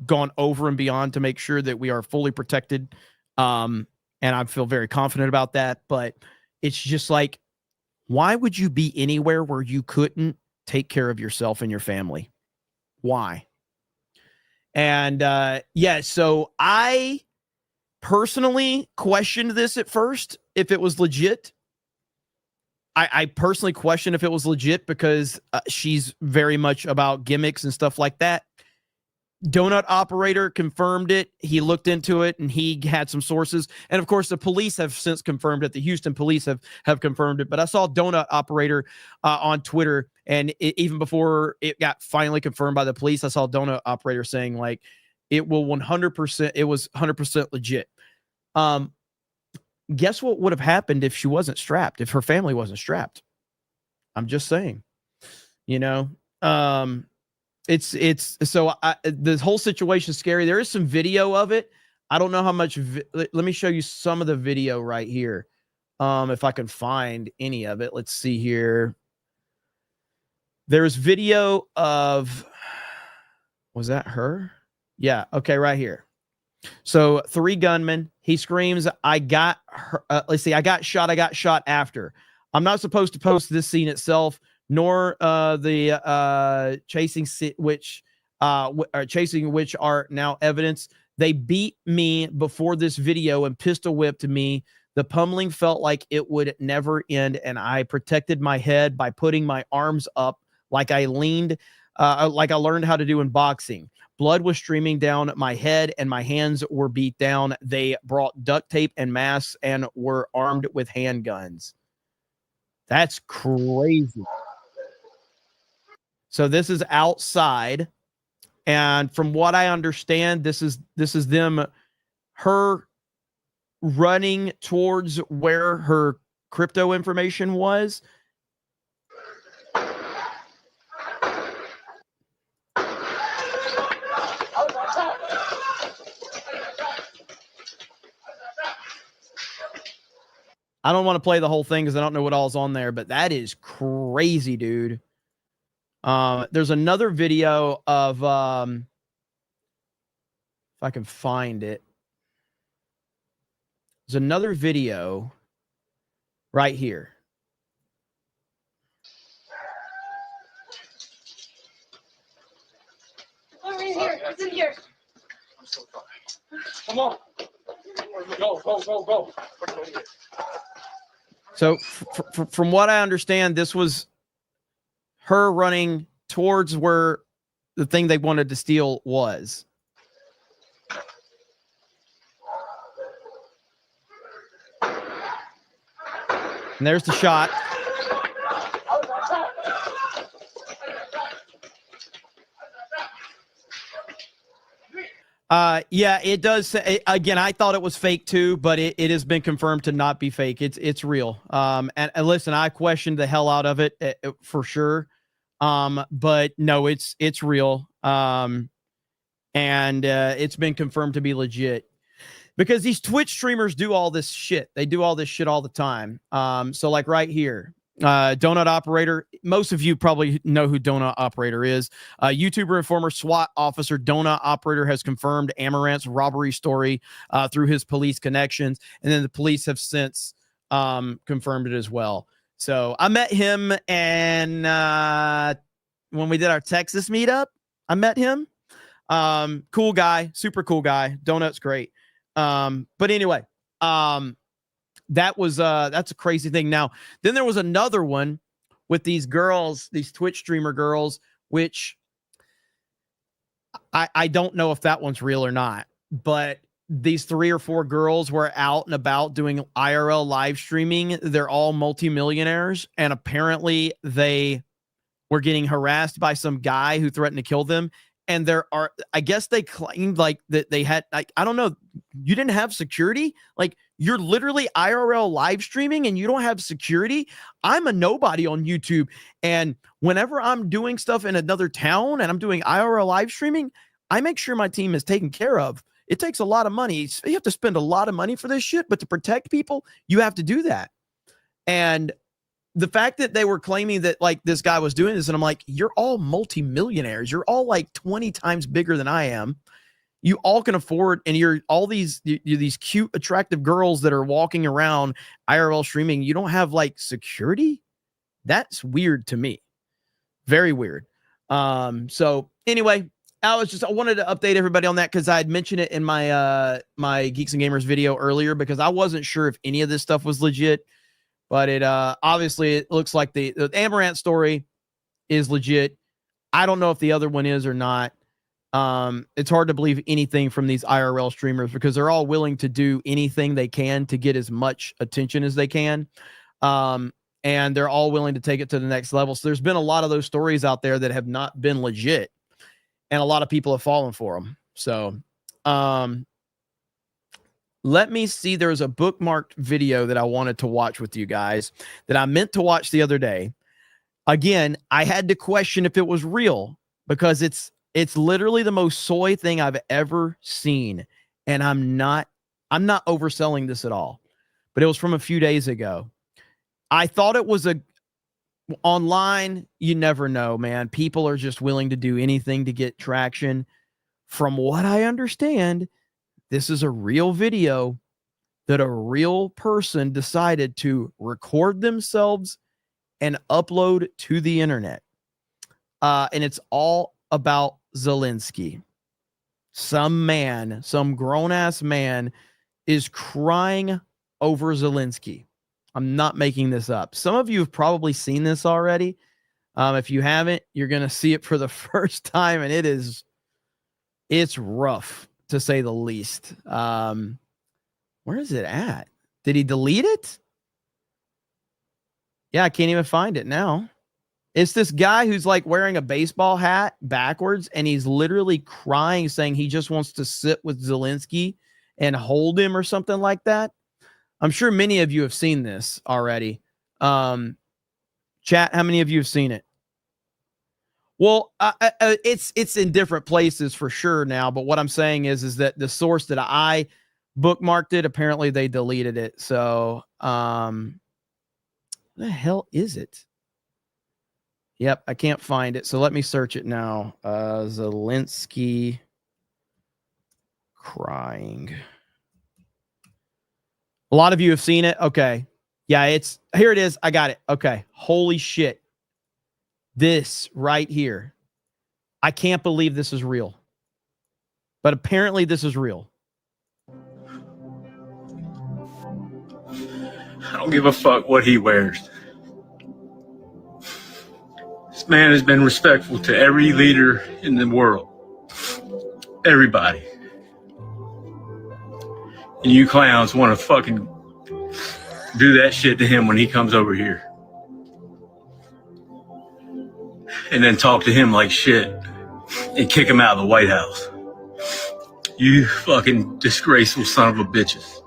gone over and beyond to make sure that we are fully protected. And I feel very confident about that. But it's just like, why would you be anywhere where you couldn't take care of yourself and your family? Why? And yeah, so I personally questioned this at first, if it was legit. I personally questioned if it was legit because she's very much about gimmicks and stuff like that. Donut Operator confirmed it. He looked into it and he had some sources. And of course, the police have since confirmed it. The Houston police have confirmed it. But I saw Donut Operator on Twitter, and even before it got finally confirmed by the police, I saw Donut Operator saying like it will 100%. It was 100% legit. Guess what would have happened if she wasn't strapped? If her family wasn't strapped? I'm just saying. You know. It's so the whole situation is scary. There is some video of it. I don't know how much. Let me show you some of the video right here. If I can find any of it. Let's see here. There's video of, was that her? Yeah. Okay. Right here. So 3 gunmen. He screams, I got her. Let's see. I got shot after. I'm not supposed to post this scene itself, nor the chasing which are now evidence. They beat me before this video and pistol whipped me. The pummeling felt like it would never end, and I protected my head by putting my arms up like I leaned, like I learned how to do in boxing. Blood was streaming down my head and my hands were beat down. They brought duct tape and masks and were armed with handguns. That's crazy. So this is outside, and from what I understand, this is her running towards where her crypto information was. I don't want to play the whole thing because I don't know what all's on there, but that is crazy, dude. There's another video of, if I can find it. There's another video right here. Oh, right here. It's in here. I'm so sorry. Come on. Go. So from what I understand, this was her running towards where the thing they wanted to steal was. And there's the shot. Yeah, it does say, again, I thought it was fake too, but it has been confirmed to not be fake. It's real. And listen, I questioned the hell out of it for sure. But no, it's real. And it's been confirmed to be legit. because these Twitch streamers do all this shit. They do all this shit all the time. So like right here, Donut Operator. Most of you probably know who Donut Operator is. YouTuber and former SWAT officer Donut Operator has confirmed Amaranth's robbery story through his police connections, and then the police have since confirmed it as well. So I met him, and when we did our Texas meetup, I met him. Cool guy, super cool guy. Donut's great. But anyway, that's a crazy thing. Now, then there was another one with these girls, these Twitch streamer girls, which I don't know if that one's real or not, but these 3 or 4 girls were out and about doing IRL live streaming. They're all multimillionaires, and apparently they were getting harassed by some guy who threatened to kill them. And I guess they claimed like that they had, like, I don't know, you didn't have security. Like, you're literally IRL live streaming and you don't have security. I'm a nobody on YouTube. And whenever I'm doing stuff in another town and I'm doing IRL live streaming, I make sure my team is taken care of. It takes a lot of money. You have to spend a lot of money for this shit, but to protect people, you have to do that. And the fact that they were claiming that like this guy was doing this, and I'm like, you're all multimillionaires. You're all like 20 times bigger than I am. You all can afford, and you're all these cute, attractive girls that are walking around IRL streaming. You don't have like security. That's weird to me. Very weird. So anyway, I wanted to update everybody on that because I had mentioned it in my my Geeks and Gamers video earlier, because I wasn't sure if any of this stuff was legit. But it obviously it looks like the Amaranth story is legit. I don't know if the other one is or not. It's hard to believe anything from these IRL streamers because they're all willing to do anything they can to get as much attention as they can. And they're all willing to take it to the next level. So there's been a lot of those stories out there that have not been legit, and a lot of people have fallen for them. So let me see. There's a bookmarked video that I wanted to watch with you guys that I meant to watch the other day. Again, I had to question if it was real because it's literally the most soy thing I've ever seen. And I'm not overselling this at all, but it was from a few days ago. I thought it was online. You never know, man. People are just willing to do anything to get traction. From what I understand, this is a real video that a real person decided to record themselves and upload to the internet. And it's all about Zelenskyy. Some grown-ass man is crying over Zelenskyy. I'm not making this up. Some of you have probably seen this already. If you haven't, you're going to see it for the first time, and it's rough, to say the least. Where is it at? Did he delete it? Yeah, I can't even find it now. It's this guy who's like wearing a baseball hat backwards, and he's literally crying, saying he just wants to sit with Zelenskyy and hold him or something like that. I'm sure many of you have seen this already. Chat, how many of you have seen it? Well, it's in different places for sure now, but what I'm saying is that the source that I bookmarked it, apparently they deleted it. So, what the hell is it? Yep, I can't find it. So let me search it now. Zelenskyy crying. A lot of you have seen it. Okay. Yeah, here it is. I got it. Okay. Holy shit. This right here. I can't believe this is real. But apparently this is real. I don't give a fuck what he wears. This man has been respectful to every leader in the world. Everybody. And you clowns want to fucking do that shit to him when he comes over here. And then talk to him like shit and kick him out of the White House. You fucking disgraceful son of a bitches.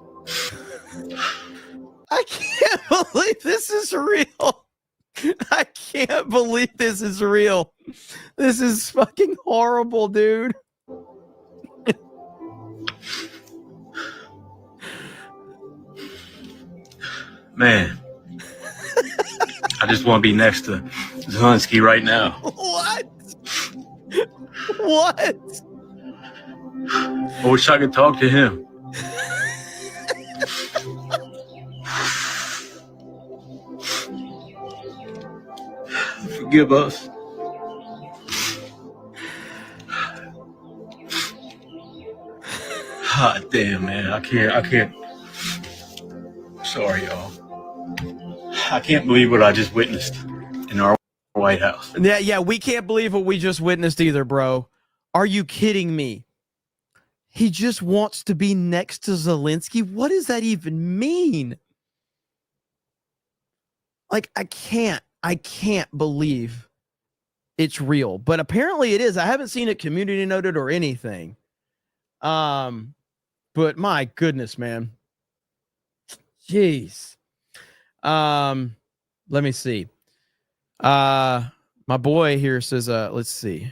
I can't believe this is real. I can't believe this is real. This is fucking horrible, dude. Man, I just want to be next to Zelenskyy right now. What? What? I wish I could talk to him. Forgive us. God damn, man. I can't. Sorry, y'all. I can't believe what I just witnessed in our White House. Yeah, we can't believe what we just witnessed either, bro. Are you kidding me? He just wants to be next to Zelenskyy. What does that even mean? Like, I can't believe it's real, but apparently it is. I haven't seen it community noted or anything. But my goodness, man. Jeez. Let me see. My boy here says, let's see.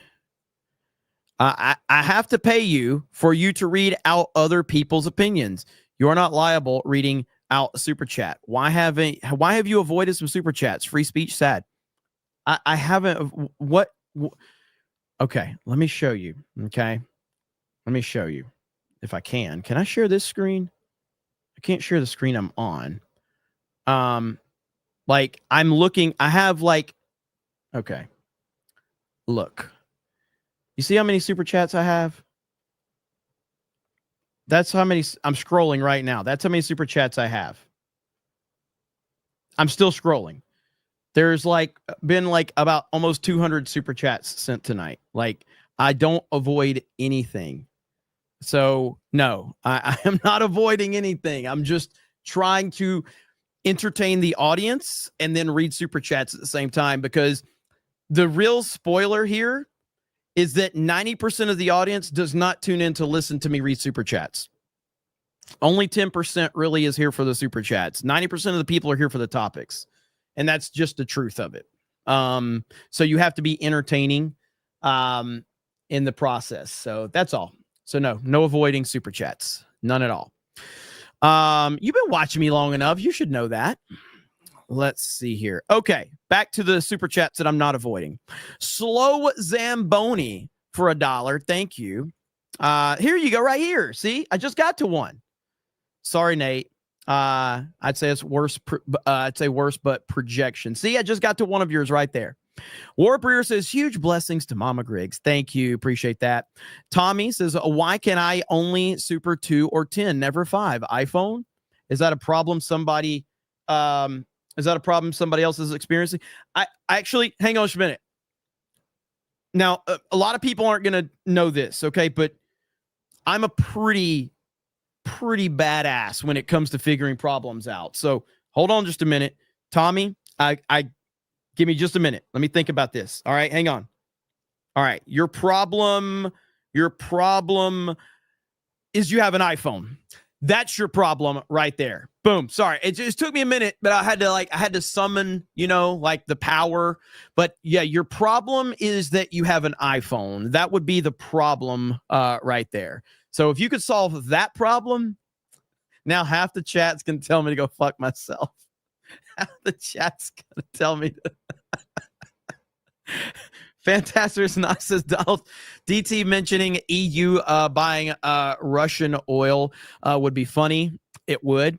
I have to pay you for you to read out other people's opinions. You are not liable reading out super chat. Why have you avoided some super chats? Free speech, sad. I haven't. What? Okay, let me show you. Okay, let me show you if I can. Can I share this screen? I can't share the screen I'm on. Like I'm looking. I have like. Okay. Look. You see how many super chats I have? That's how many. I'm scrolling right now. That's how many super chats I have. I'm still scrolling. There's been about almost 200 super chats sent tonight. Like I don't avoid anything. So no, I am not avoiding anything. I'm just trying to entertain the audience and then read super chats at the same time, because the real spoiler here is that 90% of the audience does not tune in to listen to me read super chats. Only 10% really is here for the super chats. 90% of the people are here for the topics. And that's just the truth of it. So you have to be entertaining in the process. So that's all. So no avoiding super chats. None at all. You've been watching me long enough. You should know that. Let's see here. Okay, back to the super chats that I'm not avoiding. Slow Zamboni for $1. Thank you. Here you go, right here. See, I just got to one. Sorry, Nate. I'd say it's worse. I'd say worse, but projection. See, I just got to one of yours right there. War Breer says, huge blessings to Mama Griggs. Thank you. Appreciate that. Tommy says, why can I only super 2 or 10, never 5? iPhone? Is that a problem somebody else is experiencing? I actually, hang on just a minute. Now, a lot of people aren't going to know this, okay? But I'm a pretty badass when it comes to figuring problems out. So hold on just a minute. Tommy, give me just a minute. Let me think about this. All right, hang on. All right, your problem is you have an iPhone. That's your problem right there. Boom. Sorry. It just took me a minute, but I had to summon, the power. But yeah, your problem is that you have an iPhone. That would be the problem right there. So if you could solve that problem, now half the chat's going to tell me to go fuck myself. Half the chat's going to tell me to. Fantastic Knox says Donald DT mentioning EU buying Russian oil would be funny. It would.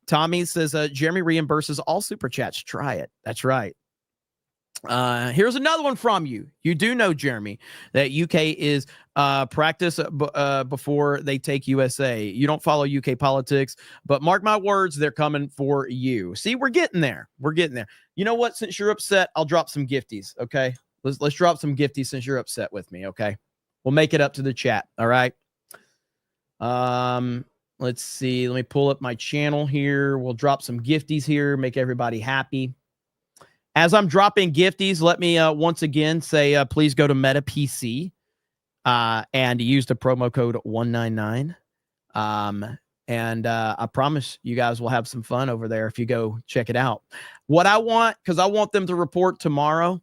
Tommy says Jeremy reimburses all super chats. Try it. That's right. Here's another one from you. You do know, Jeremy, that UK is practice before they take USA. You don't follow UK politics, but mark my words, they're coming for you. See, we're getting there. We're getting there. You know what? Since you're upset, I'll drop some gifties. Okay, let's drop some gifties since you're upset with me. Okay, we'll make it up to the chat. All right. Let's see. Let me pull up my channel here. We'll drop some gifties here. Make everybody happy. As I'm dropping gifties, let me once again say, please go to Meta PC and use the promo code 199. And I promise you guys will have some fun over there if you go check it out. What I want, because I want them to report tomorrow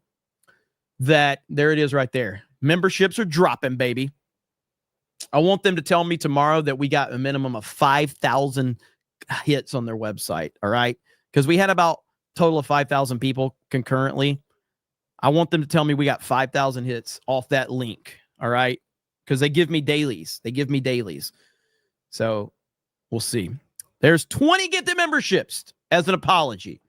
that there it is right there. Memberships are dropping, baby. I want them to tell me tomorrow that we got a minimum of 5,000 hits on their website. All right. because we had about total of 5,000 people concurrently. I want them to tell me we got 5,000 hits off that link. All right. Because they give me dailies. So we'll see. There's 20 gifted memberships as an apology.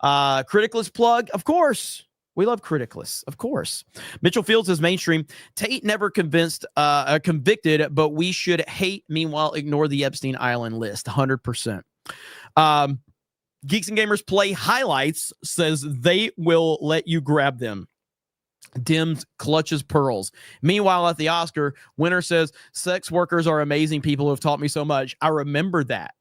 Criticalist plug, of course. We love Criticalist, of course. Mitchell Fields is mainstream. Tate never convinced, convicted, but we should hate, meanwhile, ignore the Epstein Island list. 100%. Geeks and Gamers Play Highlights says they will let you grab them. Dims clutches pearls. Meanwhile, at the Oscar, winner says, sex workers are amazing people who have taught me so much. I remember that.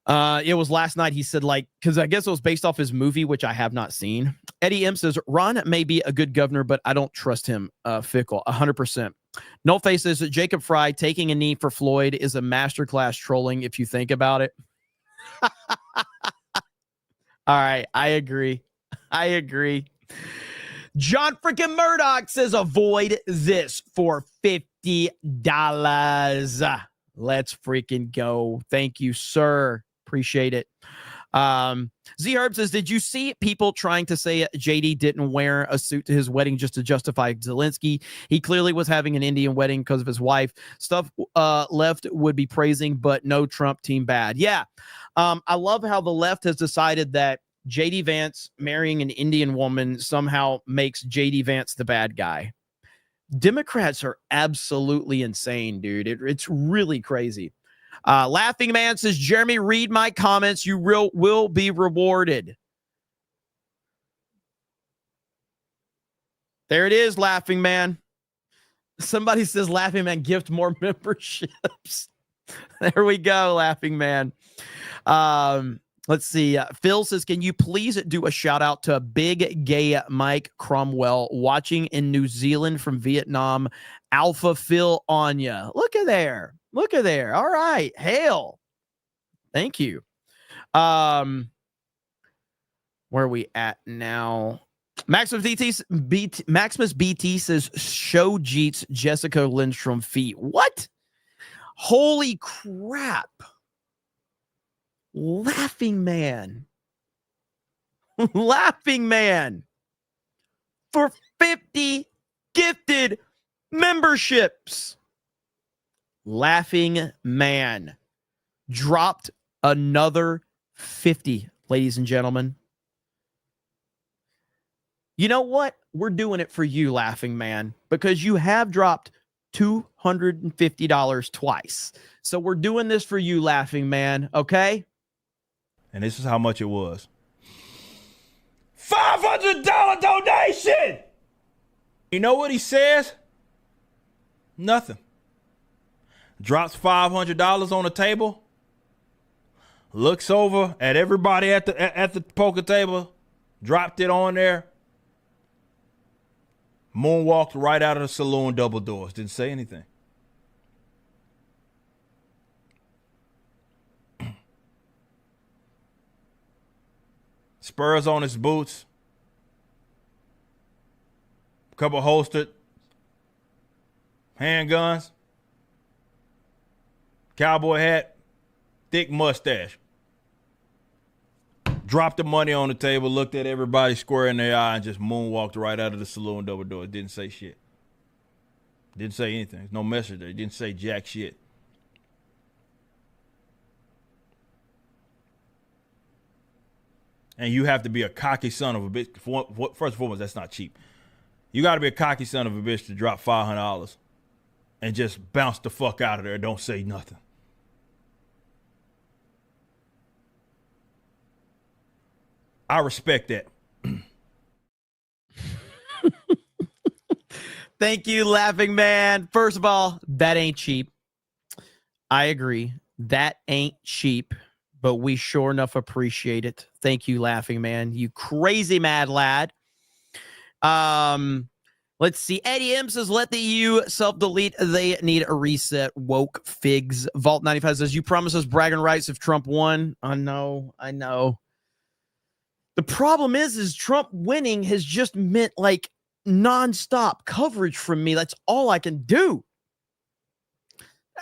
It was last night. He said, like, because I guess it was based off his movie, which I have not seen. Eddie M says, Ron may be a good governor, but I don't trust him. Fickle, 100%. No Face says that Jacob Fry taking a knee for Floyd is a masterclass trolling if you think about it. All right, I agree. John freaking Murdoch says avoid this for $50. Let's freaking go. Thank you, sir. Appreciate it. Z Herb says, did you see people trying to say JD didn't wear a suit to his wedding just to justify Zelenskyy? He clearly was having an Indian wedding because of his wife. Stuff left would be praising, but no Trump team bad. Yeah. I love how the left has decided that JD Vance marrying an Indian woman somehow makes JD Vance the bad guy. Democrats are absolutely insane, dude. It's really crazy. Laughing Man says, Jeremy, read my comments. You will be rewarded. There it is, Laughing Man. Somebody says, Laughing Man, gift more memberships. There we go, Laughing Man. Let's see. Phil says, can you please do a shout out to big gay Mike Cromwell watching in New Zealand from Vietnam? Alpha Phil on ya. Look at there. All right. Hail. Thank you. Where are we at now? Maximus BT says, show Jeets Jessica Lindstrom feet. What? Holy crap. Laughing Man for 50 gifted memberships. Laughing Man dropped another 50, ladies and gentlemen. You know what? We're doing it for you, Laughing Man, because you have dropped $250 twice. So we're doing this for you, Laughing Man, okay? And this is how much it was. $500 donation! You know what he says? Nothing. Drops $500 on the table. Looks over at everybody at the poker table. Dropped it on there. Moonwalked right out of the saloon, double doors. Didn't say anything. Spurs on his boots. Couple holstered handguns. Cowboy hat. Thick mustache. Dropped the money on the table, looked at everybody square in their eye, and just moonwalked right out of the saloon double doors. Didn't say shit. Didn't say anything. No message there. Didn't say jack shit. And you have to be a cocky son of a bitch. First and foremost, that's not cheap. You got to be a cocky son of a bitch to drop $500 and just bounce the fuck out of there and don't say nothing. I respect that. Thank you, Laughing Man. First of all, that ain't cheap. I agree. That ain't cheap, but we sure enough appreciate it. Thank you, Laughing Man. You crazy mad lad. Let's see. Eddie M says, let the EU self-delete. They need a reset. Woke figs. Vault 95 says, you promised us bragging rights if Trump won. I know. The problem is Trump winning has just meant like nonstop coverage from me. That's all I can do.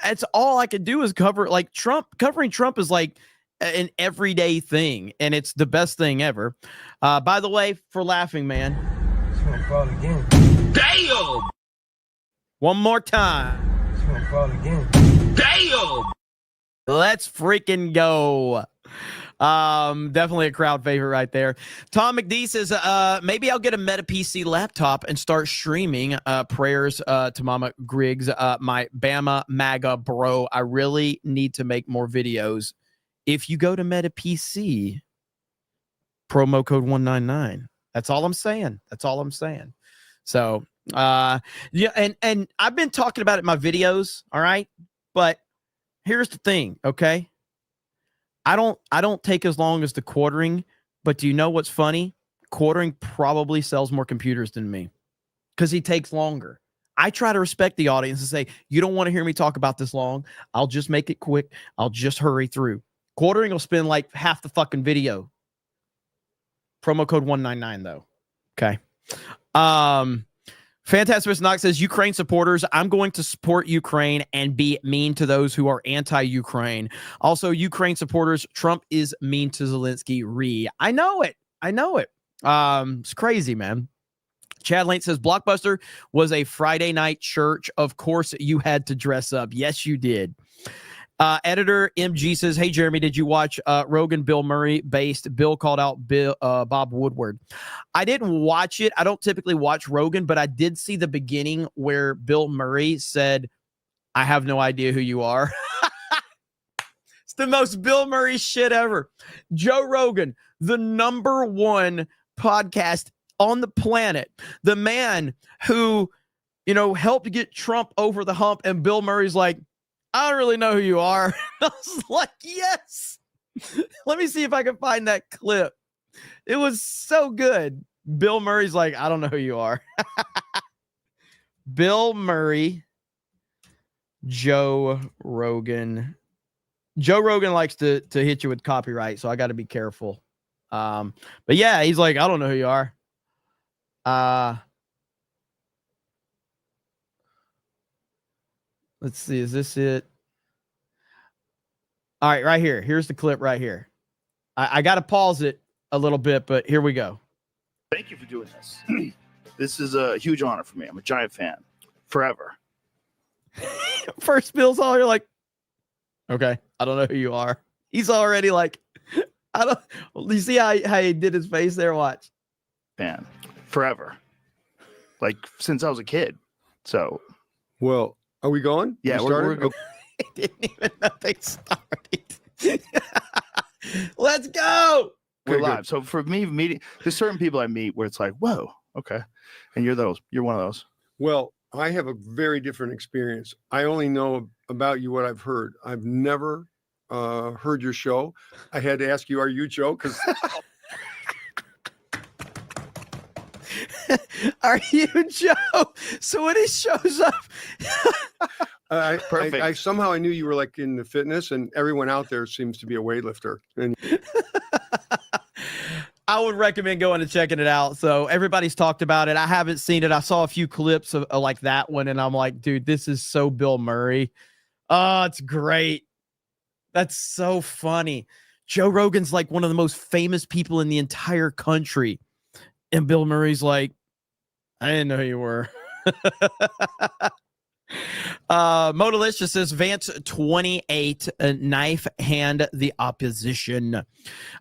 It's all I could do is cover like Trump. Covering Trump is like an everyday thing, and it's the best thing ever. By the way, for laughing, man. Damn! One more time. Damn! Let's freaking go. Definitely a crowd favorite right there. Tom McD says, maybe I'll get a Meta PC laptop and start streaming. Prayers to Mama Griggs, my Bama MAGA bro. I really need to make more videos. If you go to Meta PC, promo code 199. That's all I'm saying. That's all I'm saying. So, yeah, and I've been talking about it in my videos, all right? But here's the thing, okay? I don't take as long as the quartering, but do you know what's funny? Quartering probably sells more computers than me because he takes longer. I try to respect the audience and say, you don't want to hear me talk about this long. I'll just make it quick. I'll just hurry through. Quartering will spend like half the fucking video. Promo code 199 though. Okay. Fantastic Knox says, Ukraine supporters, I'm going to support Ukraine and be mean to those who are anti-Ukraine. Also, Ukraine supporters, Trump is mean to Zelenskyy. I know it. I know it. It's crazy, man. Chad Lane says, Blockbuster was a Friday night church. Of course, you had to dress up. Yes, you did. Editor MG says, hey, Jeremy, did you watch Rogan Bill Murray based? Bill called out Bob Woodward. I didn't watch it. I don't typically watch Rogan, but I did see the beginning where Bill Murray said, I have no idea who you are. It's the most Bill Murray shit ever. Joe Rogan, the #1 podcast on the planet. The man who, you know, helped get Trump over the hump. And Bill Murray's like, I don't really know who you are. I was like, yes. Let me see if I can find that clip. It was so good. Bill Murray's like, I don't know who you are. Bill Murray, Joe Rogan. Joe Rogan likes to hit you with copyright, so I got to be careful. But yeah, he's like, I don't know who you are. Let's see. Is this it? All right, right here. Here's the clip right here. I got to pause it a little bit, but here we go. Thank you for doing this. This is a huge honor for me. I'm a giant fan. Forever. First Bill's all, you're like, okay, I don't know who you are. He's already like, I don't. You see how he did his face there? Watch. Fan. Forever. Like since I was a kid. So. Well, are we going? Yeah, we're I didn't even know they started. Let's go. We're live. So for me, meeting, there's certain people I meet where it's like, whoa, okay. And you're one of those. Well, I have a very different experience. I only know about you what I've heard. I've never heard your show. I had to ask you, are you Joe? Because are you Joe? So when he shows up, Perfect. I somehow I knew you were like in the fitness, and everyone out there seems to be a weightlifter. And I would recommend going and checking it out. So everybody's talked about it. I haven't seen it. I saw a few clips of like that one, and I'm like, dude, this is so Bill Murray. Oh, it's great. That's so funny. Joe Rogan's like one of the most famous people in the entire country. And Bill Murray's like, I didn't know who you were. Modalicious says Vance 28 knife hand the opposition.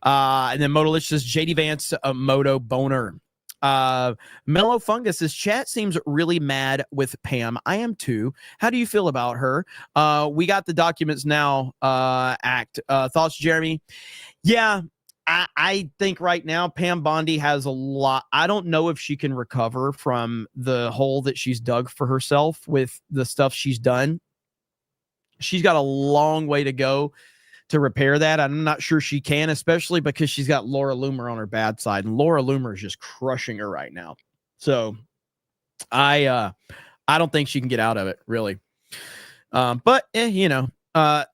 And then Modalicious says JD Vance Moto Boner. Mellow Fungus says chat seems really mad with Pam. I am too. How do you feel about her? We got the documents now. Act thoughts, Jeremy? Yeah. I think right now Pam Bondi has a lot. I don't know if she can recover from the hole that she's dug for herself with the stuff she's done. She's got a long way to go to repair that. I'm not sure she can, especially because she's got Laura Loomer on her bad side, and Laura Loomer is just crushing her right now. So I don't think she can get out of it, really. But you know,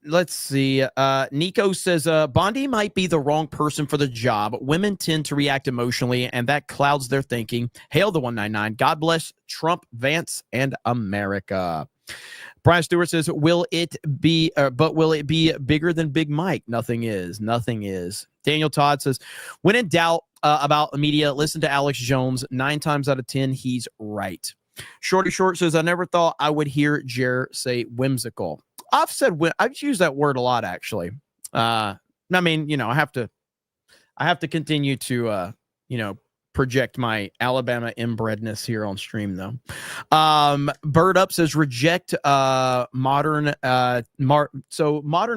Let's see. Nico says Bondi might be the wrong person for the job. Women tend to react emotionally, and that clouds their thinking. Hail the 199. God bless Trump, Vance, and America. Brian Stewart says, will it be bigger than Big Mike? Nothing is. Daniel Todd says, when in doubt about the media, listen to Alex Jones. 9 times out of 10, he's right. Shorty Short says, I never thought I would hear Jer say whimsical. I've used that word a lot, actually. I mean, you know, I have to continue to, project my Alabama inbredness here on stream, though. Bird Up says, reject modern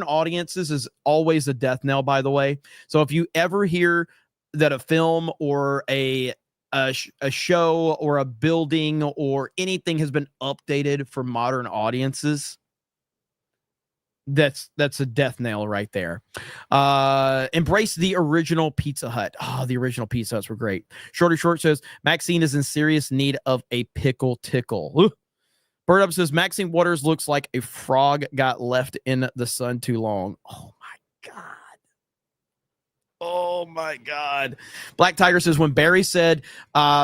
audiences is always a death knell, by the way. So if you ever hear that a film or a show or a building or anything has been updated for modern audiences, that's a death nail right there. Embrace the original Pizza Hut. Oh, the original Pizza Huts were great. Shorty Short says, Maxine is in serious need of a pickle tickle. Ooh. Bird Up says, Maxine Waters looks like a frog got left in the sun too long. Oh my God. Black Tiger says, when Barry said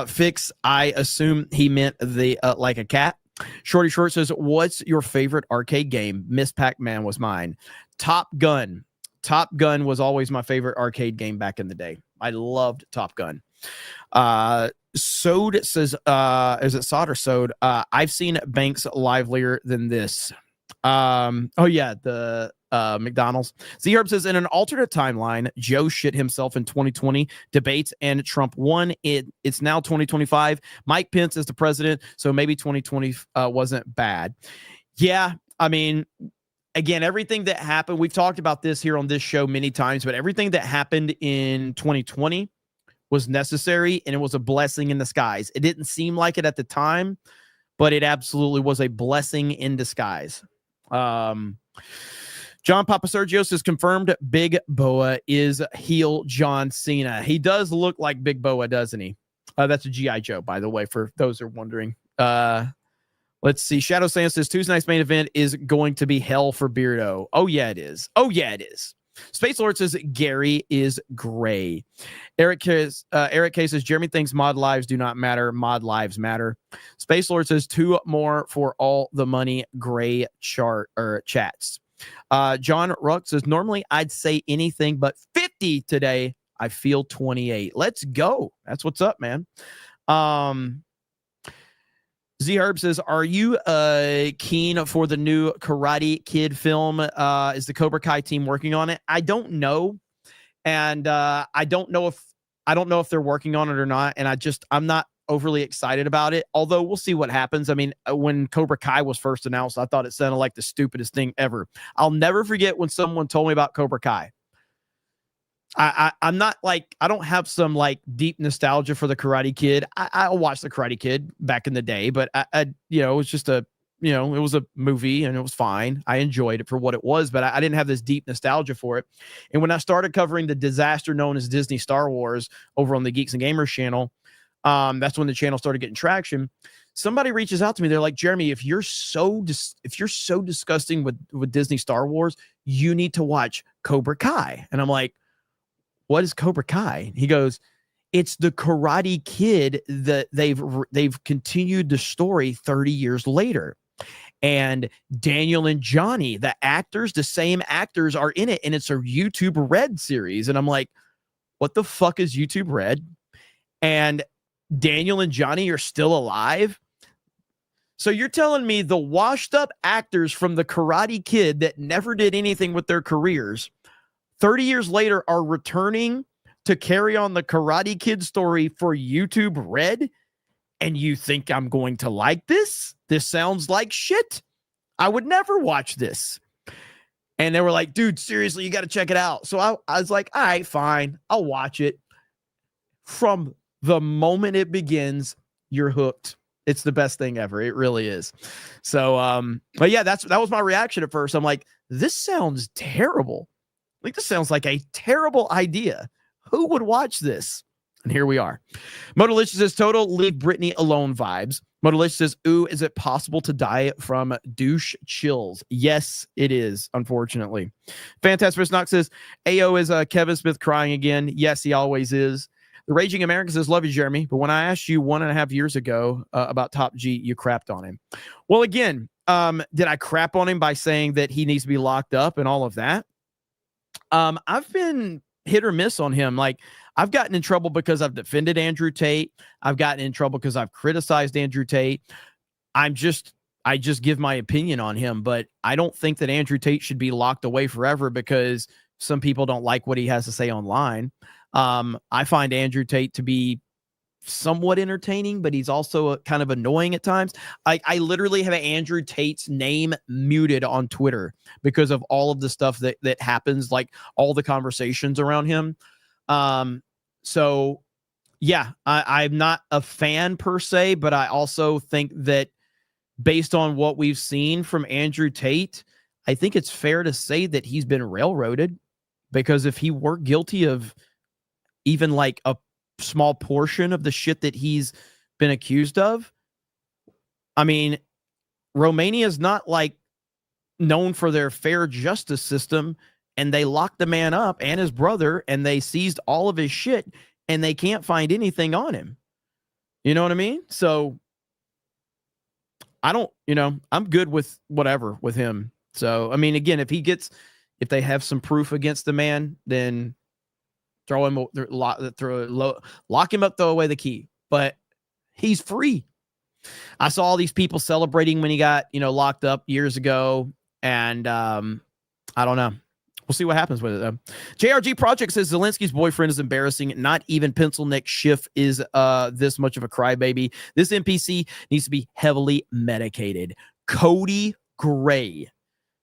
fix, I assume he meant the like a cat. Shorty Short says, what's your favorite arcade game? Miss Pac-Man was mine. Top Gun. Top Gun was always my favorite arcade game back in the day. I loved Top Gun. Sode says, is it Sod or Sode? I've seen Banks livelier than this. Oh yeah, the McDonald's. Z-Herb says, in an alternate timeline, Joe shit himself in 2020 debates and Trump won. It's now 2025. Mike Pence is the president, so maybe 2020 wasn't bad. Yeah, I mean, again, everything that happened, we've talked about this here on this show many times, but everything that happened in 2020 was necessary, and it was a blessing in disguise. It didn't seem like it at the time, but it absolutely was a blessing in disguise. John Papa Sergio says, confirmed Big Boa is heel John Cena. He does look like Big Boa, doesn't he? That's a G.I. Joe, by the way, for those who are wondering. Let's see. Shadow Sand says, Tuesday night's main event is going to be hell for Beardo. Oh, yeah, it is. Space Lord says, Gary is gray. Eric K says, Jeremy thinks mod lives do not matter. Mod lives matter. Space Lord says, 2 more for all the money. Gray chats. John Ruck says, normally I'd say anything but 50 today. I feel 28. Let's go. That's what's up, man. Z-Herb says, are you keen for the new Karate Kid film? Is the Cobra Kai team working on it? I don't know. And I don't know if they're working on it or not. And I'm not overly excited about it, although we'll see what happens. I mean, when Cobra Kai was first announced, I thought it sounded like the stupidest thing ever. I'll never forget when someone told me about Cobra Kai. I'm not like, I don't have some like deep nostalgia for the Karate Kid. I watched the Karate Kid back in the day, but it was just it was a movie and it was fine. I enjoyed it for what it was, but I didn't have this deep nostalgia for it. And when I started covering the disaster known as Disney Star Wars over on the Geeks and Gamers channel, that's when the channel started getting traction. Somebody reaches out to me. They're like, Jeremy, if you're so disgusting with Disney Star Wars, you need to watch Cobra Kai. And I'm like, what is Cobra Kai? He goes, it's the Karate Kid that they've continued the story 30 years later. And Daniel and Johnny, the same actors are in it. And it's a YouTube Red series. And I'm like, what the fuck is YouTube Red? And Daniel and Johnny are still alive. So you're telling me the washed up actors from the Karate Kid that never did anything with their careers 30 years later are returning to carry on the Karate Kid story for YouTube Red? And you think I'm going to like this? This sounds like shit. I would never watch this. And they were like, dude, seriously, you got to check it out. So I was like, all right, fine. I'll watch it. From the moment it begins, you're hooked. It's the best thing ever. It really is. So, but yeah, that was my reaction at first. I'm like, this sounds terrible. Like, this sounds like a terrible idea. Who would watch this? And here we are. Modalicious says, total leave Britney alone vibes. Modelish says, ooh, is it possible to die from douche chills? Yes, it is, unfortunately. Fantastic Knox says, AO is Kevin Smith crying again. Yes, he always is. The Raging American says, love you, Jeremy. But when I asked you 1.5 years ago about Top G, you crapped on him. Well, again, did I crap on him by saying that he needs to be locked up and all of that? I've been hit or miss on him. Like, I've gotten in trouble because I've defended Andrew Tate. I've gotten in trouble because I've criticized Andrew Tate. I just give my opinion on him, but I don't think that Andrew Tate should be locked away forever because some people don't like what he has to say online. I find Andrew Tate to be somewhat entertaining, but he's also kind of annoying at times. I literally have Andrew Tate's name muted on Twitter because of all of the stuff that happens, like all the conversations around him. So yeah, I'm not a fan per se, but I also think that based on what we've seen from Andrew Tate, I think it's fair to say that he's been railroaded, because if he were guilty of even like a small portion of the shit that he's been accused of, I mean, Romania is not like known for their fair justice system, and they locked the man up and his brother and they seized all of his shit and they can't find anything on him. You know what I mean? So I don't, I'm good with whatever with him. So, I mean, again, if they have some proof against the man, then lock him up, throw away the key, but he's free. I saw all these people celebrating when he got, locked up years ago. And, I don't know. We'll see what happens with it, though. JRG Project says Zelensky's boyfriend is embarrassing. Not even Pencil Neck Schiff is this much of a crybaby. This NPC needs to be heavily medicated. Cody Gray.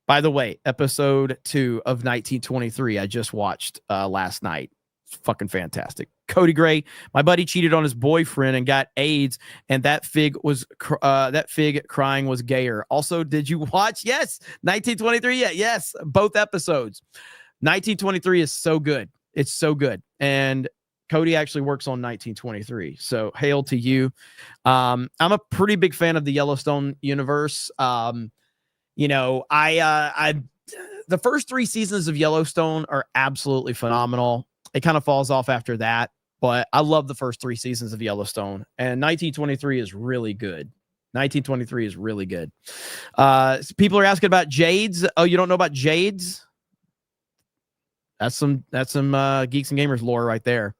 By the way, episode 2 of 1923 I just watched last night. It's fucking fantastic. Cody Gray, my buddy cheated on his boyfriend and got AIDS, and that fig crying was gayer. Also, did you watch? Yes, 1923. Yeah, yes, both episodes. 1923 is so good. It's so good, and Cody actually works on 1923. So hail to you. I'm a pretty big fan of the Yellowstone universe. The first 3 seasons of Yellowstone are absolutely phenomenal. It kind of falls off after that, but I love the first 3 seasons of Yellowstone, and 1923 is really good. 1923 is really good. People are asking about Jades. Oh, you don't know about Jades? That's some Geeks and Gamers lore right there.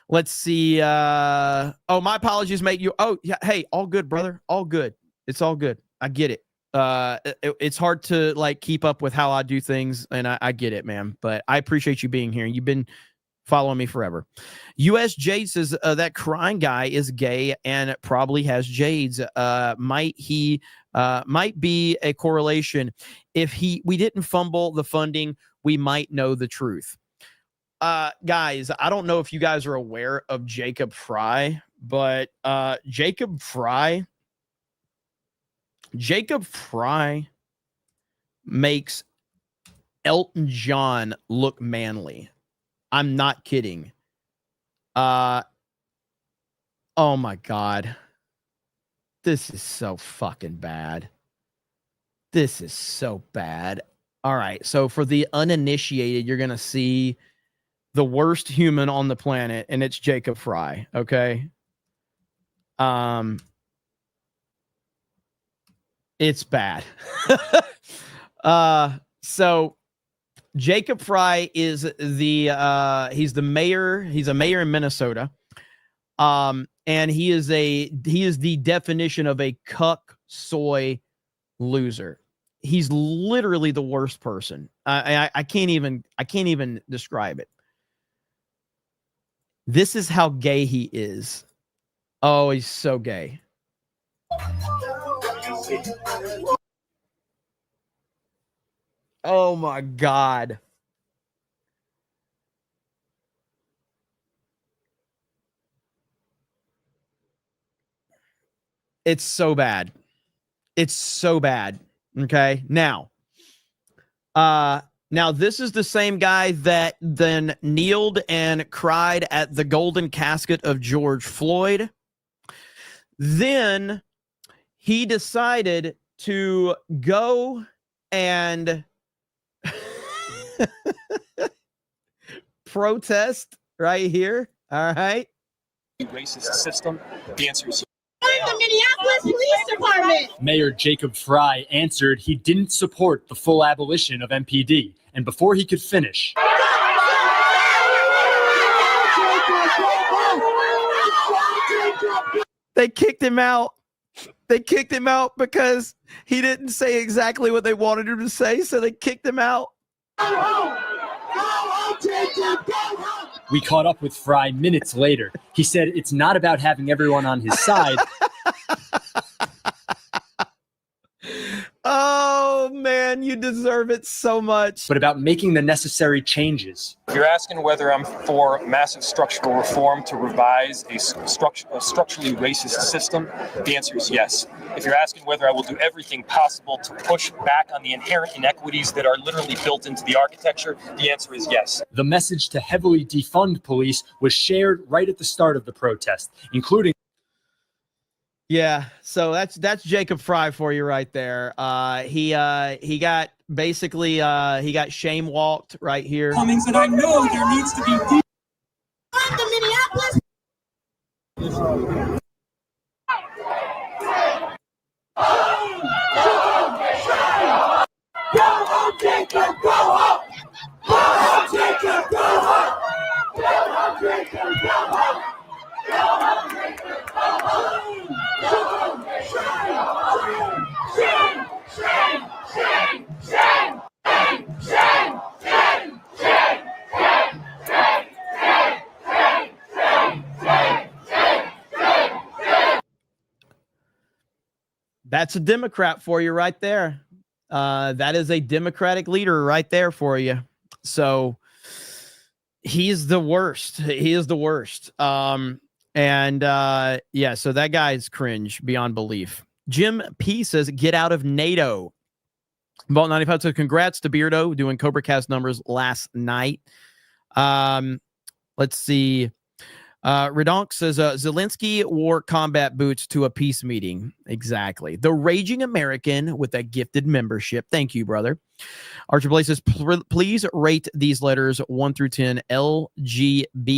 Let's see. My apologies, mate. Oh, yeah. Hey, all good, brother. All good. It's all good. I get it. It's hard to like keep up with how I do things, and I get it, man. But I appreciate you being here. You've been following me forever. US Jade says that crying guy is gay and probably has Jades. Might be a correlation. If we didn't fumble the funding, we might know the truth. Guys, I don't know if you guys are aware of Jacob Fry, but Jacob Fry makes Elton John look manly. I'm not kidding. Oh my God. This is so fucking bad. This is so bad. All right. So for the uninitiated, you're going to see the worst human on the planet, and it's Jacob Fry. Okay. It's bad. So Jacob Fry is he's the mayor. He's a mayor in Minnesota. And he is the definition of a cuck soy loser. He's literally the worst person. I can't even describe it. This is how gay he is. Oh, he's so gay. Oh my God. It's so bad. It's so bad. Okay. Now this is the same guy that then kneeled and cried at the golden casket of George Floyd. Then he decided to go and protest right here. All right. Racist system. The answer is The Minneapolis Police Department. Mayor Jacob Fry answered he didn't support the full abolition of MPD. And before he could finish, they kicked him out. They kicked him out because he didn't say exactly what they wanted him to say, so they kicked him out. we caught up with Fry minutes later. He said it's not about having everyone on his side. Oh, man, you deserve it so much. But about making the necessary changes. If you're asking whether I'm for massive structural reform to revise a structurally racist system, the answer is yes. If you're asking whether I will do everything possible to push back on the inherent inequities that are literally built into the architecture, the answer is yes. The message to heavily defund police was shared right at the start of the protest, including. Yeah, so that's Jacob Fry for you right there. He got basically he got shame walked right here. Cummings, and I know there needs to be the Minneapolis. Go home, Jacob, go home. Go home, Jacob, go home. Go home, Jacob, go home. Go home, Jacob, go home. That's a Democrat for you right there. That is a Democratic leader right there for you. So he's the worst. He is the worst. Yeah, so that guy's cringe beyond belief. Jim P says, get out of NATO. Vault 95 says, congrats to Beardo doing Cobra Cast numbers last night. Let's see. Redonk says, Zelenskyy wore combat boots to a peace meeting. Exactly. The Raging American with a gifted membership. Thank you, brother. Archer Blaze says, please rate these letters 1 through 10 LGBTQ.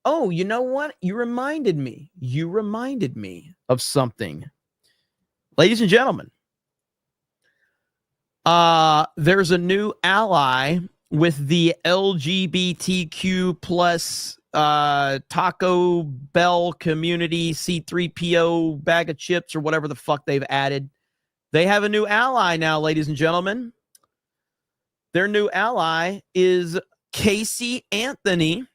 Oh, you know what? You reminded me. You reminded me of something. Ladies and gentlemen, there's a new ally with the LGBTQ plus Taco Bell community C3PO bag of chips or whatever the fuck they've added. They have a new ally now, ladies and gentlemen. Their new ally is Casey Anthony,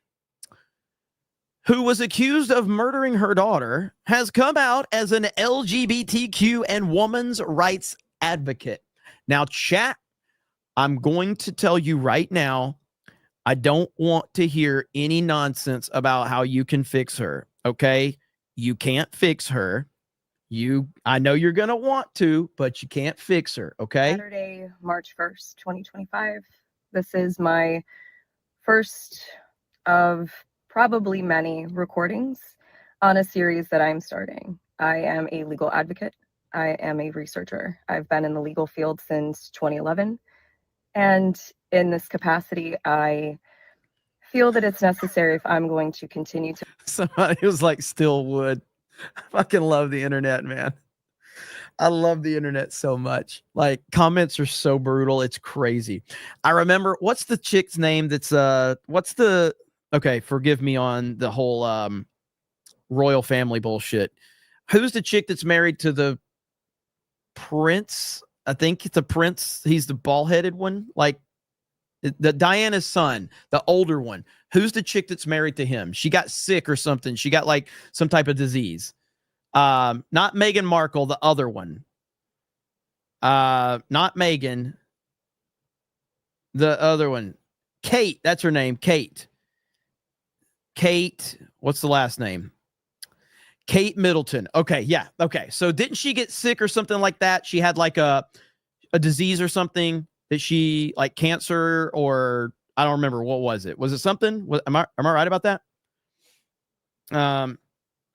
who was accused of murdering her daughter, has come out as an LGBTQ and women's rights advocate. Now, chat, I'm going to tell you right now, I don't want to hear any nonsense about how you can fix her, okay? You can't fix her. I know you're going to want to, but you can't fix her, okay? Saturday, March 1st, 2025. This is my first of probably many recordings on a series that I'm starting. I am a legal advocate. I am a researcher. I've been in the legal field since 2011. And in this capacity, I feel that it's necessary if I'm going to continue to. Somebody was like, still would. I fucking love the internet, man. I love the internet so much. Like, comments are so brutal. It's crazy. I remember, what's the chick's name that's, okay, forgive me on the whole royal family bullshit. Who's the chick that's married to the prince? I think it's a prince. He's the bald-headed one. Like, the Diana's son, the older one. Who's the chick that's married to him? She got sick or something. She got like some type of disease. Not Meghan Markle, the other one. Not Meghan. The other one. Kate, that's her name. Kate, what's the last name? Kate Middleton. Okay, yeah. Okay. So didn't she get sick or something like that? She had like a disease or something that she, like cancer, or I don't remember. What was it? Was it something? Am I right about that?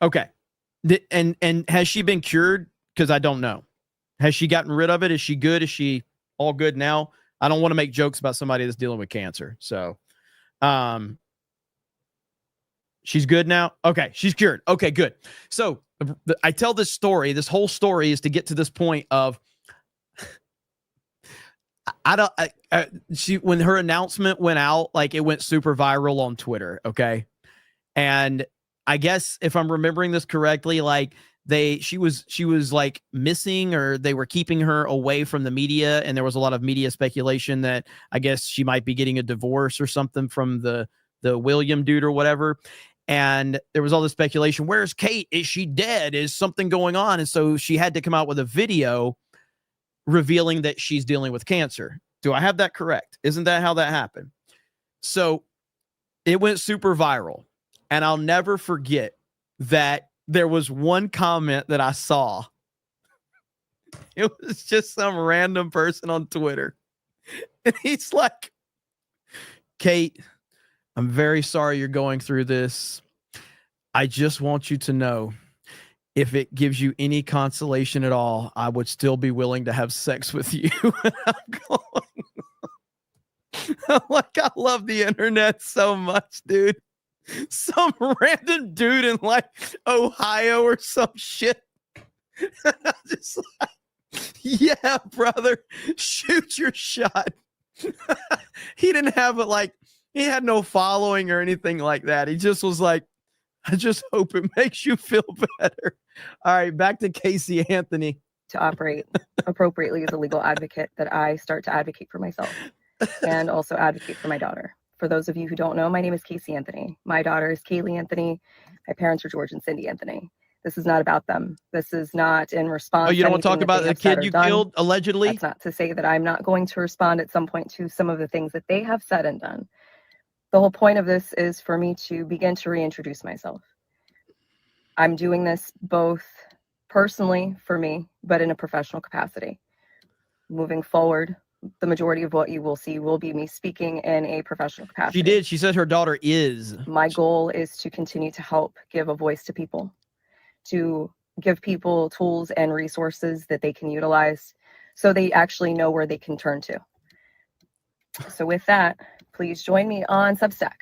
Okay. And has she been cured? Because I don't know. Has she gotten rid of it? Is she good? Is she all good now? I don't want to make jokes about somebody that's dealing with cancer. So, she's good now. Okay, she's cured. Okay, good. So I tell this story. This whole story is to get to this point of when her announcement went out, like it went super viral on Twitter. Okay, and I guess if I'm remembering this correctly, like she was like missing, or they were keeping her away from the media, and there was a lot of media speculation that I guess she might be getting a divorce or something from the William dude or whatever. And there was all this speculation. Where's Kate? Is she dead? Is something going on? And so she had to come out with a video revealing that she's dealing with cancer. Do I have that correct? Isn't that how that happened? So it went super viral. And I'll never forget that there was one comment that I saw. It was just some random person on Twitter. And he's like, Kate, I'm very sorry you're going through this. I just want you to know, if it gives you any consolation at all, I would still be willing to have sex with you. I'm like, I love the internet so much, dude. Some random dude in like Ohio or some shit. I'm just like, yeah, brother, shoot your shot. He didn't have it like, he had no following or anything like that. He just was like, I just hope it makes you feel better. All right, back to Casey Anthony. To operate appropriately as a legal advocate, that I start to advocate for myself and also advocate for my daughter. For those of you who don't know, my name is Casey Anthony. My daughter is Kaylee Anthony. My parents are George and Cindy Anthony. This is not about them. This is not in response. Oh, you don't to want to talk about the kid you killed, allegedly? That's not to say that I'm not going to respond at some point to some of the things that they have said and done. The whole point of this is for me to begin to reintroduce myself. I'm doing this both personally for me, but in a professional capacity. Moving forward, the majority of what you will see will be me speaking in a professional capacity. She did. She said her daughter is. My goal is to continue to help give a voice to people, to give people tools and resources that they can utilize so they actually know where they can turn to. So with that, please join me on Substack.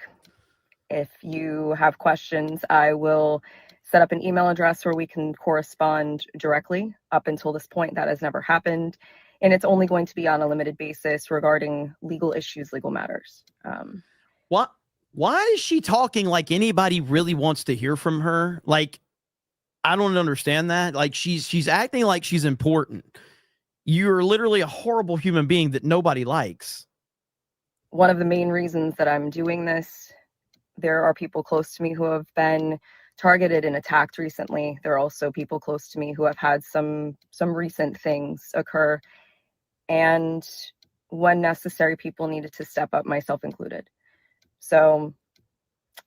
If you have questions, I will set up an email address where we can correspond directly. Up until this point, that has never happened. And it's only going to be on a limited basis regarding legal issues, legal matters. Why is she talking like anybody really wants to hear from her? Like, I don't understand that. Like, she's acting like she's important. You're literally a horrible human being that nobody likes. One of the main reasons that I'm doing this, there are people close to me who have been targeted and attacked recently. There are also people close to me who have had some recent things occur. And when necessary, people needed to step up, myself included. So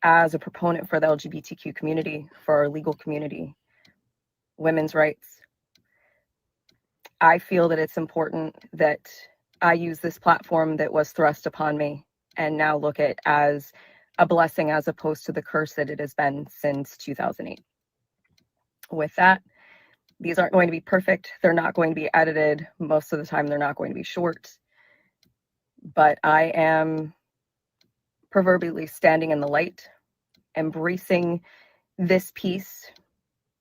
as a proponent for the LGBTQ community, for our legal community, women's rights, I feel that it's important that I use this platform that was thrust upon me and now look at as a blessing as opposed to the curse that it has been since 2008. With that, these aren't going to be perfect. They're not going to be edited. Most of the time, they're not going to be short. But I am proverbially standing in the light, embracing this piece,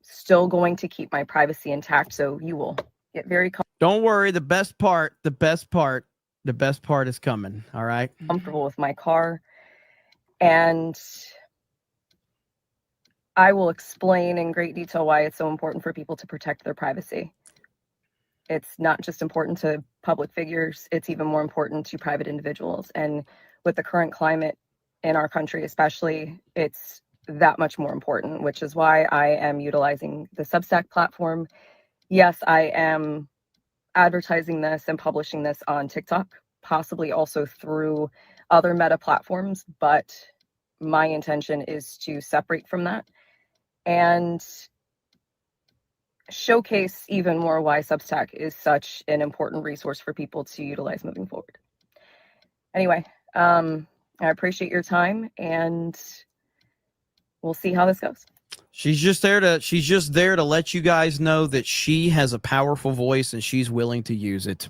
still going to keep my privacy intact. So you will get very Don't worry. The best part is coming. All right. Comfortable with my car. And I will explain in great detail why it's so important for people to protect their privacy. It's not just important to public figures, it's even more important to private individuals. And with the current climate in our country, especially, it's that much more important, which is why I am utilizing the Substack platform. Yes, I am advertising this and publishing this on TikTok, possibly also through other meta platforms, but my intention is to separate from that and showcase even more why Substack is such an important resource for people to utilize moving forward. Anyway, I appreciate your time, and we'll see how this goes. She's just there to let you guys know that she has a powerful voice and she's willing to use it.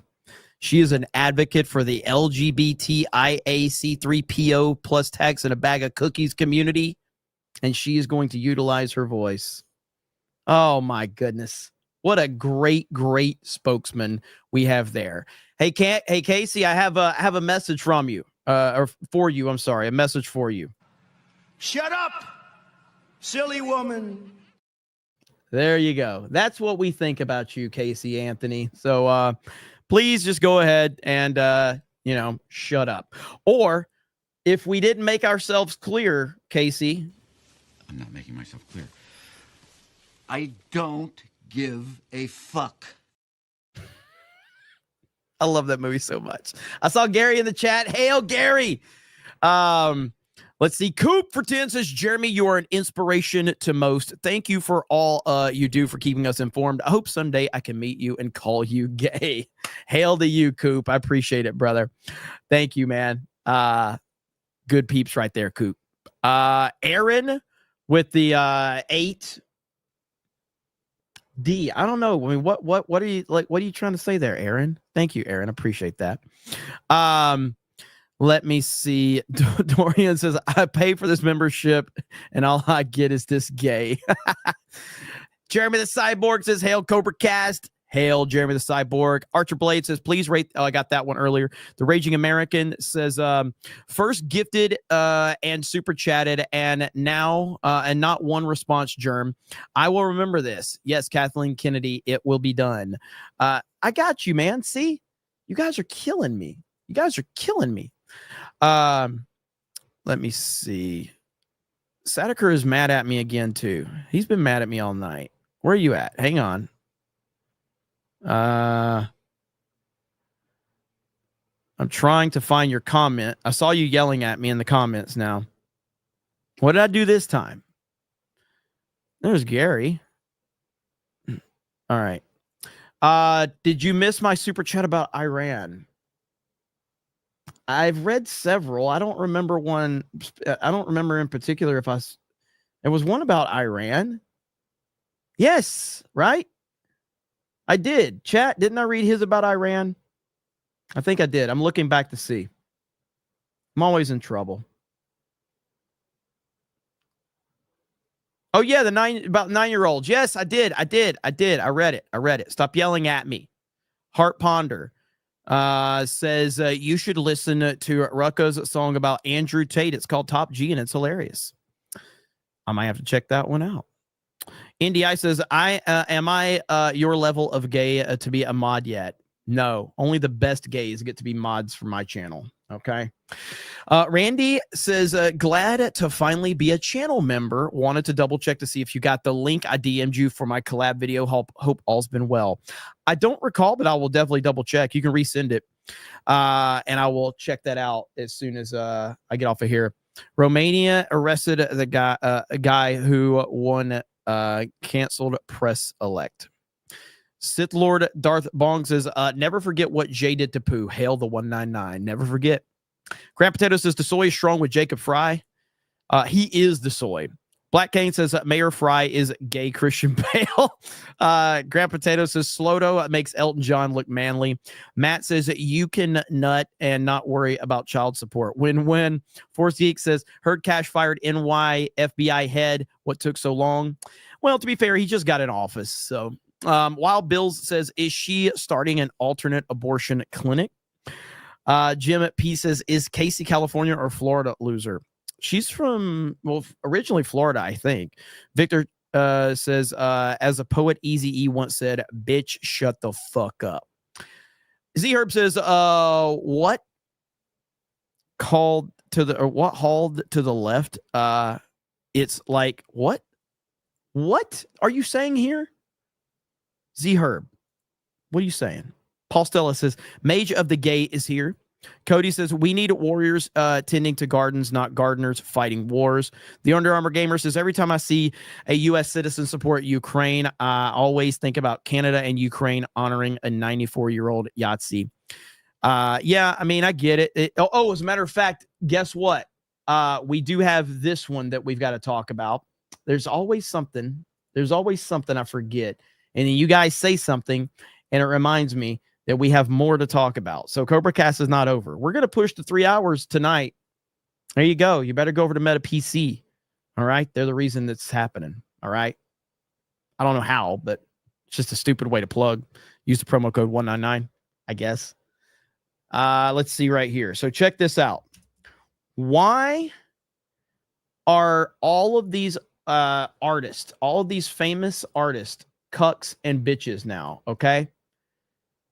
She is an advocate for the LGBTIAC3PO plus tags and a bag of cookies community, and she is going to utilize her voice. Oh my goodness. What a great spokesman we have there. Hey, Casey, I have a message from you, or for you. I'm sorry, a message for you. Shut up, silly woman. There you go. That's what we think about you, Casey Anthony. So please just go ahead and, shut up. Or if we didn't make ourselves clear, Casey. I'm not making myself clear. I don't give a fuck. I love that movie so much. I saw Gary in the chat. Hail, Gary. Let's see. Coop for 10 says, Jeremy, you are an inspiration to most. Thank you for all you do for keeping us informed. I hope someday I can meet you and call you gay. Hail to you, Coop. I appreciate it, brother. Thank you, man. Good peeps right there, Coop. Aaron with the 8D. I don't know. I mean, what are you like? What are you trying to say there, Aaron? Thank you, Aaron. Appreciate that. Let me see. Dorian says, I pay for this membership and all I get is this gay. Jeremy the Cyborg says, hail Cobra Cast. Hail Jeremy the Cyborg. Archer Blade says, please rate. Oh, I got that one earlier. The Raging American says, first gifted and super chatted and now and not one response, Germ. I will remember this. Yes, Kathleen Kennedy, it will be done. I got you, man. See, you guys are killing me. You guys are killing me. Let me see. Sadaker is mad at me again, too. He's been mad at me all night. Where are you at? Hang on. I'm trying to find your comment. I saw you yelling at me in the comments now. What did I do this time? There's Gary. All right. Did you miss my super chat about Iran? I've read several. I don't remember one. I don't remember in particular if there was one about Iran. Yes, right? I did. Chat, didn't I read his about Iran? I think I did. I'm looking back to see. I'm always in trouble. Oh, yeah, about 9-year-olds. Yes, I did. I read it. Stop yelling at me. Heart Ponder says you should listen to Rucko's song about Andrew Tate. It's called Top G, and it's hilarious. I might have to check that one out. Indy I says, am I your level of gay to be a mod yet? No, only the best gays get to be mods for my channel. Okay. Randy says, glad to finally be a channel member. Wanted to double check to see if you got the link. I DM'd you for my collab video. Hope all's been well. I don't recall, but I will definitely double check. You can resend it. And I will check that out as soon as I get off of here. Romania arrested the guy, a guy who won canceled press elect. Sith Lord Darth Bong says, never forget what Jay did to Pooh. Hail the 199. Never forget. Grand Potato says, the soy is strong with Jacob Fry. He is the soy. Black Kane says, Mayor Fry is gay Christian Bale. Grand Potato says, Sloto makes Elton John look manly. Matt says, you can nut and not worry about child support. Win-win. Force Geek says, heard Cash fired NY FBI head. What took so long? Well, to be fair, he just got in office. So, Wild Bills says, is she starting an alternate abortion clinic? Jim P says, is Casey California or Florida loser? She's from, well, originally Florida, I think. Victor says, as a poet Eazy-E once said, bitch, shut the fuck up. Z-Herb says, what hauled to the left? It's like, what? What are you saying here? Z-Herb, what are you saying? Paul Stella says, Mage of the Gay is here. Cody says, we need warriors tending to gardens, not gardeners fighting wars. The Under Armour Gamer says, every time I see a U.S. citizen support Ukraine, I always think about Canada and Ukraine honoring a 94-year-old Yahtzee. Yeah, I mean, I get it. As a matter of fact, guess what? We do have this one that we've got to talk about. There's always something. There's always something I forget. And then you guys say something, and it reminds me that we have more to talk about. So Cobra Cast is not over. We're going to push to 3 hours tonight. There you go. You better go over to Meta PC. All right? They're the reason that's happening. All right? I don't know how, but it's just a stupid way to plug. Use the promo code 199, I guess. Let's see right here. So check this out. Why are all of these artists, all of these famous artists, cucks and bitches now? Okay.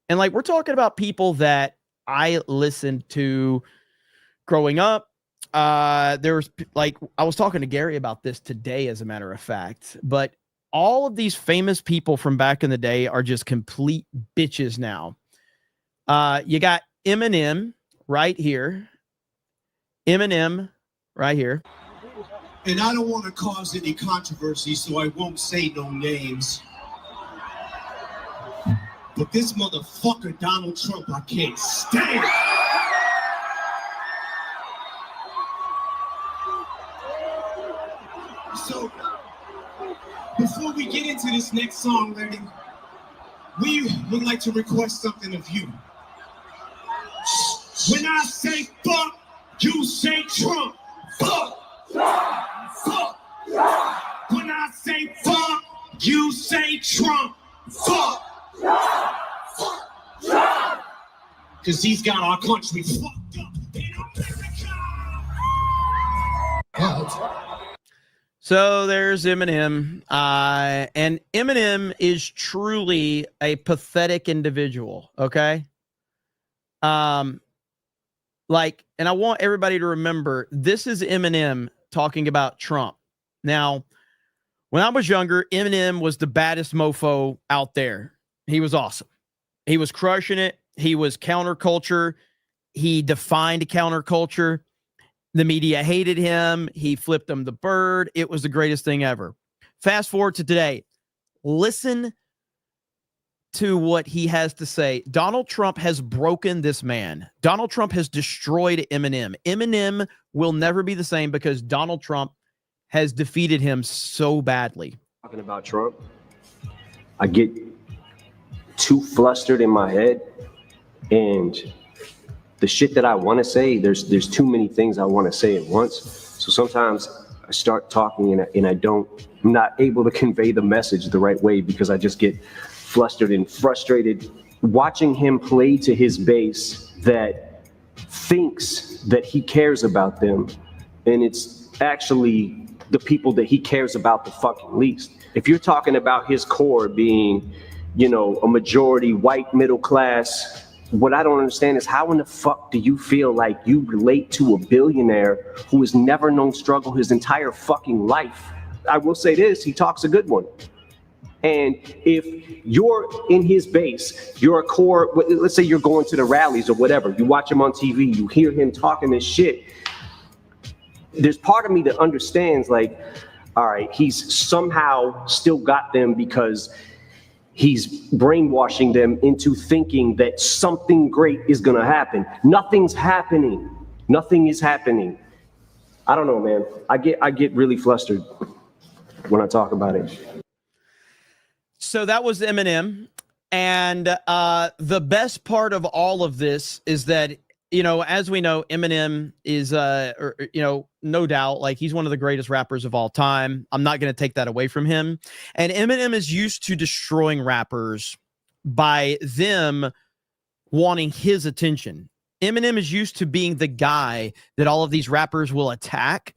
And like, we're talking about people that I listened to growing up. There was like, I was talking to Gary about this today, as a matter of fact, but all of these famous people from back in the day are just complete bitches now. You got Eminem right here. Eminem right here. And I don't want to cause any controversy, so I won't say no names. But this motherfucker, Donald Trump, I can't stand. So, before we get into this next song, Larry, we would like to request something of you. When I say fuck, you say Trump. Fuck. Fuck. When I say fuck, you say Trump. Fuck. Because he's got our country fucked up in America. So there's Eminem. And Eminem is truly a pathetic individual. Okay. Like, and I want everybody to remember, this is Eminem talking about Trump. Now, when I was younger, Eminem was the baddest mofo out there. He was awesome. He was crushing it. He was counterculture. He defined counterculture. The media hated him. He flipped them the bird. It was the greatest thing ever. Fast forward to today. Listen to what he has to say. Donald Trump has broken this man. Donald Trump has destroyed Eminem. Eminem will never be the same because Donald Trump has defeated him so badly. Talking about Trump, I get too flustered in my head, and the shit that I want to say, there's too many things I want to say at once. So sometimes I start talking and I'm not able to convey the message the right way because I just get flustered and frustrated watching him play to his base that thinks that he cares about them, and it's actually the people that he cares about the fucking least. If you're talking about his core being, you know, a majority white middle class, what I don't understand is how in the fuck do you feel like you relate to a billionaire who has never known struggle his entire fucking life? I will say this, he talks a good one. And if you're in his base, you're a core, let's say you're going to the rallies or whatever, you watch him on TV, you hear him talking this shit. There's part of me that understands, like, all right, he's somehow still got them because he's brainwashing them into thinking that something great is going to happen. Nothing's happening. Nothing is happening. I don't know, man. I get really flustered when I talk about it. So that was Eminem. And the best part of all of this is that, you know, as we know, Eminem is, you know, no doubt, like, he's one of the greatest rappers of all time. I'm not going to take that away from him. And Eminem is used to destroying rappers by them wanting his attention. Eminem is used to being the guy that all of these rappers will attack.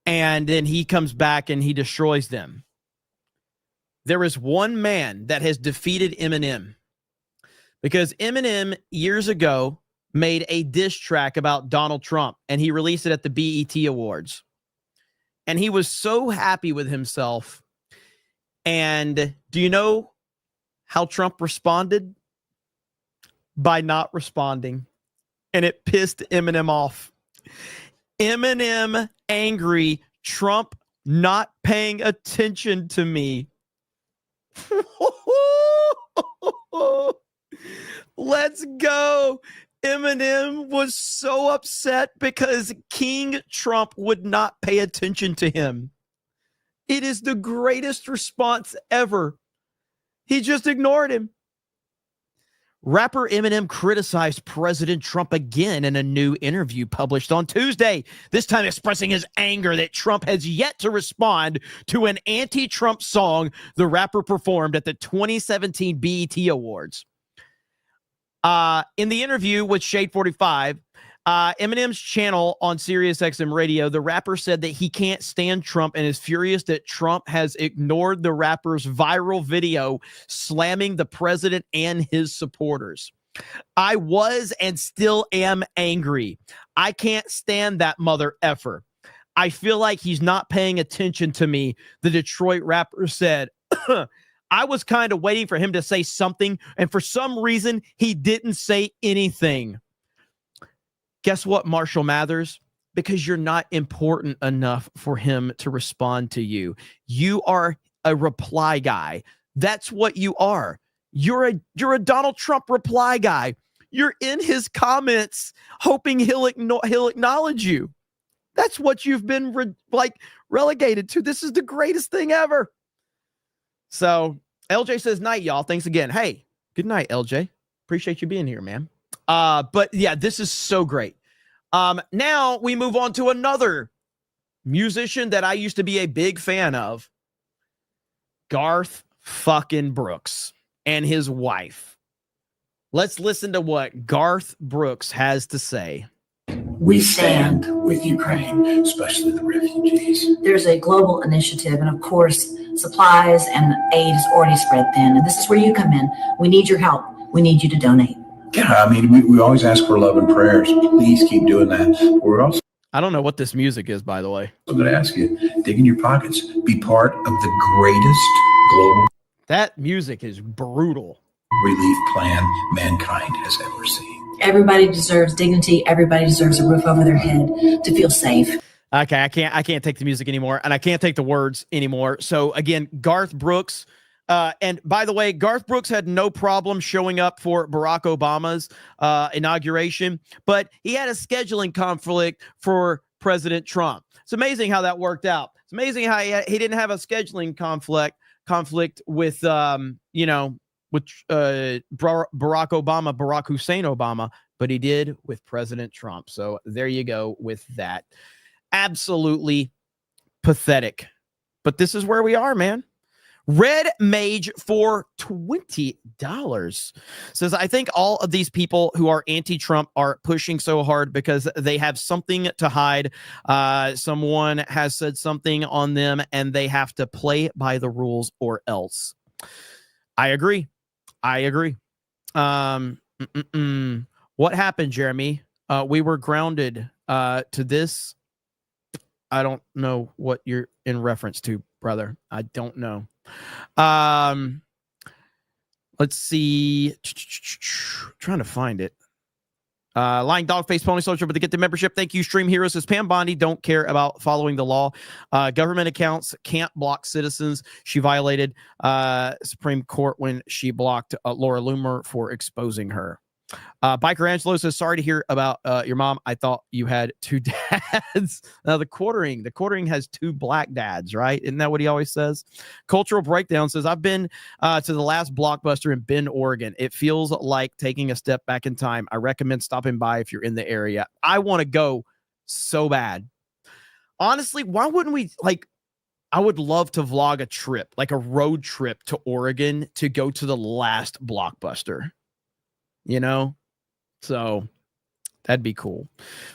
And then he comes back and he destroys them. There is one man that has defeated Eminem, because Eminem years ago made a diss track about Donald Trump, and he released it at the BET Awards. And he was so happy with himself. And do you know how Trump responded? By not responding. And it pissed Eminem off. Eminem angry, Trump not paying attention to me. Let's go. Eminem was so upset because King Trump would not pay attention to him. It is the greatest response ever. He just ignored him. Rapper Eminem criticized President Trump again in a new interview published on Tuesday, this time expressing his anger that Trump has yet to respond to an anti-Trump song the rapper performed at the 2017 BET Awards. In the interview with Shade 45, Eminem's channel on SiriusXM Radio, the rapper said that he can't stand Trump and is furious that Trump has ignored the rapper's viral video slamming the president and his supporters. I was and still am angry. I can't stand that mother effer. I feel like he's not paying attention to me, the Detroit rapper said. I was kind of waiting for him to say something, and for some reason, he didn't say anything. Guess what, Marshall Mathers? Because you're not important enough for him to respond to you. You are a reply guy. That's what you are. You're a Donald Trump reply guy. You're in his comments hoping he'll acknowledge you. That's what you've been relegated to. This is the greatest thing ever. So LJ says, night, y'all. Thanks again. Hey, good night, LJ. Appreciate you being here, man. But yeah, this is so great. Now we move on to another musician that I used to be a big fan of, Garth fucking Brooks and his wife. Let's listen to what Garth Brooks has to say. We stand with Ukraine, especially the refugees. There's a global initiative, and of course, supplies and aid is already spread thin. And this is where you come in. We need your help. We need you to donate. Yeah, I mean, we always ask for love and prayers. Please keep doing that. We're also I don't know what this music is, by the way. I'm going to ask you, dig in your pockets. Be part of the greatest global That music is brutal. Relief plan mankind has ever seen. Everybody deserves dignity. Everybody deserves a roof over their head to feel safe. Okay, I can't take the music anymore, and I can't take the words anymore. So again, Garth Brooks. And by the way, Garth Brooks had no problem showing up for Barack Obama's inauguration, but he had a scheduling conflict for President Trump. It's amazing how that worked out. It's amazing how he didn't have a scheduling conflict with Barack Obama, Barack Hussein Obama, but he did with President Trump. So there you go with that. Absolutely pathetic. But this is where we are, man. Red Mage for $20 says, I think all of these people who are anti-Trump are pushing so hard because they have something to hide. Someone has said something on them and they have to play by the rules or else. I agree. What happened, Jeremy? We were grounded to this. I don't know what you're in reference to, brother. I don't know. Let's see. Trying to find it. Lying Dog Face Pony Soldier, but to get the membership, thank you. Stream Heroes says Pam Bondi don't care about following the law. Government accounts can't block citizens. She violated Supreme Court when she blocked Laura Loomer for exposing her. Biker Angelo says, sorry to hear about your mom. I thought you had two dads. Now the quartering has two black dads, right? Isn't that what he always says? Cultural Breakdown says, I've been to the last Blockbuster in Bend, Oregon. It feels like taking a step back in time. I recommend stopping by if you're in the area. I want to go so bad. Honestly, why wouldn't we I would love to vlog a trip, like a road trip to Oregon to go to the last Blockbuster. So that'd be cool.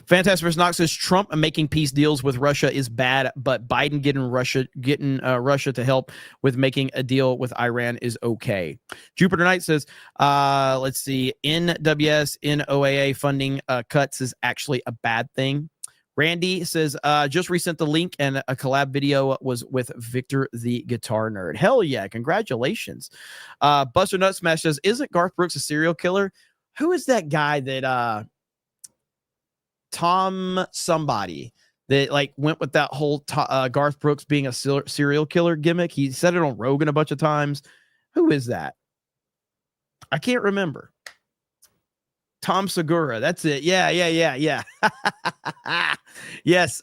Fantastic vs. Knox says Trump making peace deals with Russia is bad, but Biden getting Russia to help with making a deal with Iran is okay. Jupiter Knight says, let's see, NWS NOAA funding cuts is actually a bad thing. Randy says, just resent the link and a collab video was with Victor the Guitar Nerd. Hell yeah, congratulations. Buster Nut Smash says, isn't Garth Brooks a serial killer? Who is that guy that Tom somebody that went with that whole Garth Brooks being a serial killer gimmick? He said it on Rogan a bunch of times. Who is that? I can't remember. Tom Segura. That's it. Yeah. Yes.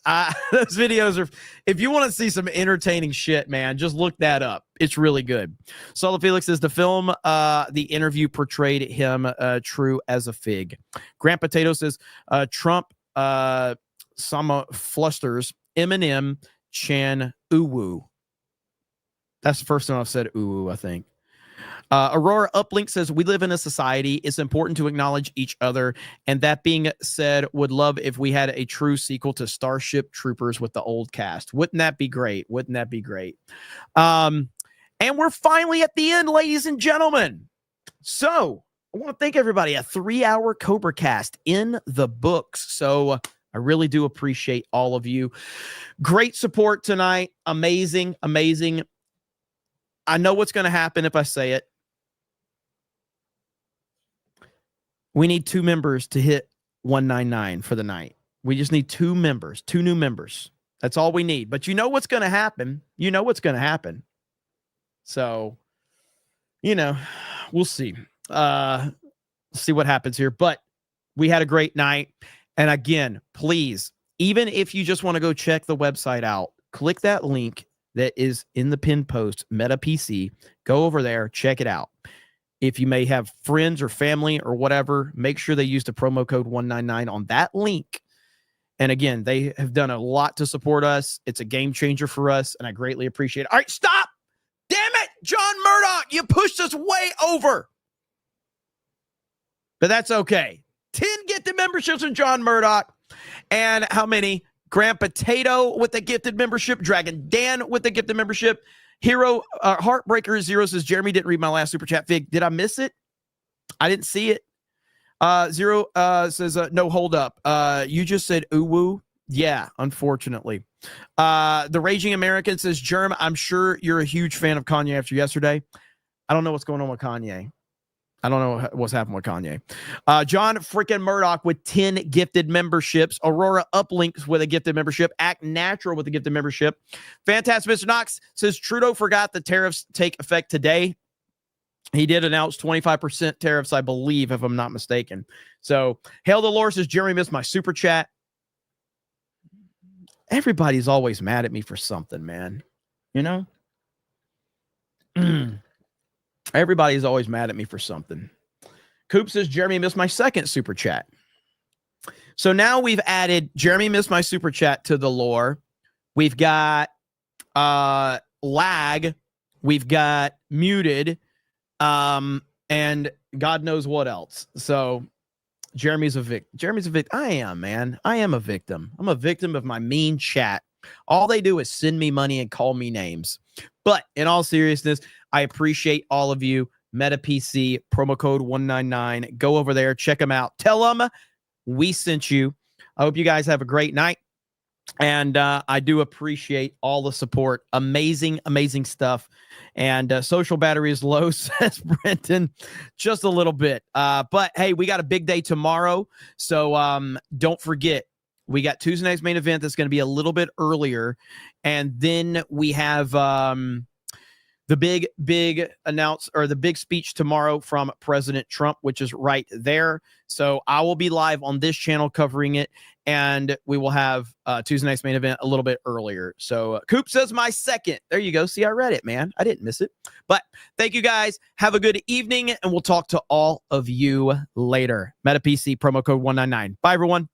Those videos are, if you want to see some entertaining shit, man, just look that up. It's really good. Solo Felix says the film, the interview portrayed him true as a fig. Grant Potato says Trump, some flusters, Eminem, Chan, Uwu. That's the first time I've said Uwu, I think. Aurora Uplink says, we live in a society. It's important to acknowledge each other. And that being said, would love if we had a true sequel to Starship Troopers with the old cast. Wouldn't that be great? Wouldn't that be great? And we're finally at the end, ladies and gentlemen. So I want to thank everybody. A 3-hour Cobra Cast in the books. So I really do appreciate all of you. Great support tonight. Amazing. I know what's going to happen if I say it. We need 2 members to hit 199 for the night. We just need 2 members, 2 new members. That's all we need. But you know what's going to happen. So, we'll see. See what happens here. But we had a great night. And again, please, even if you just want to go check the website out, click that link that is in the pinned post, Meta PC. Go over there, check it out. If you may have friends or family or whatever, make sure they use the promo code 199 on that link. And again, they have done a lot to support us. It's a game changer for us, and I greatly appreciate it. All right, stop! Damn it, John Murdoch, you pushed us way over. But that's okay. 10 gifted memberships from John Murdoch. And how many? Grant Potato with a gifted membership. Dragon Dan with a gifted membership. Hero Heartbreaker Zero says, Jeremy didn't read my last super chat. Fig, did I miss it? I didn't see it. Zero says, no, hold up. You just said uwu. Yeah, unfortunately. The Raging American says, Jerm, I'm sure you're a huge fan of Kanye after yesterday. I don't know what's going on with Kanye. I don't know what's happened with Kanye. John freaking Murdoch with 10 gifted memberships. Aurora Uplinks with a gifted membership. Act Natural with a gifted membership. Fantastic Mr. Knox says Trudeau forgot the tariffs take effect today. He did announce 25% tariffs, I believe, if I'm not mistaken. So, Hail the Lord says, Jeremy missed my super chat. Everybody's always mad at me for something, man. Everybody's always mad at me for something. Coop says, Jeremy missed my second super chat. So now we've added Jeremy missed my super chat to the lore. We've got lag. We've got muted. And God knows what else. So Jeremy's a victim. I am, man. I am a victim. I'm a victim of my mean chat. All they do is send me money and call me names. But in all seriousness, I appreciate all of you. Meta PC, promo code 199. Go over there, check them out. Tell them we sent you. I hope you guys have a great night. And I do appreciate all the support. Amazing stuff. And social battery is low, says Brenton. Just a little bit. But hey, we got a big day tomorrow. So don't forget, we got Tuesday night's main event that's going to be a little bit earlier. And then we have the big the big speech tomorrow from President Trump, which is right there. So I will be live on this channel covering it. And we will have Tuesday night's main event a little bit earlier. So Coop says my second. There you go. See, I read it, man. I didn't miss it. But thank you guys. Have a good evening. And we'll talk to all of you later. Meta PC, promo code 199. Bye, everyone.